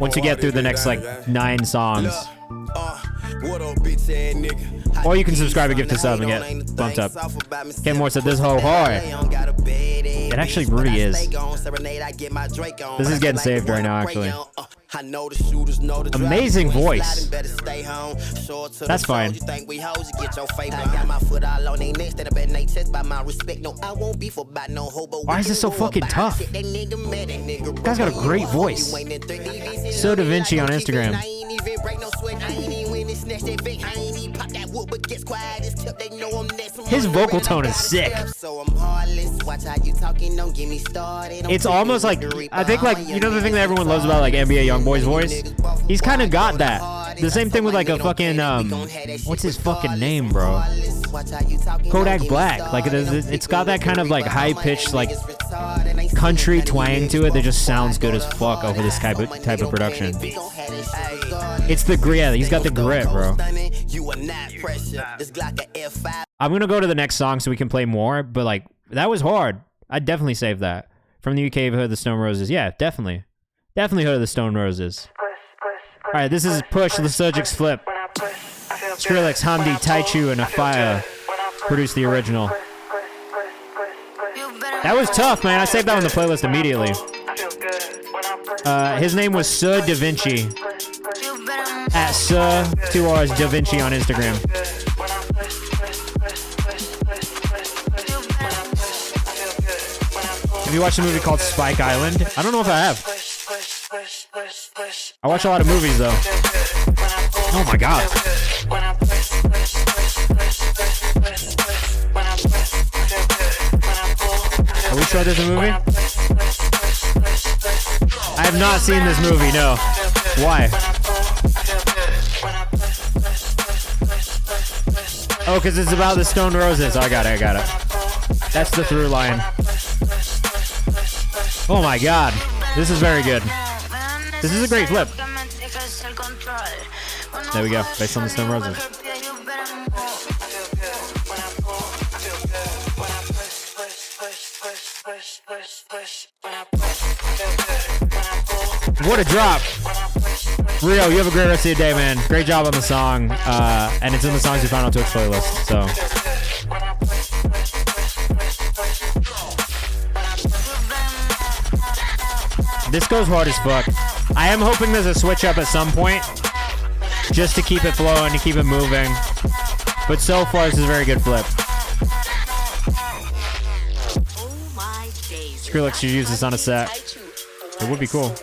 once we get through the next like 9 songs. Or you can subscribe and gift a sub and get bumped up. Ken Moore said this whole hard. It actually really is. This is getting saved right now, actually. Amazing voice. That's fine. Why is this so fucking tough? This guy's got a great voice. So Da Vinci on Instagram. His vocal tone is sick. It's almost like, I think, like, you know the thing that everyone loves about like NBA YoungBoy's voice? He's kind of got that. The same thing with like a fucking what's his fucking name, bro? Kodak Black. Like it's got that kind of like high pitched like country twang to it that just sounds good as fuck over this type of production. It's the grit. Yeah, he's got the grit, bro. I'm gonna go to the next song so we can play more, but like that was hard. I'd definitely save that. From the UK, you've heard the Stone Roses. Yeah, definitely. Definitely heard of the Stone Roses. Alright, this is Push, Lysergic's Flip. Skrillex, Hamdi, Taichu, and Afire produced the original. That was tough, man. I saved that on the playlist immediately. His name was Sir Da Vinci. At Sir 2 R's Da Vinci on Instagram. Have you watched a movie called Spike Island? I don't know if I have. I watch a lot of movies though. Oh my god. Are we sure there's a movie? I have not seen this movie, no. Why? Oh, because it's about the Stone Roses. Oh, I got it. That's the through line. Oh my god. This is very good. This is a great flip. There we go. Based on the Stone Roses. What a drop. Rio, you have a great rest of your day, man. Great job on the song. And it's in the songs you found on Twitch playlist. So. This goes hard as fuck. I am hoping there's a switch up at some point, just to keep it flowing, to keep it moving. But so far, this is a very good flip. Skrillex should use this on a set. It would be cool.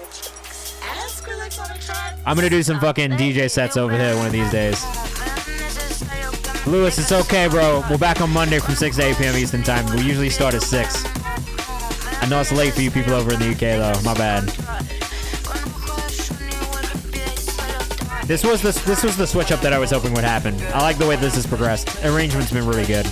I'm gonna do some fucking DJ sets over here one of these days. Lewis, it's okay, bro. We're back on Monday from 6 to 8 p.m. Eastern time. We usually start at 6. I know it's late for you people over in the UK, though. My bad. This was the switch up that I was hoping would happen. I like the way this has progressed. Arrangement's been really good.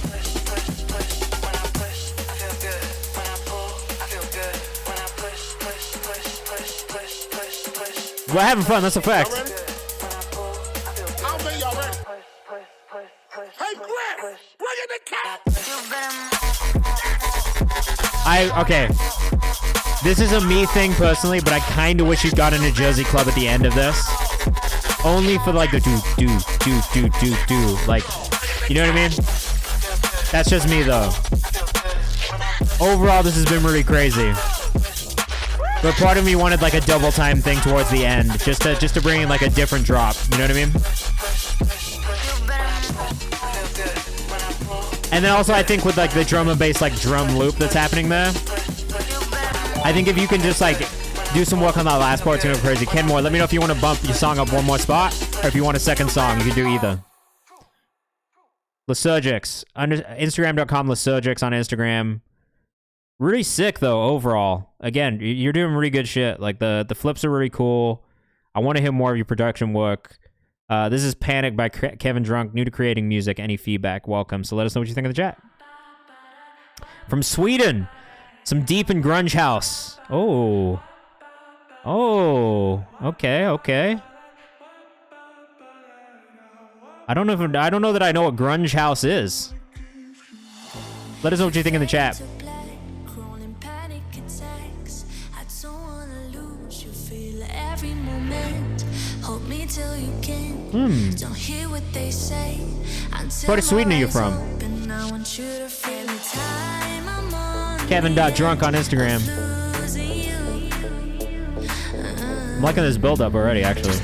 We're having fun. That's a fact. Okay. This is a me thing personally, but I kind of wish you'd gotten a Jersey Club at the end of this. Only for like the do. Like, you know what I mean? That's just me though. Overall, this has been really crazy. But part of me wanted like a double time thing towards the end, just to bring in like a different drop. You know what I mean? And then also I think with like the drum and bass like drum loop that's happening there, I think if you can just like do some work on that last part, it's gonna be crazy. Kenmore, let me know if you want to bump your song up one more spot, or if you want a second song, you can do either. Lysergic's, Instagram.com Lysergic's on Instagram. Really sick though overall. Again, you're doing really good shit. Like the flips are really cool. I want to hear more of your production work. This is Panic by Kevin Drunk, new to creating music. Any feedback, welcome. So let us know what you think in the chat. From Sweden, some deep in grunge house. Oh, okay. I don't know that I know what grunge house is. Let us know what you think in the chat. What part of Sweden are you from? Kevin.drunk on Instagram. I'm liking this build-up already, actually.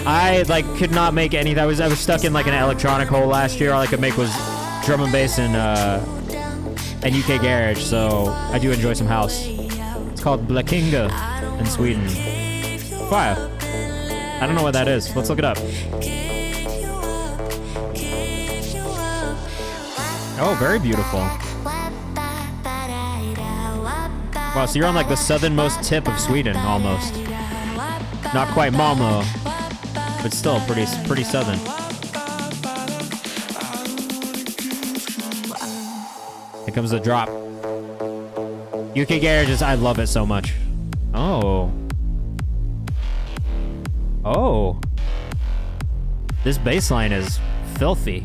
I like could not make any. I was stuck in like an electronic hole last year. All I could make was drum and bass and UK garage. So I do enjoy some house. It's called Blekinga in Sweden. Fire. I don't know what that is. Let's look it up. Oh, very beautiful. Wow, so you're on like the southernmost tip of Sweden, almost. Not quite Malmo, but still pretty southern. Here comes the drop. UK Garages, I love it so much. Oh. Oh. This bass line is filthy.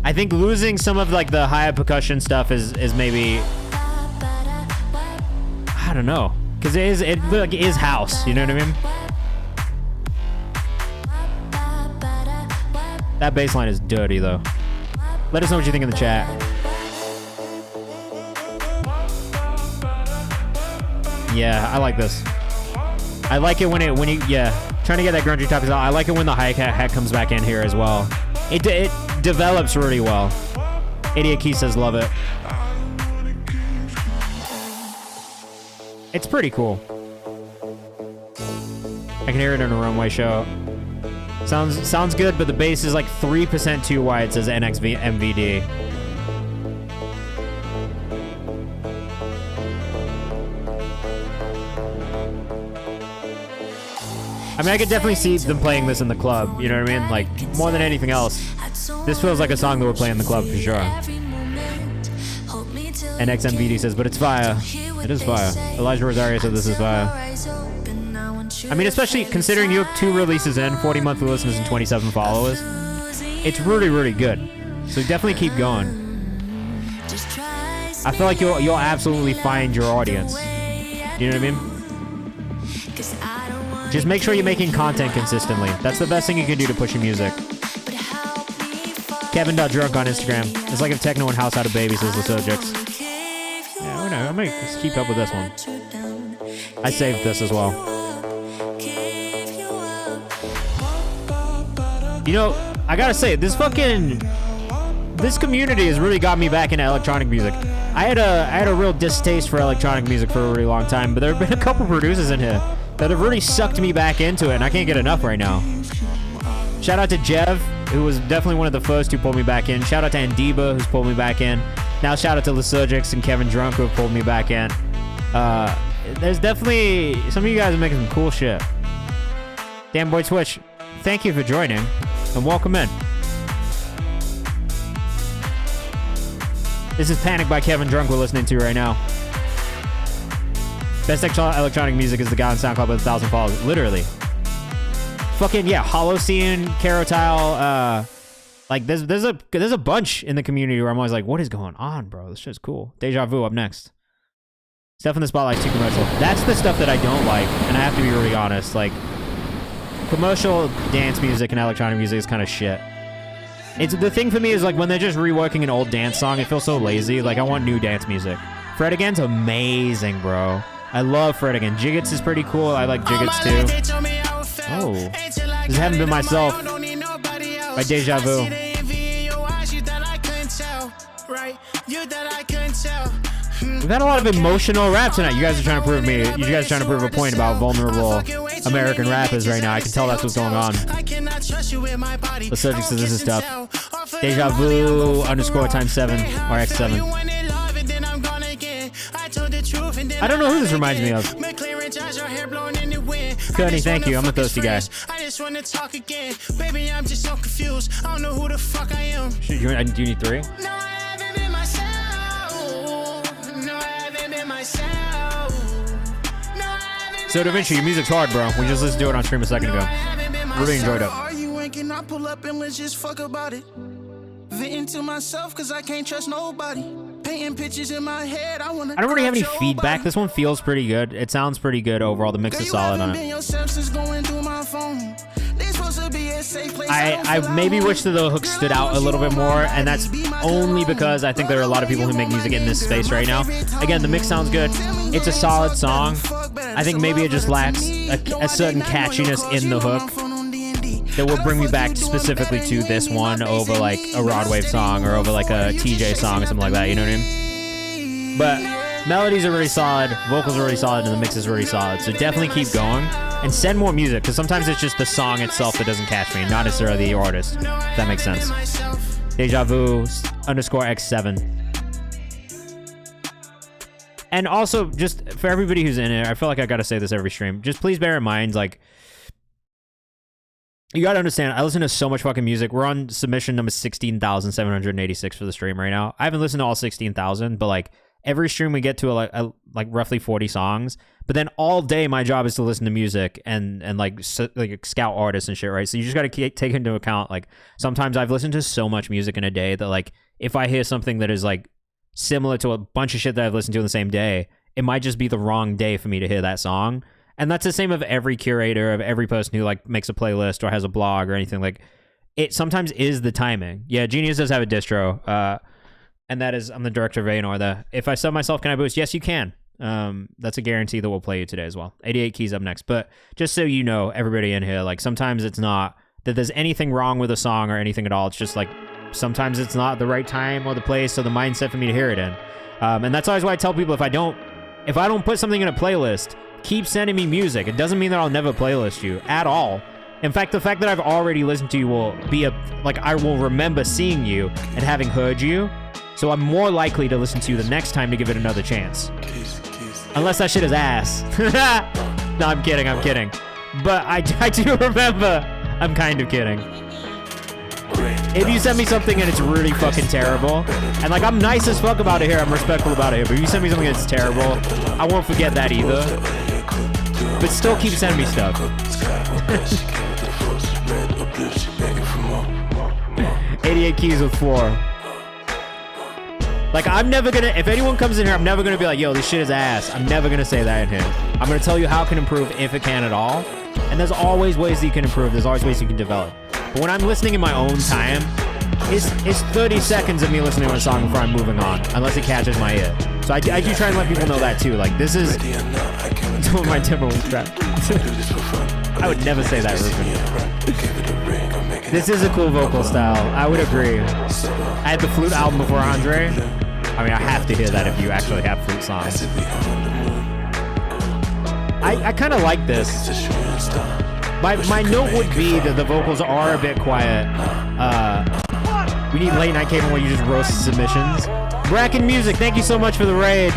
I think losing some of like the high percussion stuff is maybe, I don't know, because it like is house, you know what I mean? That bass line is dirty though. Let us know what you think in the chat. Yeah, I like this. I like it when you trying to get that grungy topic out. I like it when the hi-hat comes back in here as well. It develops really well. Idiot Key says love it. It's pretty cool. I can hear it in a runway show. Sounds good, but the bass is like 3% too wide, says NXMVD. I mean, I could definitely see them playing this in the club, you know what I mean? Like, more than anything else. This feels like a song that would play in the club for sure. NXMVD says, but it's fire. It is fire. Elijah Rosario said this is fire. I mean, especially considering you have 2 releases in, 40 monthly listeners and 27 followers. It's really, really good. So definitely keep going. I feel like you'll absolutely find your audience. You know what I mean? Just make sure you're making content consistently. That's the best thing you can do to push your music. Kevin.drunk on Instagram. It's like if techno and house had a baby, says the subjects. Yeah, I might just keep up with this one. I saved this as well. You know, I gotta say, this community has really got me back into electronic music. I had a real distaste for electronic music for a really long time, but there have been a couple producers in here that have really sucked me back into it, and I can't get enough right now. Shout out to Jev, who was definitely one of the first who pulled me back in. Shout out to Andiba, who's pulled me back in. Now shout out to Lysurgics and Kevin Drunk, who have pulled me back in. There's definitely, some of you guys are making some cool shit. Damn Boy Twitch, thank you for joining, and welcome in. This is Panic by Kevin Drunk we're listening to right now. Best electronic music is the guy on SoundCloud with 1,000 followers. Literally. Fucking, yeah, Holocene, Carotile, like, there's a bunch in the community where I'm always like, what is going on, bro? This shit's cool. Deja Vu up next. Stuff in the Spotlight, too commercial. That's the stuff that I don't like, and I have to be really honest. Like, commercial dance music and electronic music is kind of shit. It's the thing for me is like when they're just reworking an old dance song, it feels so lazy. Like, I want new dance music. Fred Again's amazing, bro. I love Fred Again. Jiggets is pretty cool. I like Jiggets too. Oh. This Haven't Been Myself by Deja Vu. We've had a lot of emotional rap tonight. You guys are trying to prove me. You guys are trying to prove a point about vulnerable American rappers right now. I can tell that's what's going on. The subject says this is stuff. Deja Vu _7 or X7. I don't know who this reminds me of. Cody, thank you. I'm a thirsty guy. Do you need 3? So Da Vinci, your music's hard, bro. We just listened to it on stream a second ago. Really enjoyed it. I pull up and let's just fuck about it. Venting to myself cause I can't trust nobody. Painting pictures in my head. I don't really have any feedback. This one feels pretty good. It sounds pretty good overall. The mix is solid on it. I maybe wish that the hook stood out a little bit more, and that's only because I think there are a lot of people who make music in this space right now. Again, the mix sounds good. It's a solid song. I think maybe it just lacks a certain catchiness in the hook that will bring me back specifically to this one over like a Rod Wave song or over like a TJ song or something like that, you know what I mean? But melodies are really solid, vocals are really solid, and the mix is really solid. So definitely keep going and send more music, because sometimes it's just the song itself that doesn't catch me, not necessarily the artist. If that makes sense. Deja Vu _X7. And also, just for everybody who's in it, I feel like I gotta say this every stream. Just please bear in mind, like, you gotta understand, I listen to so much fucking music. We're on submission number 16,786 for the stream right now. I haven't listened to all 16,000, but like every stream we get to like roughly 40 songs. But then all day my job is to listen to music and like scout artists and shit, right? So you just gotta take into account, like, sometimes I've listened to so much music in a day that like if I hear something that is like similar to a bunch of shit that I've listened to in the same day, it might just be the wrong day for me to hear that song. And that's the same of every curator, of every person who like makes a playlist or has a blog or anything. Like, it sometimes is the timing. Yeah, Genius does have a distro, and that is, I'm the director of A&R. If I sub myself, can I boost? Yes, you can. That's a guarantee that we'll play you today as well. 88 Keys up next. But just so you know, everybody in here, like, sometimes it's not that there's anything wrong with a song or anything at all. It's just like sometimes it's not the right time or the place or the mindset for me to hear it in. And that's always why I tell people, if I don't put something in a playlist, keep sending me music. It doesn't mean that I'll never playlist you at all. In fact, the fact that I've already listened to you will be I will remember seeing you and having heard you. So I'm more likely to listen to you the next time to give it another chance. Unless that shit is ass. No, I'm kidding. But I do remember. I'm kind of kidding. If you send me something and it's really fucking terrible, and like, I'm nice as fuck about it here, I'm respectful about it here, but if you send me something that's terrible, I won't forget that either. But still keep sending me stuff. 88 Keys with 4. Like, I'm never gonna, if anyone comes in here, I'm never gonna be like, yo, this shit is ass. I'm never gonna say that in here. I'm gonna tell you how it can improve, if it can at all. And there's always ways that you can improve. There's always ways you can develop. But when I'm listening in my own time, it's 30 seconds of me listening to a song before I'm moving on, unless it catches my ear. So I do try and let people know that too. Like, this is some of my Timberwolves trap. I would never say that, Ruben. This is a cool vocal style. I would agree. I had the flute album before Andre. I mean, I have to hear that if you actually have flute songs. I kind of like this. My note would be that the vocals are a bit quiet. We need late night Kayvan where you just roast submissions. Bracken Music, thank you so much for the raid.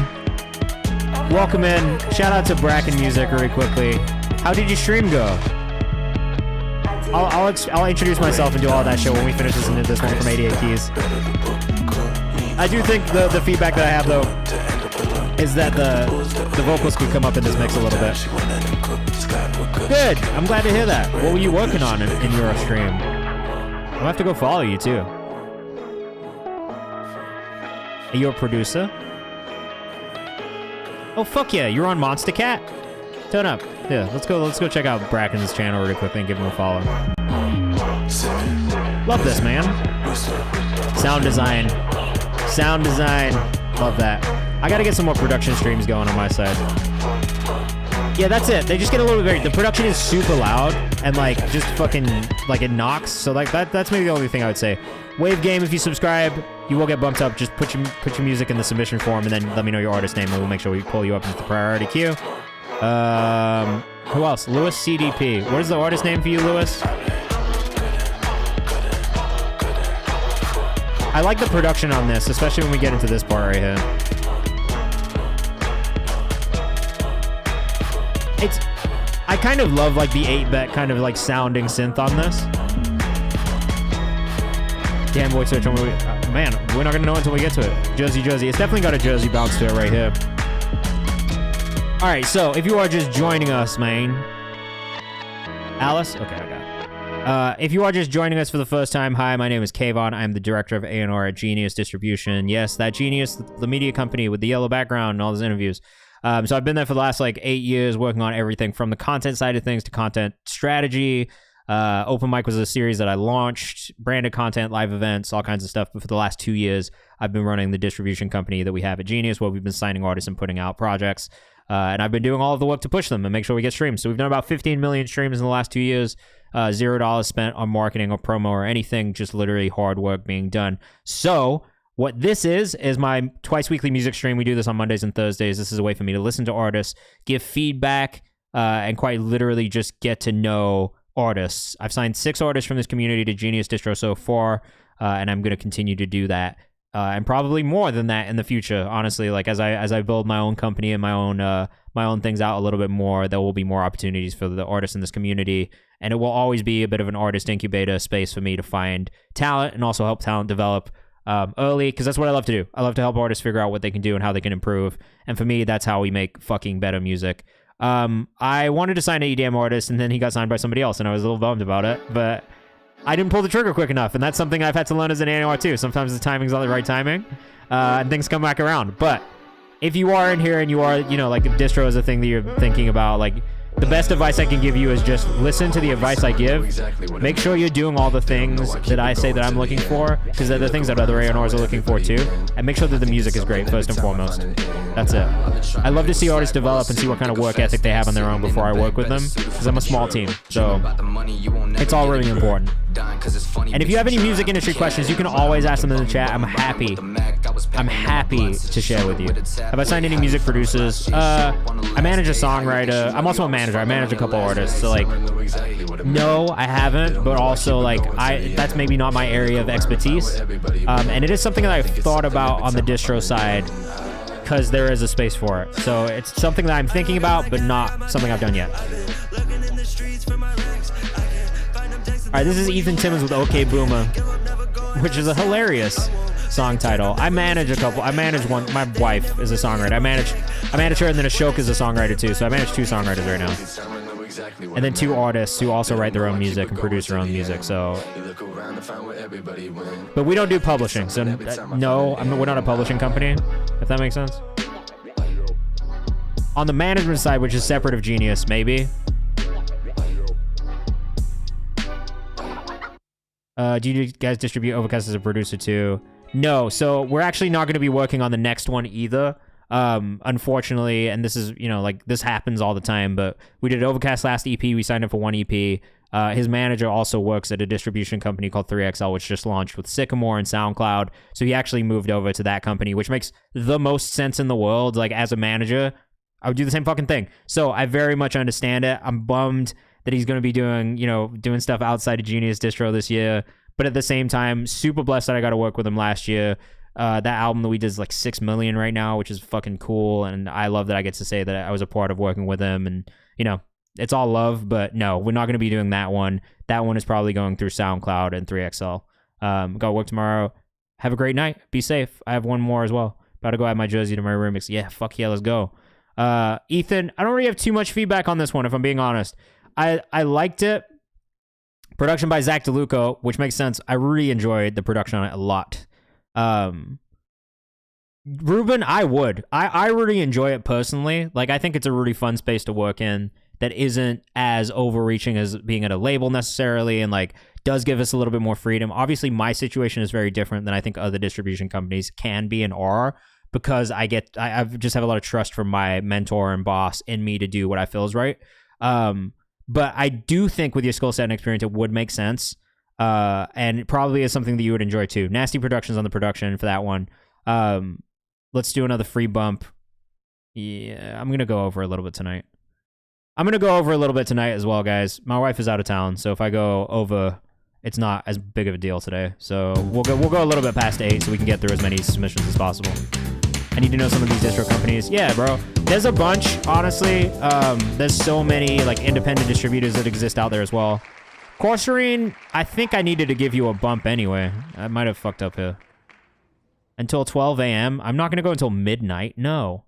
Welcome in. Shout out to Bracken Music very quickly. How did your stream go? I'll introduce myself and do all that shit when we finish this one from 88 Keys. I do think the feedback that I have though is that the vocals could come up in this mix a little bit. Good. I'm glad to hear that. What were you working on in your stream? I'll have to go follow you too. Are you a producer? Oh fuck yeah! You're on Monster Cat. Turn up. Yeah, let's go check out Bracken's channel really quickly and give him a follow. Love this, man. Sound design. Love that. I gotta get some more production streams going on my side. Yeah, that's it. They just get a little bit very... The production is super loud and like just fucking like it knocks. So like that's maybe the only thing I would say. Wave Game, if you subscribe, you will get bumped up. Just put your music in the submission form and then let me know your artist name and we'll make sure we pull you up into the priority queue. Who else? Lewis CDP. What is the artist name for you, Lewis? I like the production on this, especially when we get into this part right here. I kind of love like the 8-bit kind of like sounding synth on this. Damn boy switch. Man, we're not gonna know until we get to it. Jersey. It's definitely got a Jersey bounce to it right here. All right, so if you are just joining us, man. Alice? Okay, I got it. If you are just joining us for the first time, hi, my name is Kayvan. I'm the director of A&R at Genius Distribution. Yes, that Genius, the media company with the yellow background and all those interviews. So I've been there for the last like 8 years working on everything from the content side of things to content strategy, Open mic was a series that I launched, branded content, live events, all kinds of stuff. But for the last 2 years, I've been running the distribution company that we have at Genius, where we've been signing artists and putting out projects. And I've been doing all of the work to push them and make sure we get streams. So we've done about 15 million streams in the last 2 years. $0 spent on marketing or promo or anything, just literally hard work being done. So what this is my twice weekly music stream. We do this on Mondays and Thursdays. This is a way for me to listen to artists, give feedback, and quite literally just get to know artists. I've signed 6 artists from this community to Genius Distro so far, and I'm going to continue to do that. And probably more than that in the future, honestly. Like as I build my own company and my own things out a little bit more, there will be more opportunities for the artists in this community, and it will always be a bit of an artist incubator space for me to find talent and also help talent develop early, because that's what I love to do. I love to help artists figure out what they can do and how they can improve, and for me, that's how we make fucking better music. I wanted to sign an EDM artist, and then he got signed by somebody else, and I was a little bummed about it, but I didn't pull the trigger quick enough, and that's something I've had to learn as an A&R too. Sometimes the timing's not the right timing, and things come back around. But if you are in here and you are, like if distro is a thing that you're thinking about, like the best advice I can give you is just listen to the advice I give. Make sure you're doing all the things that I say that I'm looking for, because they're the things that other A&Rs are looking for too. And make sure that the music is great first and foremost. That's it. I love to see artists develop and see what kind of work ethic they have on their own before I work with them, because I'm a small team. So it's all really important. And if you have any music industry questions, you can always ask them in the chat. I'm happy to share with you. Have I signed any music producers? I manage a songwriter. I'm also a manager. I manage a couple artists. So like, no, I haven't. But also like, that's maybe not my area of expertise. And it is something that I've thought about on the distro side, because there is a space for it. So it's something that I'm thinking about, but not something I've done yet. All right, this is Ethan Timmons with OK Boomer, which is a hilarious song title. I manage one. My wife is a songwriter. I manage her, and then Ashok is a songwriter too. So I manage 2 songwriters right now, and then 2 artists who also write their own music and produce their own music. So, but we don't do publishing. So no, we're not a publishing company, if that makes sense. On the management side, which is separate of Genius, maybe. Do you guys distribute Overcast as a producer too? No, so we're actually not going to be working on the next one either. Unfortunately, and this is, like this happens all the time, but we did Overcast last EP. We signed up for 1 EP. His manager also works at a distribution company called 3XL, which just launched with Sycamore and SoundCloud. So he actually moved over to that company, which makes the most sense in the world. Like as a manager, I would do the same fucking thing. So I very much understand it. I'm bummed that he's going to be doing stuff outside of Genius Distro this year. But at the same time, super blessed that I got to work with him last year. That album that we did is like 6 million right now, which is fucking cool. And I love that I get to say that I was a part of working with him. And, it's all love. But no, we're not going to be doing that one. That one is probably going through SoundCloud and 3XL. Got to work tomorrow. Have a great night. Be safe. I have one more as well. About to go add my jersey to my remix. Yeah, fuck yeah, let's go. Ethan, I don't really have too much feedback on this one, if I'm being honest. I liked it. Production by Zach DeLuca, which makes sense. I really enjoyed the production on it a lot. Ruben, I would. I really enjoy it personally. Like, I think it's a really fun space to work in that isn't as overreaching as being at a label necessarily, and like does give us a little bit more freedom. Obviously, my situation is very different than I think other distribution companies can be and are, because I just have a lot of trust from my mentor and boss in me to do what I feel is right. But I do think with your skill set and experience, it would make sense. And it probably is something that you would enjoy too. Nasty Productions on the production for that one. Let's do another free bump. Yeah, I'm going to go over a little bit tonight. As well, guys. My wife is out of town, so if I go over, it's not as big of a deal today. So we'll go a little bit past 8 so we can get through as many submissions as possible. I need to know some of these distro companies. Yeah, bro. There's a bunch, honestly. There's so many like independent distributors that exist out there as well. Corserine, I think I needed to give you a bump anyway. I might have fucked up here. Until 12 a.m.? I'm not going to go until midnight. No.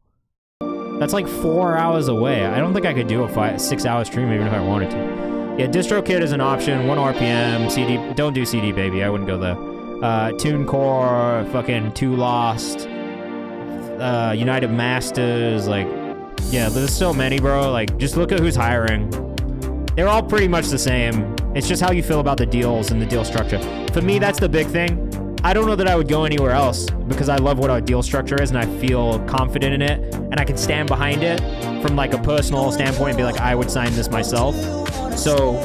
That's like 4 hours away. I don't think I could do a 6-hour stream even if I wanted to. Yeah, DistroKid is an option. 1 RPM. CD. Don't do CD, baby. I wouldn't go there. TuneCore. Fucking 2 Lost. United Masters, like, yeah, there's so many, bro. Like, just look at who's hiring. They're all pretty much the same. It's just how you feel about the deals and the deal structure. For me, that's the big thing. I don't know that I would go anywhere else because I love what our deal structure is and I feel confident in it and I can stand behind it from like a personal standpoint and be like, I would sign this myself. So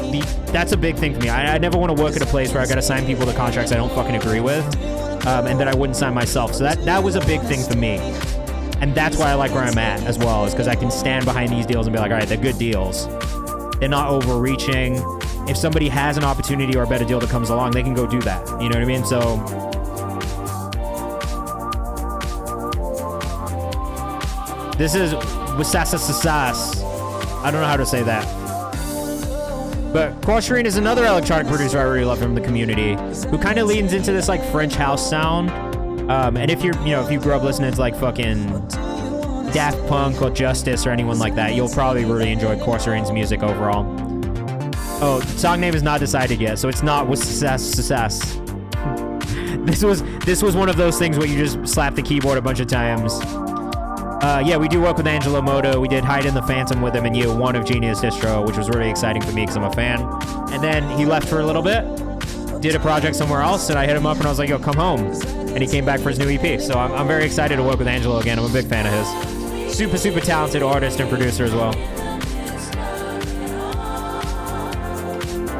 that's a big thing for me. I never want to work at a place where I got to sign people to contracts I don't fucking agree with, and that I wouldn't sign myself. So that was a big thing for me. And that's why I like where I'm at as well, is because I can stand behind these deals and be like, all right, they're good deals. They're not overreaching. If somebody has an opportunity or a better deal that comes along, they can go do that. You know what I mean? So this is Wasasasasas. I don't know how to say that. But Quashireen is another electronic producer I really love from the community, who kind of leans into this like French house sound. And if you grew up listening to like fucking Daft Punk or Justice or anyone like that, you'll probably really enjoy Quashireen's music overall. Oh, song name is not decided yet, so it's not Wasasasas. This was one of those things where you just slap the keyboard a bunch of times. Yeah, we do work with Angelo Moto. We did Hide in the Phantom with him in year 1 of Genius Distro, which was really exciting for me because I'm a fan. And then he left for a little bit, did a project somewhere else, and I hit him up and I was like, yo, come home. And he came back for his new EP. So I'm very excited to work with Angelo again. I'm a big fan of his. Super, super talented artist and producer as well.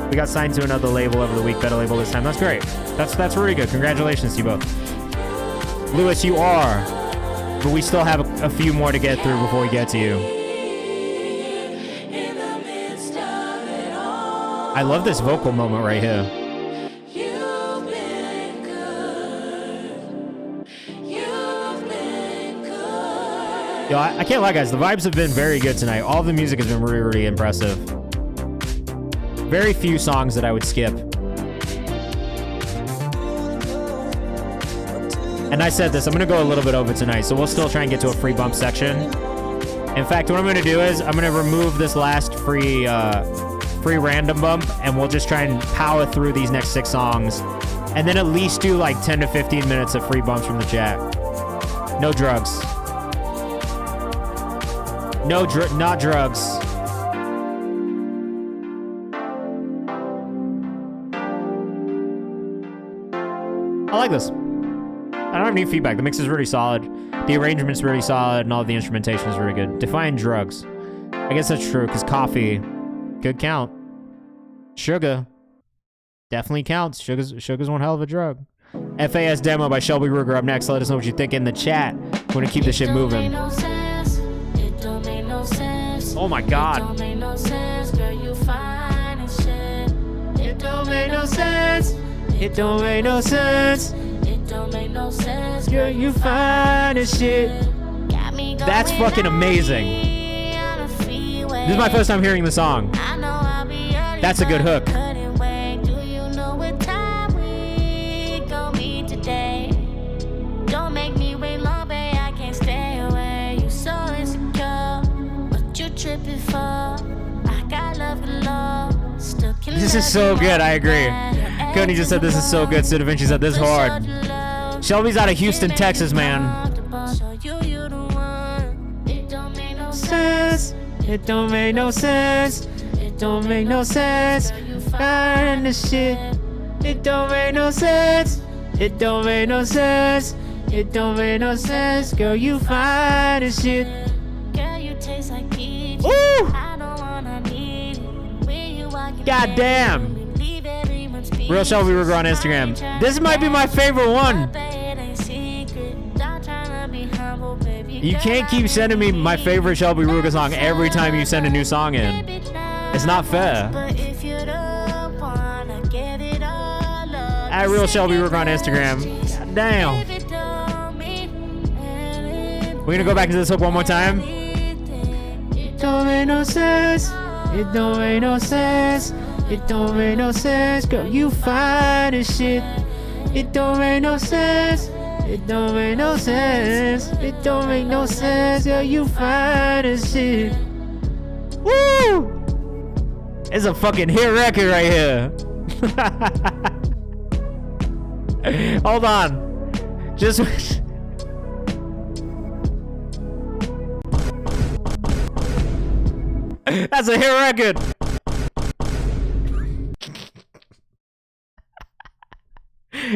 We got signed to another label over the week, better label this time. That's great. That's really good. Congratulations to you both. Lewis, you are. But we still have a few more to get through before we get to you. I love this vocal moment right here. Yo, I can't lie, guys. The vibes have been very good tonight. All the music has been really, really impressive. Very few songs that I would skip. And I said this, I'm going to go a little bit over tonight, so we'll still try and get to a free bump section. In fact, what I'm going to do is I'm going to remove this last free random bump, and we'll just try and power through these next 6 songs. And then at least do like 10 to 15 minutes of free bumps from the chat. No drugs. Not drugs. I like this. I don't have any feedback. The mix is really solid. The arrangement's really solid, and all the instrumentation is really good. Define drugs. I guess that's true, because coffee could count. Sugar definitely counts. Sugar's one hell of a drug. FAS Demo by Shelby Ruger up next. Let us know what you think in the chat. We're going to keep this shit moving. Oh my God. It don't make no sense, girl, you fine and shit. It don't make no sense. It don't make no sense. Don't make no sense, girl, you fine as shit. That's fucking amazing. This is my first time hearing the song. That's a good hook. Don't make me wait long, babe, I can't stay away. You so insecure, what you tripping for? I got love galore. This is so good, I agree. Cody just said this is so good. Sid Da Vinci said this is hard. Shelby's out of Houston, Texas, man. It don't make no sense. It don't make no sense. It don't make no sense. Find the shit. It don't make no sense. It don't make no sense. It don't make no sense. Girl, you find the shit. Girl, you taste like peach. Ooh! I don't wanna need it. Where you walking? God damn. Real Shelby Ruger on Instagram. This might be my favorite one. You can't keep sending me my favorite Shelby Ruger song every time you send a new song in. It's not fair. At Real Shelby Ruger on Instagram. God damn. We're gonna go back into this hook one more time. It don't make no sense. It don't make no sense. It don't make no sense, girl, you fine as shit. It don't make no sense. It don't make no sense. It don't make no sense, girl, you fine as shit. Woo! It's a fucking hit record right here. Hold on. Just... That's a hit record.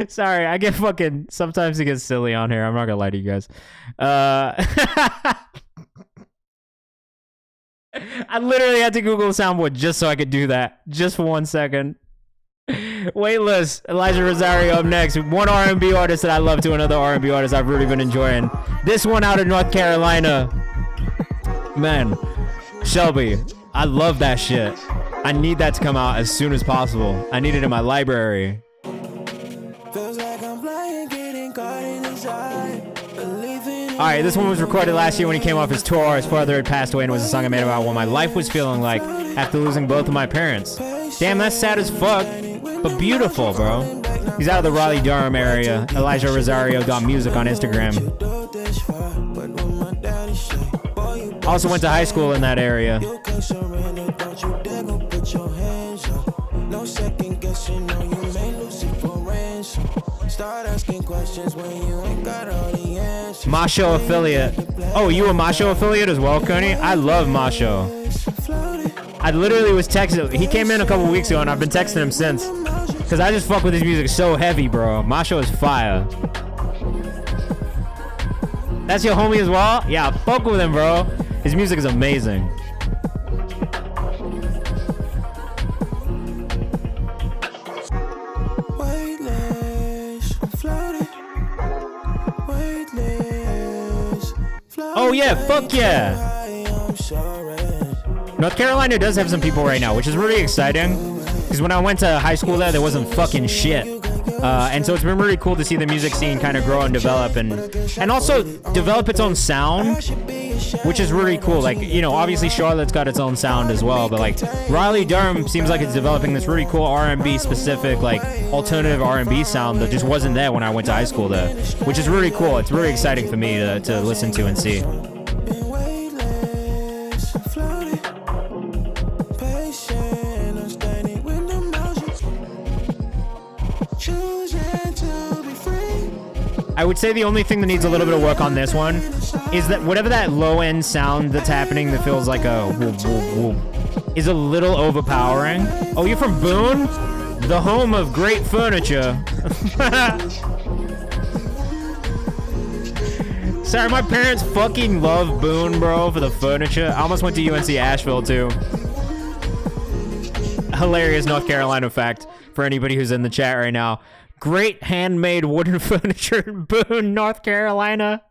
Sorry, I get fucking... Sometimes it gets silly on here. I'm not gonna lie to you guys. I literally had to Google soundboard just so I could do that. Just for 1 second. Waitlist. Elijah Rosario up next. One R&B artist that I love to another R&B artist I've really been enjoying. This one out of North Carolina. Man, Shelby, I love that shit. I need that to come out as soon as possible. I need it in my library. Alright, this one was recorded last year when he came off his tour. His father had passed away and it was a song I made about what my life was feeling like after losing both of my parents. Damn, that's sad as fuck, but beautiful, bro. He's out of the Raleigh-Durham area. ElijahRosario.music on Instagram. Also went to high school in that area. Masho affiliate. Oh, you a Masho affiliate as well, Coney? I love Masho. I literally was texting. He came in a couple weeks ago and I've been texting him since. Because I just fuck with his music so heavy, bro. Masho is fire. That's your homie as well? Yeah, fuck with him, bro. His music is amazing. Oh yeah, fuck yeah. North Carolina does have some people right now, which is really exciting. Because when I went to high school there wasn't fucking shit. And so it's been really cool to see the music scene kind of grow and develop and also develop its own sound, which is really cool. Like, you know, obviously Charlotte's got its own sound as well, but like Raleigh-Durham seems like it's developing this really cool R&B specific, like alternative R&B sound that just wasn't there when I went to high school there, which is really cool. It's really exciting for me to listen to and see. I would say the only thing that needs a little bit of work on this one is that whatever that low-end sound that's happening that feels like a whoop, whoop, whoop, is a little overpowering. Oh, you're from Boone? The home of great furniture. Sorry, my parents fucking love Boone, bro, for the furniture. I almost went to UNC Asheville, too. Hilarious North Carolina fact for anybody who's in the chat right now. Great handmade wooden furniture in Boone, North Carolina.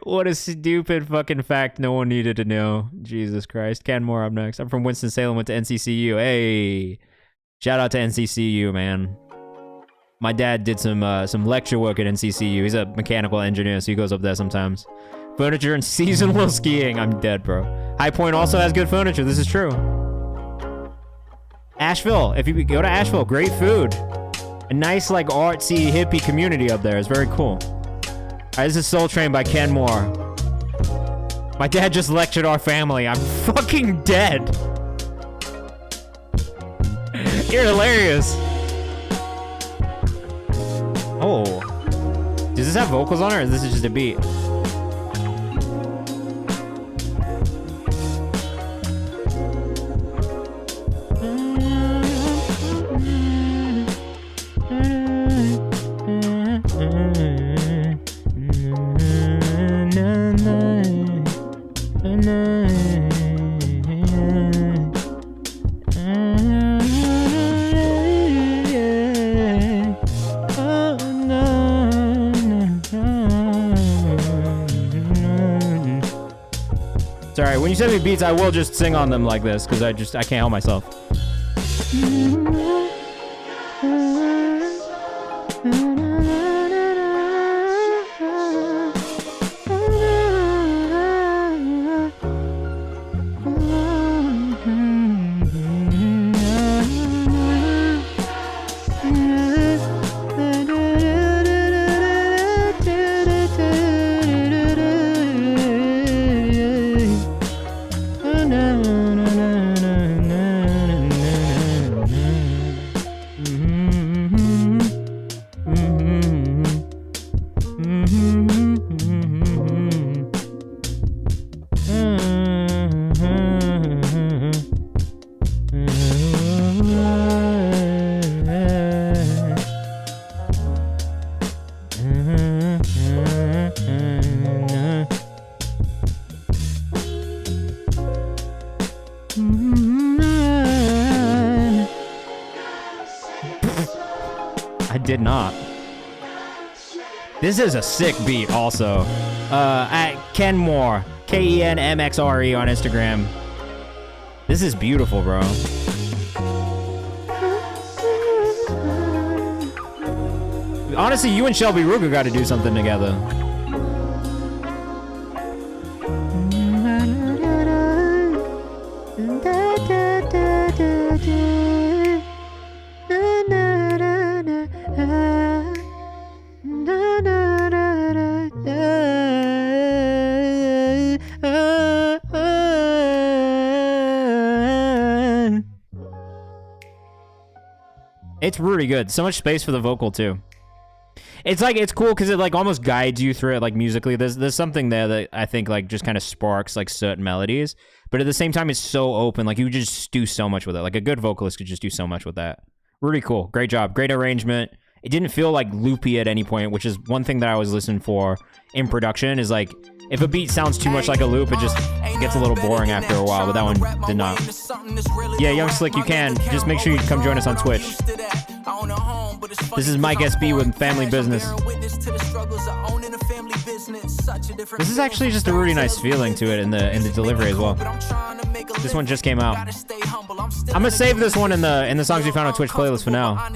What a stupid fucking fact no one needed to know. Jesus Christ. Ken Moore up next. I'm from Winston-Salem, went to NCCU. Hey. Shout out to NCCU, man. My dad did some lecture work at NCCU. He's a mechanical engineer, so he goes up there sometimes. Furniture and seasonal skiing. I'm dead, bro. High Point also has good furniture. This is true. Asheville, if you go to Asheville, great food. A nice, like, artsy, hippie community up there. It's very cool. All right, this is Soul Train by Ken Moore. My dad just lectured our family. I'm fucking dead. You're hilarious. Oh. Does this have vocals on it, or is this just a beat? Sorry, when you send me beats, I will just sing on them like this, because I can't help myself. did not. This is a sick beat also. At Kenmore, KenMXRE on Instagram. This is beautiful, bro. Honestly, you and Shelby Ruger got to do something together. It's really good. So much space for the vocal too. It's like, it's cool because it like almost guides you through it like musically. There's something there that I think like just kind of sparks like certain melodies, but at the same time it's so open. Like you just do so much with it. Like a good vocalist could just do so much with that. Really cool. Great job. Great arrangement. It didn't feel like loopy at any point, which is one thing that I always listen for in production is like, if a beat sounds too much like a loop, it just gets a little boring after a while, but that one did not. Yeah, Young Slick, you can. Just make sure you come join us on Twitch. This is Mike SB with Family Business. This is actually just a really nice feeling to it in the delivery as well. This one just came out. I'm gonna save this one in the songs we found on Twitch playlist for now.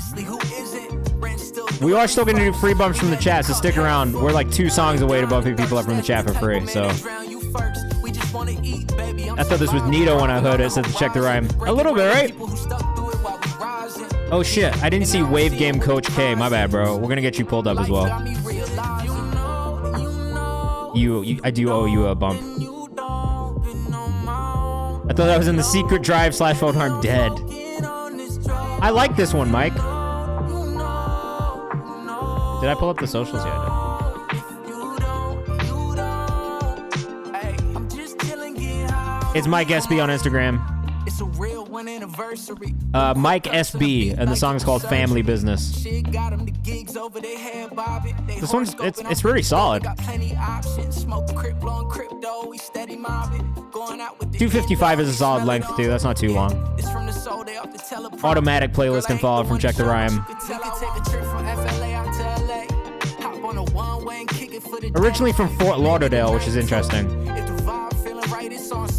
We are still gonna do free bumps from the chat, so stick around. We're like 2 songs away to bumping people up from the chat for free, so. I thought this was Nito when I heard it, so check the rhyme. A little bit, right? Oh shit, I didn't see Wave Game Coach K. My bad, bro. We're gonna get you pulled up as well. I do owe you a bump. I thought that was in the secret drive / phone harm dead. I like this one, Mike. Did I pull up the socials yet? It's Mike SB on Instagram. Mike SB, and the song's called Family Business. This one's it's really solid. 255 is a solid length too. That's not too long. Automatic playlist can follow from Check the Rhyme. Originally from Fort Lauderdale, which is interesting.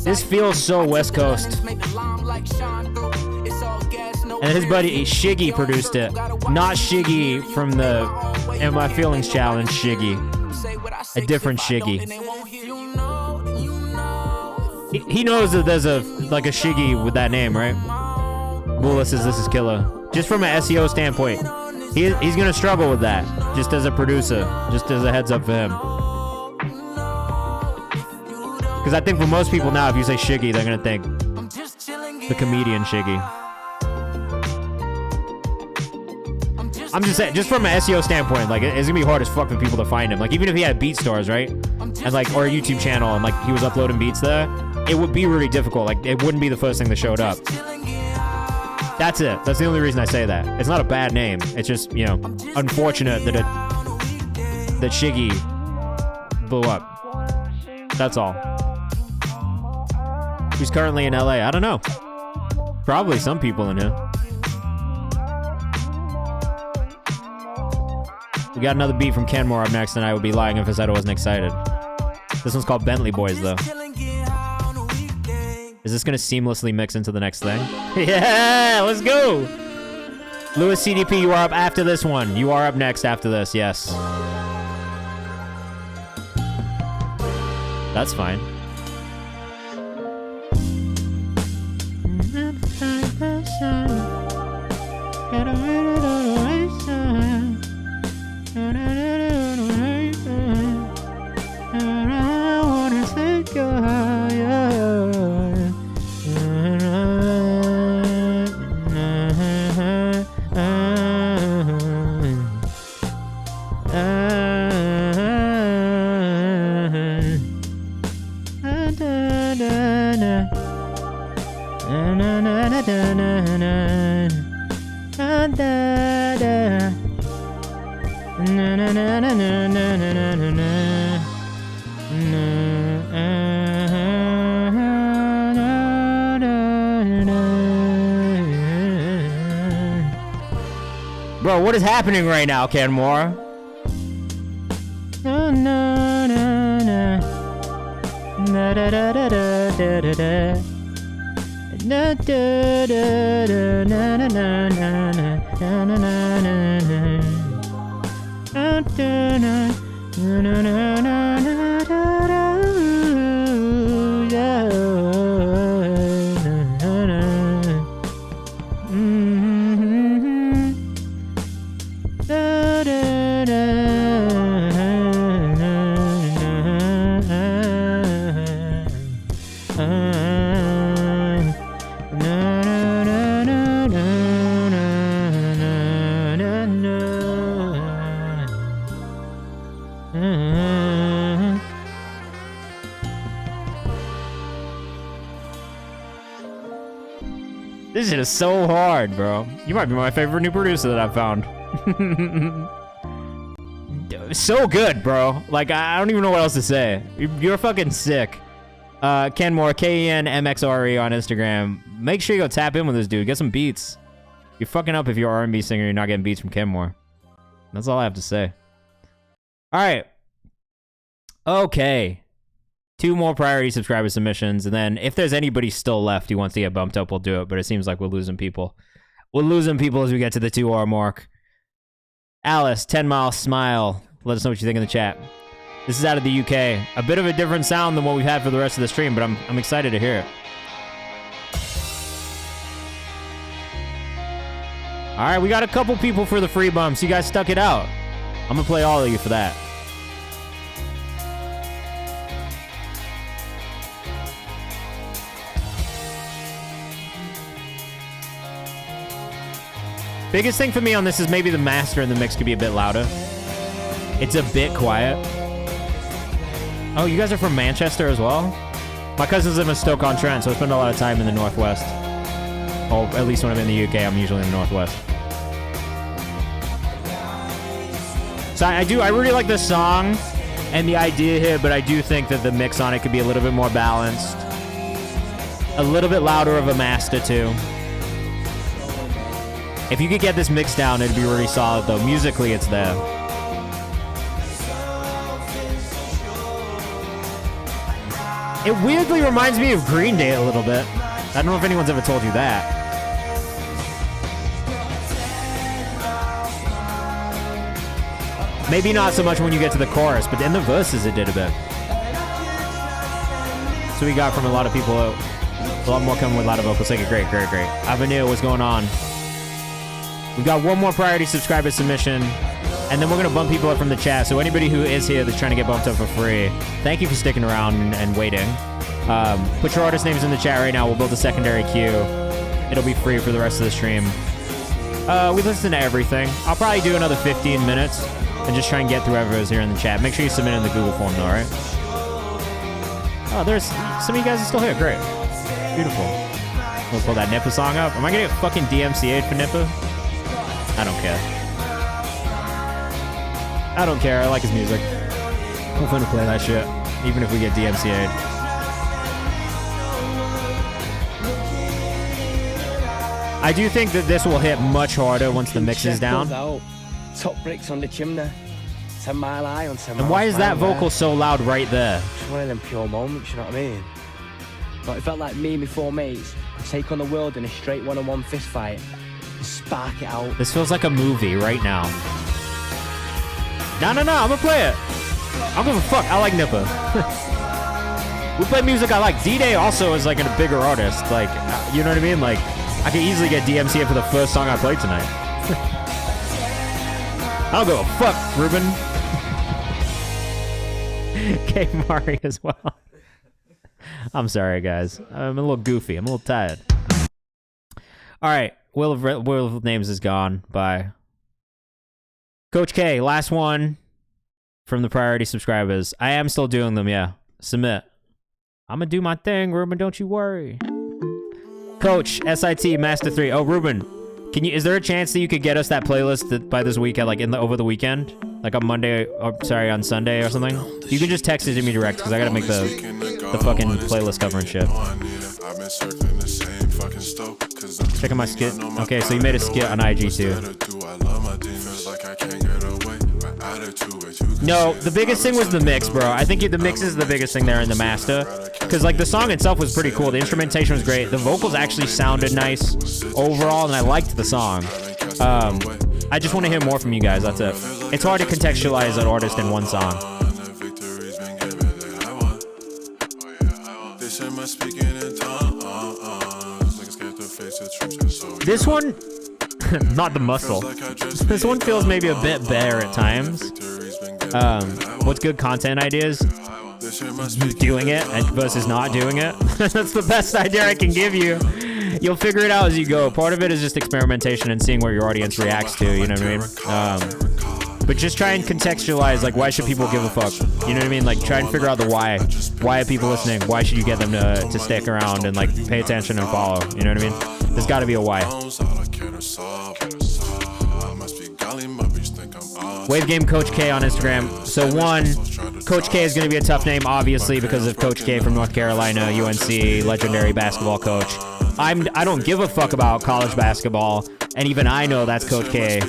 This feels so West Coast. And his buddy Shiggy produced it. Not Shiggy from the In My Feelings Challenge Shiggy. A different Shiggy. He knows that there's a Shiggy with that name, right? Bula says this is killer. Just from an SEO standpoint. He's gonna struggle with that. Just as a producer. Just as a heads up for him. Because I think for most people now, if you say Shiggy, they're gonna think the comedian Shiggy. I'm just saying, just from an SEO standpoint, like it's gonna be hard as fuck for people to find him. Like even if he had BeatStars, right, and like or a YouTube channel, and like he was uploading beats there, it would be really difficult. Like it wouldn't be the first thing that showed up. That's it. That's the only reason I say that. It's not a bad name. It's just, you know, unfortunate that that Shiggy blew up. That's all. Who's currently in LA? I don't know. Probably some people in here. We got another beat from Kenmore up next, and I would be lying if I said I wasn't excited. This one's called Bentley Boys, though. Is this gonna seamlessly mix into the next thing? Yeah, let's go! Lewis CDP, you are up after this one. You are up next after this, yes. That's fine. Bro, what is happening right now, Kenmore? Na na na na. Na da da da da da da da. Na da da da na na na na na na na na na. Na da na na na na na na da. Yeah. Na na. Da da da. This shit is so hard, bro. You might be my favorite new producer that I've found. So good, bro. Like, I don't even know what else to say. You're fucking sick. Kenmore, KenMXRE on Instagram. Make sure you go tap in with this dude. Get some beats. You're fucking up if you're an R&B singer and you're not getting beats from Kenmore. That's all I have to say. All right. Okay. 2 more priority subscriber submissions, and then if there's anybody still left who wants to get bumped up, we'll do it, but it seems like we're losing people. We're losing people as we get to the 2-hour mark. Alice, 10 Mile Smile. Let us know what you think in the chat. This is out of the UK. A bit of a different sound than what we've had for the rest of the stream, but I'm excited to hear it. All right, we got a couple people for the free bumps. You guys stuck it out. I'm gonna play all of you for that. Biggest thing for me on this is maybe the master in the mix could be a bit louder. It's a bit quiet. Oh, you guys are from Manchester as well? My cousins live in Stoke-on-Trent, so I spend a lot of time in the Northwest. Or at least when I'm in the UK, I'm usually in the Northwest. So I really like this song and the idea here, but I do think that the mix on it could be a little bit more balanced. A little bit louder of a master too. If you could get this mix down, it'd be really solid though. Musically, it's there. It weirdly reminds me of Green Day a little bit. I don't know if anyone's ever told you that. Maybe not so much when you get to the chorus, but in the verses it did a bit. So we got from a lot of people, a lot more coming with louder vocals. Like, great. Avenue, what's going on? We got 1 more priority subscriber submission, and then we're gonna bump people up from the chat. So anybody who is here that's trying to get bumped up for free, thank you for sticking around and waiting. Put your artist names in the chat right now. We'll build a secondary queue. It'll be free for the rest of the stream. We listen to everything. I'll probably do another 15 minutes and just try and get through whoever's here in the chat. Make sure you submit in the Google form though, alright? Oh, there's some of you guys are still here. Great. Beautiful. We'll pull that Nippa song up. Am I gonna get fucking DMCA'd for Nippa? I don't care. I don't care. I like his music. I'm gonna play that shit, even if we get DMCA'd. I do think that this will hit much harder once the mix is down. Top bricks on the chimney. 10 Mile High on 10 Mile. And why is that vocal so loud right there? It's one of them pure moments, you know what I mean? But it felt like me and my 4 mates could take on the world in a straight one-on-one fist fight. Spark it out. This feels like a movie right now. No, I'm gonna play it. I don't give a fuck. I like Nippa. We play music I like. D-Day also is like a bigger artist. Like, you know what I mean? Like, I could easily get DMCA for the first song I played tonight. I don't give a fuck, Ruben. K Mari as well. I'm sorry, guys. I'm a little goofy. I'm a little tired. All right. Wheel of Names is gone. Bye. Coach K, last one from the priority subscribers. I am still doing them, yeah. Submit. I'm gonna do my thing, Ruben. Don't you worry. Coach, SIT, Master 3. Oh, Ruben, is there a chance that you could get us that playlist by this weekend, like over the weekend? Like on Monday, or sorry, on Sunday or something? You can just text it to me direct, because I gotta make the fucking playlist cover and shit. I've been circling the same fucking stove. Checking my skit. Okay, so you made a skit on IG too. No, the biggest thing was the mix, bro. I think the mix is the biggest thing there in the master. Because, like, the song itself was pretty cool. The instrumentation was great. The vocals actually sounded nice overall, and I liked the song. I just want to hear more from you guys. That's it. It's hard to contextualize an artist in one song. This one, not the muscle. This one feels maybe a bit bare at times. What's good content ideas? Doing it versus not doing it. That's the best idea I can give you. You'll figure it out as you go. Part of it is just experimentation and seeing where your audience reacts to, you know what I mean? But just try and contextualize, like, why should people give a fuck? You know what I mean? Like, try and figure out the why. Why are people listening? Why should you get them to stick around and, like, pay attention and follow? You know what I mean? There's got to be a why. Wave Game Coach K on Instagram. So one, Coach K is going to be a tough name, obviously, because of Coach K from North Carolina, UNC, legendary basketball coach. I don't give a fuck about college basketball, and even I know that's Coach K.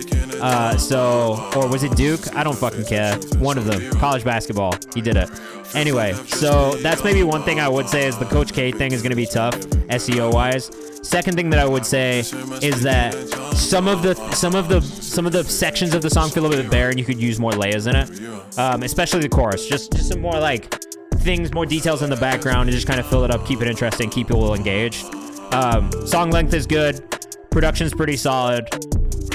Or was it Duke? I don't fucking care. One of them. College basketball. He did it. Anyway, so that's maybe one thing I would say is the Coach K thing is going to be tough, SEO-wise. Second thing that I would say is that some of the sections of the song feel a little bit bare, and you could use more layers in it, especially the chorus. Just some more like things, more details in the background, and just kind of fill it up, keep it interesting, keep people engaged. Song length is good, production's pretty solid.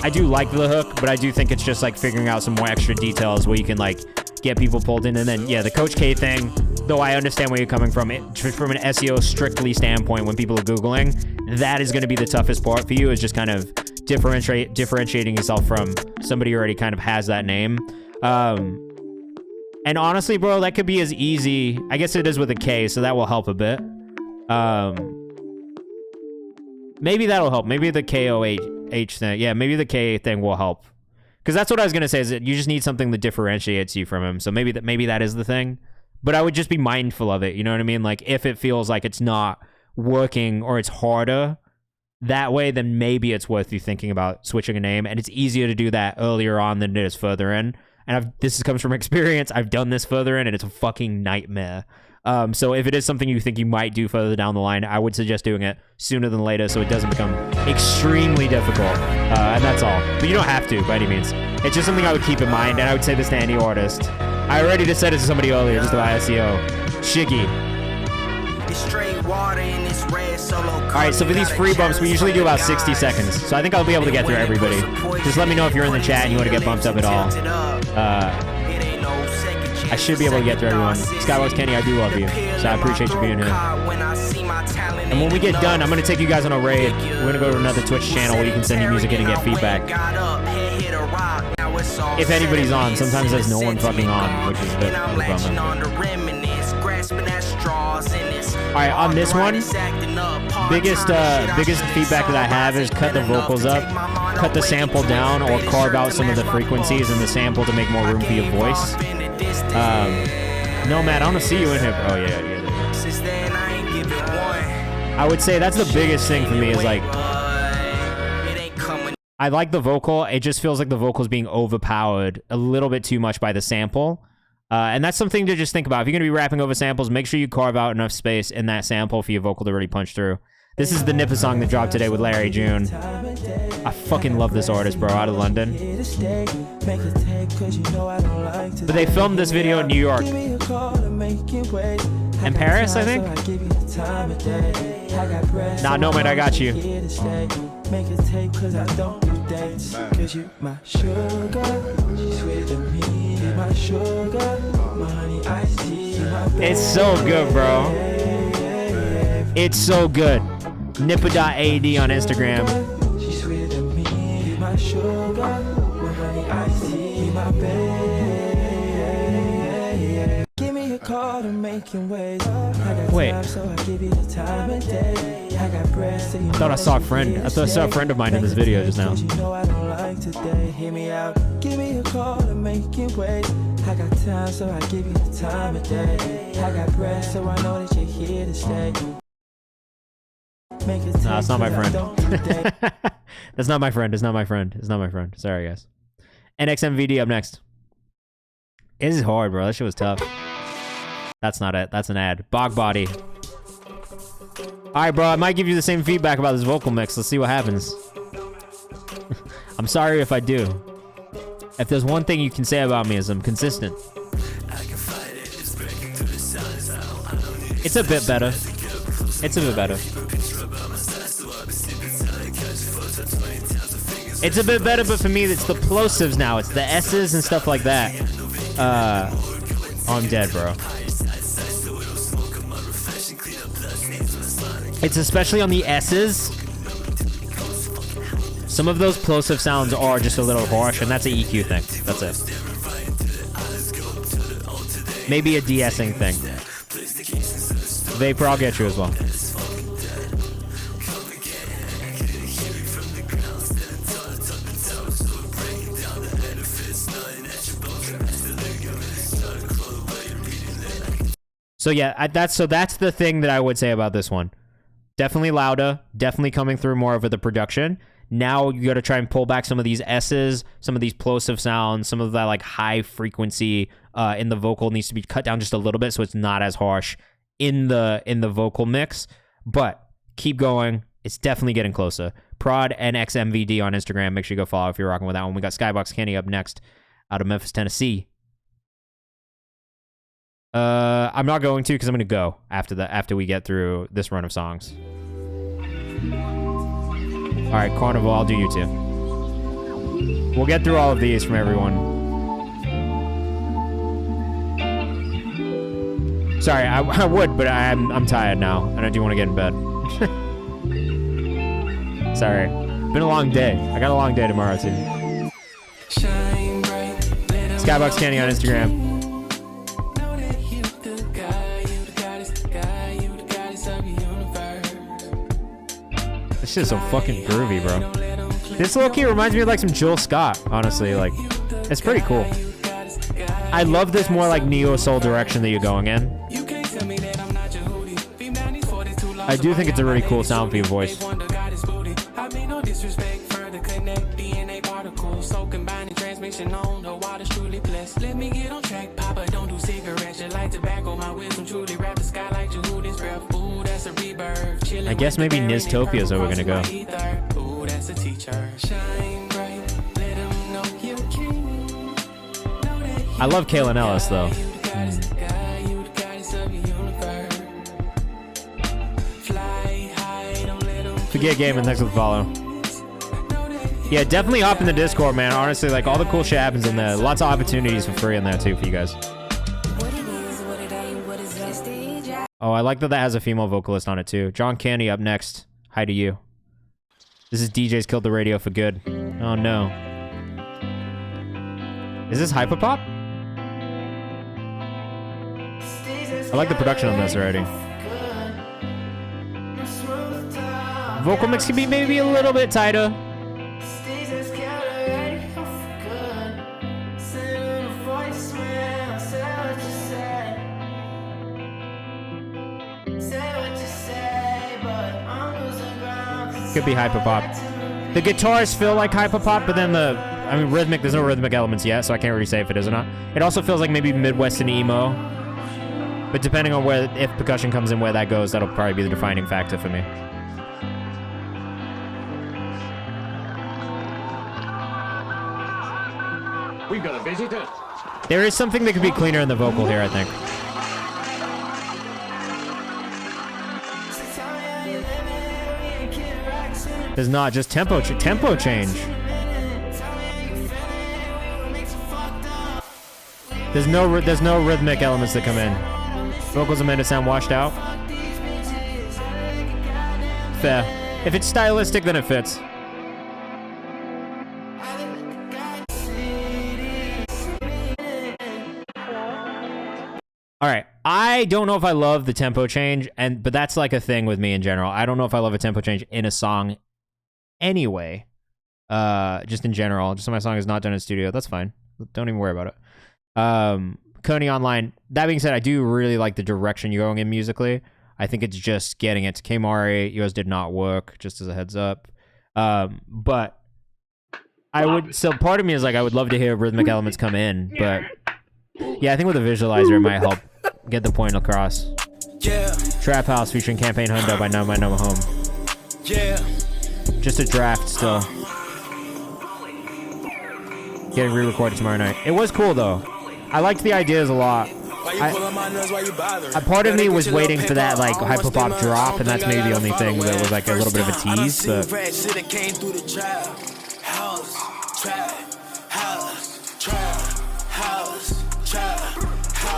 I do like the hook, but I do think it's just like figuring out some more extra details where you can like get people pulled in. And then yeah, the Coach K thing, though I understand where you're coming from, from an SEO strictly standpoint, when people are Googling, that is going to be the toughest part for you, is just kind of differentiating yourself from somebody who already kind of has that name. And honestly, bro, that could be as easy, I guess it is with a K, so that will help a bit. Maybe that'll help. Maybe the KOH thing. Yeah, maybe the K thing will help. Because that's what I was going to say, is that you just need something that differentiates you from him. So maybe that is the thing. But I would just be mindful of it. You know what I mean? Like, if it feels like it's not working or it's harder that way, then maybe it's worth you thinking about switching a name. And it's easier to do that earlier on than it is further in. And this comes from experience. I've done this further in, and it's a fucking nightmare. So if it is something you think you might do further down the line, I would suggest doing it sooner than later so it doesn't become extremely difficult. And that's all. But you don't have to, by any means. It's just something I would keep in mind, and I would say this to any artist. I already just said it to somebody earlier, just about SEO. Shiggy. Alright, so for these free bumps, we usually do about 60 seconds. So I think I'll be able to get through everybody. Just let me know if you're in the chat and you want to get bumped up at all. I should be able to get through everyone. Skywars Kenny, I do love you. So I appreciate you being here. And when we get done, I'm going to take you guys on a raid. We're going to go to another Twitch channel where you can send your music in and get feedback. If anybody's on. Sometimes there's no one fucking on, which is a bit of a bummer. Alright, on this one, biggest feedback that I have is cut the vocals up, cut the sample down, or carve out some of the frequencies in the sample to make more room for your voice. No, Matt, I want to see you in here. Oh, yeah. I would say that's the biggest thing for me is, like, I like the vocal. It just feels like the vocal's being overpowered a little bit too much by the sample. And that's something to just think about. If you're going to be rapping over samples, make sure you carve out enough space in that sample for your vocal to really punch through. This is the Nippa song that dropped today with Larry June. I fucking love this artist, bro, out of London. But they filmed this video in New York. And Paris, I think? Nah, no, man, I got you. It's so good, bro. It's so good. Nippa.ad on Instagram. Wait. I thought I saw a friend. I thought I saw a friend of mine in this video just now. I got time, so I give you the time of day. I got breath, so I know that you're here to stay. Make a No, it's not my text, friend. don't you dare. That's not my friend. It's not my friend. It's not my friend. Sorry, guys. NXMVD up next. It is hard, bro. That shit was tough. That's not it. That's an ad. Bog Body. All right, bro. I might give you the same feedback about this vocal mix. Let's see what happens. I'm sorry if I do. If there's one thing you can say about me is I'm consistent. It's a bit better. It's a bit better. It's a bit better, but for me, it's the plosives now. It's the S's and stuff like that. Oh, I'm dead, bro. It's especially on the S's. Some of those plosive sounds are just a little harsh, and that's an EQ thing. That's it. Maybe a de-essing thing. Vapor, I'll get you as well. So yeah, that's the thing that I would say about this one. Definitely louder, definitely coming through more over the production. Now you got to try and pull back some of these S's, some of these plosive sounds, some of that like high frequency in the vocal needs to be cut down just a little bit so it's not as harsh in the vocal mix. But keep going. It's definitely getting closer. Prod NXMVD on Instagram. Make sure you go follow if you're rocking with that one. We got Skybox Kenny up next out of Memphis, Tennessee. I'm not going to because I'm going to go after we get through this run of songs. All right, Carnival, I'll do you too. We'll get through all of these from everyone. Sorry, I would, but I'm tired now, and I do want to get in bed. Sorry. Been a long day. I got a long day tomorrow, too. Skybox Candy on Instagram. This shit's so fucking groovy, bro. This low-key reminds me of like some Jill Scott, honestly. Like, it's pretty cool. I love this more like neo-soul direction that you're going in. I do think it's a really cool sound for your voice. I guess maybe Niztopia is where we're gonna go. I love Kaylin Ellis though. Forget game and thanks for the follow. Yeah, definitely hop in the Discord, man. Honestly, like all the cool shit happens in there. Lots of opportunities for free in there too for you guys. Oh, I like that has a female vocalist on it too. John Candy up next. Hi to you. This is DJ's Killed the Radio for Good. Oh no. Is this Hyperpop? I like the production on this already. Vocal mix can be maybe a little bit tighter. Could be hyperpop. The guitars feel like hyperpop, but then rhythmic, there's no rhythmic elements yet, so I can't really say if it is or not. It also feels like maybe Midwestern emo. But depending on if percussion comes in where that goes, that'll probably be the defining factor for me. We've got a visitor. There is something that could be cleaner in the vocal here, I think. There's not just tempo change. There's no rhythmic elements that come in. Vocals are meant to sound washed out. Fair. If it's stylistic, then it fits. All right. I don't know if I love the tempo change, but that's like a thing with me in general. I don't know if I love a tempo change in a song anyway. Just in general. Just so my song is not done in studio. That's fine. Don't even worry about it. Coney Online. That being said, I do really like the direction you're going in musically. I think it's just getting it to K-Mari. Yours did not work, just as a heads up. But I would, so part of me is like, I would love to hear rhythmic elements come in, but yeah, I think with a visualizer, it might help get the point across. Yeah. Trap House featuring Campaign Hundo by No Home. Yeah. Just a draft still. Getting re-recorded tomorrow night. It was cool though. I liked the ideas a lot. Part of me was waiting for that like hyperpop drop, and that's maybe the only thing that was like a little bit of a tease. But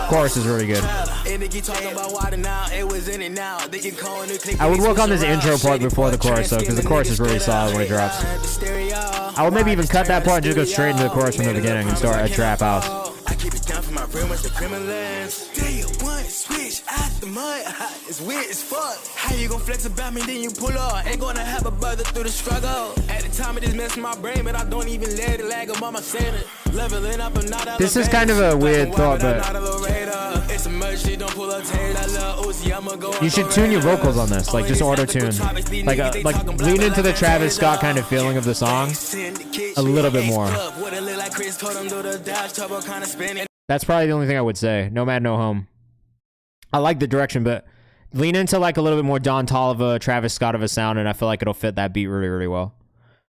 chorus is really good. I would work on this intro part before the chorus though, because the chorus is really solid when it drops. I would maybe even cut that part and just go straight into the chorus from the beginning and start a Trap House. I keep it down for my real much the criminals. Day one switch out the mud. It's weird as fuck. How you gon' flex about me, then you pull up? Ain't gonna have a brother through the struggle. At the time it just messed my brain, but I don't even let it lag on my center. Leveling up, I'm not this is kind of a weird thought, but you should tune your vocals on this, like just auto-tune. Like lean into the Travis Scott kind of feeling of the song a little bit more. That's probably the only thing I would say. Nomad, No Home. I like the direction, but lean into like a little bit more Don Toliver, Travis Scott of a sound, and I feel like it'll fit that beat really, really well.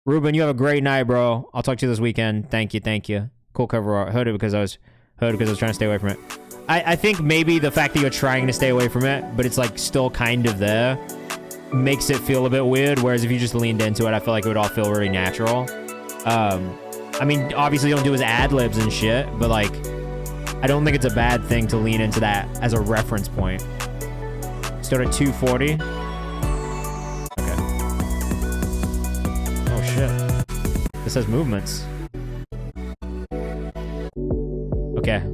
Ruben, you have a great night, bro. I'll talk to you this weekend. Thank you, thank you. Cool cover art. Heard it because I was trying to stay away from it. I think maybe the fact that you're trying to stay away from it, but it's like still kind of there, makes it feel a bit weird. Whereas if you just leaned into it, I feel like it would all feel really natural. I mean, obviously you don't do his ad-libs and shit, but like, I don't think it's a bad thing to lean into that as a reference point. Start at 240. Okay. Oh shit. This has movements. Okay.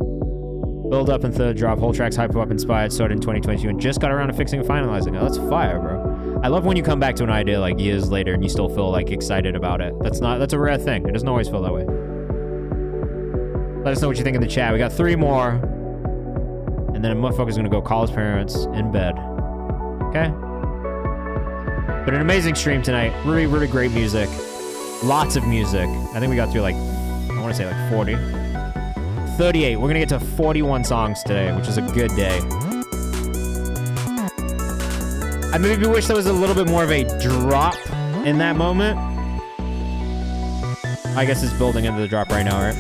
Build up and third drop. Whole track's hyper-up inspired. Started in 2022 and just got around to fixing and finalizing it. That's fire, bro. I love when you come back to an idea like years later and you still feel like excited about it. That's a rare thing. It doesn't always feel that way. Let us know what you think in the chat. We got 3 more. And then a motherfucker's gonna go call his parents in bed. Okay? But an amazing stream tonight. Really, really great music. Lots of music. I think we got through like, I want to say like 40. 38. We're gonna get to 41 songs today, which is a good day. I maybe wish there was a little bit more of a drop in that moment. I guess it's building into the drop right now, right?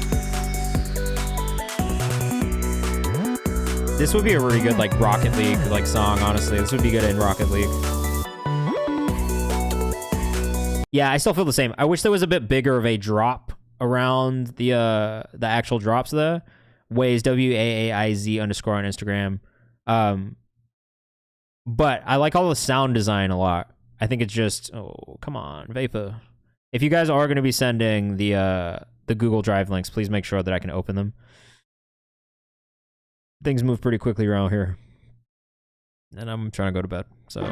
This would be a really good like Rocket League like song, honestly. This would be good in Rocket League. Yeah, I still feel the same. I wish there was a bit bigger of a drop around the actual drops there. Waze, WAAIZ _ on Instagram. But I like all the sound design a lot. I think it's just, oh, come on, Vapor. If you guys are going to be sending the Google Drive links, please make sure that I can open them. Things move pretty quickly around here. And I'm trying to go to bed, so.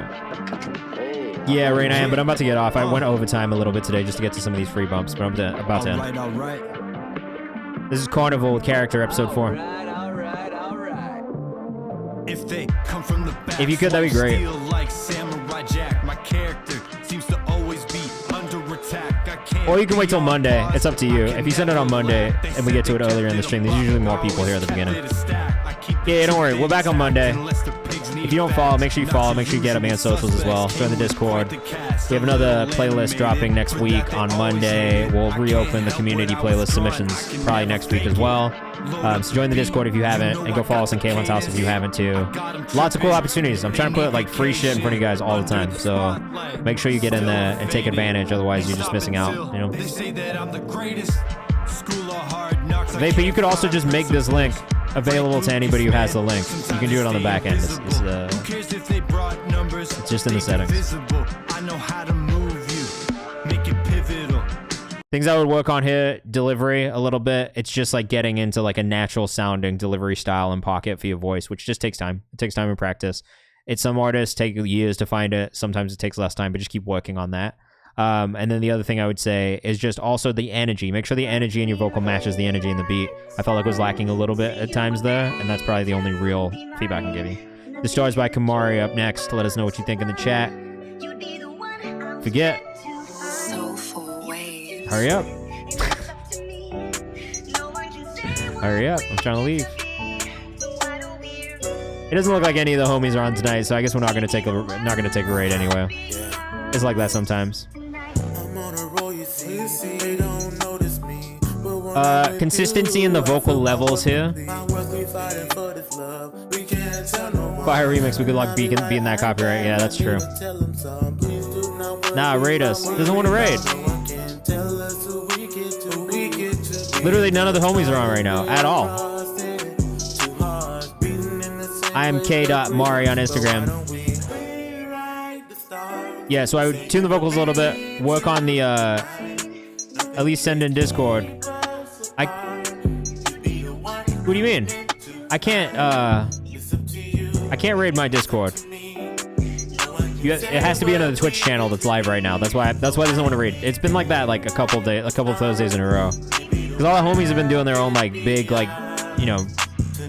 Yeah, Rain, I am, but I'm about to get off. I went overtime a little bit today just to get to some of these free bumps, but I'm about to end. All right. This is Carnival with Character, episode 4. If they come from the back, if you could, that'd be great. Like Samurai Jack, my character seems to always be under attack. I can't or you can wait till Monday. It's up to you. If you send it on Monday and we get to it earlier in the stream, there's usually more people here at the beginning. Yeah, don't worry. We're back on Monday. If you don't follow, make sure you follow. Make sure you get me on socials as well. Join the Discord. We have another playlist dropping next week on Monday. We'll reopen the community playlist submissions probably next week as well. So join the Discord if you haven't, and go follow us in K1's house if you haven't too. Lots of cool opportunities. I'm trying to put like free shit in front of you guys all the time. So make sure you get in there and take advantage. Otherwise, you're just missing out. You know. Vapor, you could also just make this link available to anybody who has the link. You can do it on the back end. It's just in the settings. Things I would work on here, delivery a little bit. It's just like getting into like a natural sounding delivery style and pocket for your voice, which just takes time. It takes time and practice. Some artists take years to find it. Sometimes it takes less time, but just keep working on that. And then the other thing I would say is just also the energy. Make sure the energy in your vocal matches the energy in the beat. I felt like it was lacking a little bit at times there, and that's probably the only real feedback I can give you. The Stars by Kamari up next. Let us know what you think in the chat. Forget. Hurry up. Hurry up. I'm trying to leave. It doesn't look like any of the homies are on tonight, so I guess we're not gonna take a raid anyway. It's like that sometimes. Consistency in the vocal levels here. Fire remix with good luck beating that copyright. Yeah, that's true. Nah, raid us. Doesn't want to raid. Literally none of the homies are on right now at all. I am k.mari on Instagram. Yeah, so I would tune the vocals a little bit, work on the at least send in Discord. What do you mean? I can't raid my Discord. It has to be another Twitch channel that's live right now. That's why it doesn't want to raid. It's been like that like a couple of Thursdays in a row. Because all the homies have been doing their own like big like, you know,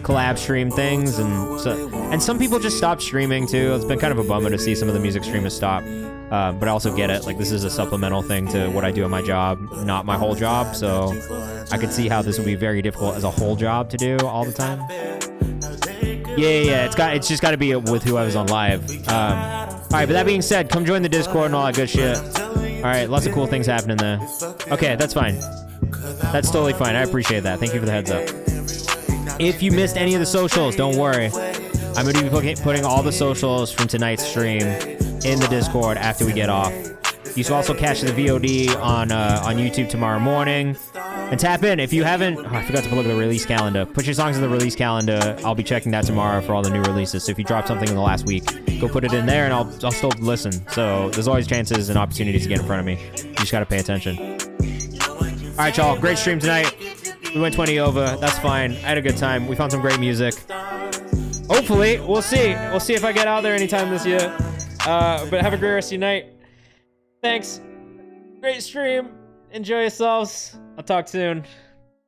collab stream things, and some people just stopped streaming too. It's been kind of a bummer to see some of the music streamers stop. But I also get it. Like, this is a supplemental thing to what I do at my job, not my whole job. So I could see how this would be very difficult as a whole job to do all the time. Yeah. It's just got to be with who I was on live. All right, but that being said, come join the Discord and all that good shit. All right, lots of cool things happening there. Okay, that's fine. That's totally fine. I appreciate that. Thank you for the heads up. If you missed any of the socials, don't worry. I'm going to be putting all the socials from tonight's stream in the Discord after we get off. You should also catch the VOD on YouTube tomorrow morning. And tap in. If you haven't... Oh, I forgot to look at the release calendar. Put your songs in the release calendar. I'll be checking that tomorrow for all the new releases. So if you drop something in the last week, go put it in there and I'll still listen. So there's always chances and opportunities to get in front of me. You just got to pay attention. All right, y'all. Great stream tonight. We went 20 over. That's fine. I had a good time. We found some great music. Hopefully. We'll see. We'll see if I get out there anytime this year. But have a great rest of your night. Thanks. Great stream. Enjoy yourselves. I'll talk soon.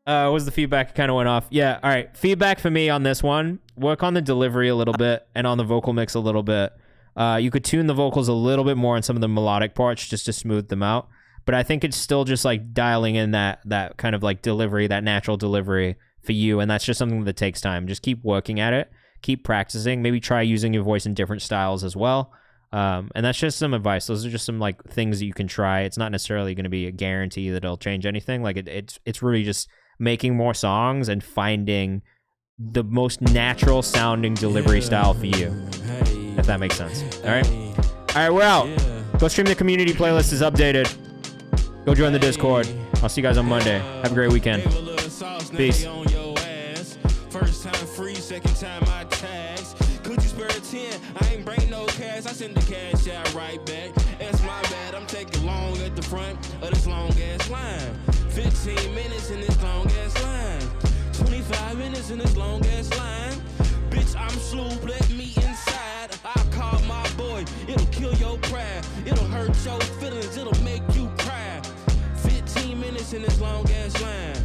What was the feedback? Kind of went off. Yeah, all right. Feedback for me on this one. Work on the delivery a little bit and on the vocal mix a little bit. You could tune the vocals a little bit more on some of the melodic parts just to smooth them out. But I think it's still just like dialing in that kind of like delivery, that natural delivery for you. And that's just something that takes time. Just keep working at it. Keep practicing. Maybe try using your voice in different styles as well. And that's just some advice. Those are just some like things that you can try. It's not necessarily going to be a guarantee that it'll change anything. Like it's really just making more songs and finding the most natural sounding delivery style for you, if that makes sense. All right, we're out. Go stream the community playlist is updated. Go join the Discord. I'll see you guys on Monday. Have a great weekend. Peace. First time free, second time I tax. Could you spare 10? I ain't bring no cash. I send the cash out right back. That's my bad. I'm taking long at the front of this long ass line. 15 minutes in this long ass line. 25 minutes in this long ass line. Bitch, I'm Sloop. Let me inside. I call my boy. It'll kill your pride. It'll hurt your feelings. It'll make you cry. 15 minutes in this long ass line.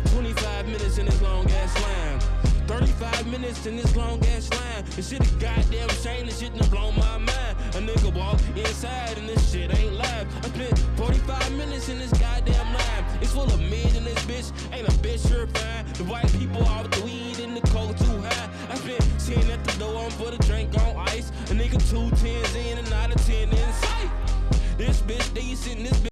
25 minutes in this long ass line. 35 minutes in this long ass line. This shit is goddamn shame. This shit done blown my mind. A nigga walk inside and this shit ain't live. I spent 45 minutes in this goddamn line. It's full of men in this bitch. Ain't a bitch sure fine. The white people out with the weed and the coke too high. I spent 10 at the door. I'm for the drink on ice. A nigga 2 10s in and out of 10 in sight. This bitch decent. This bitch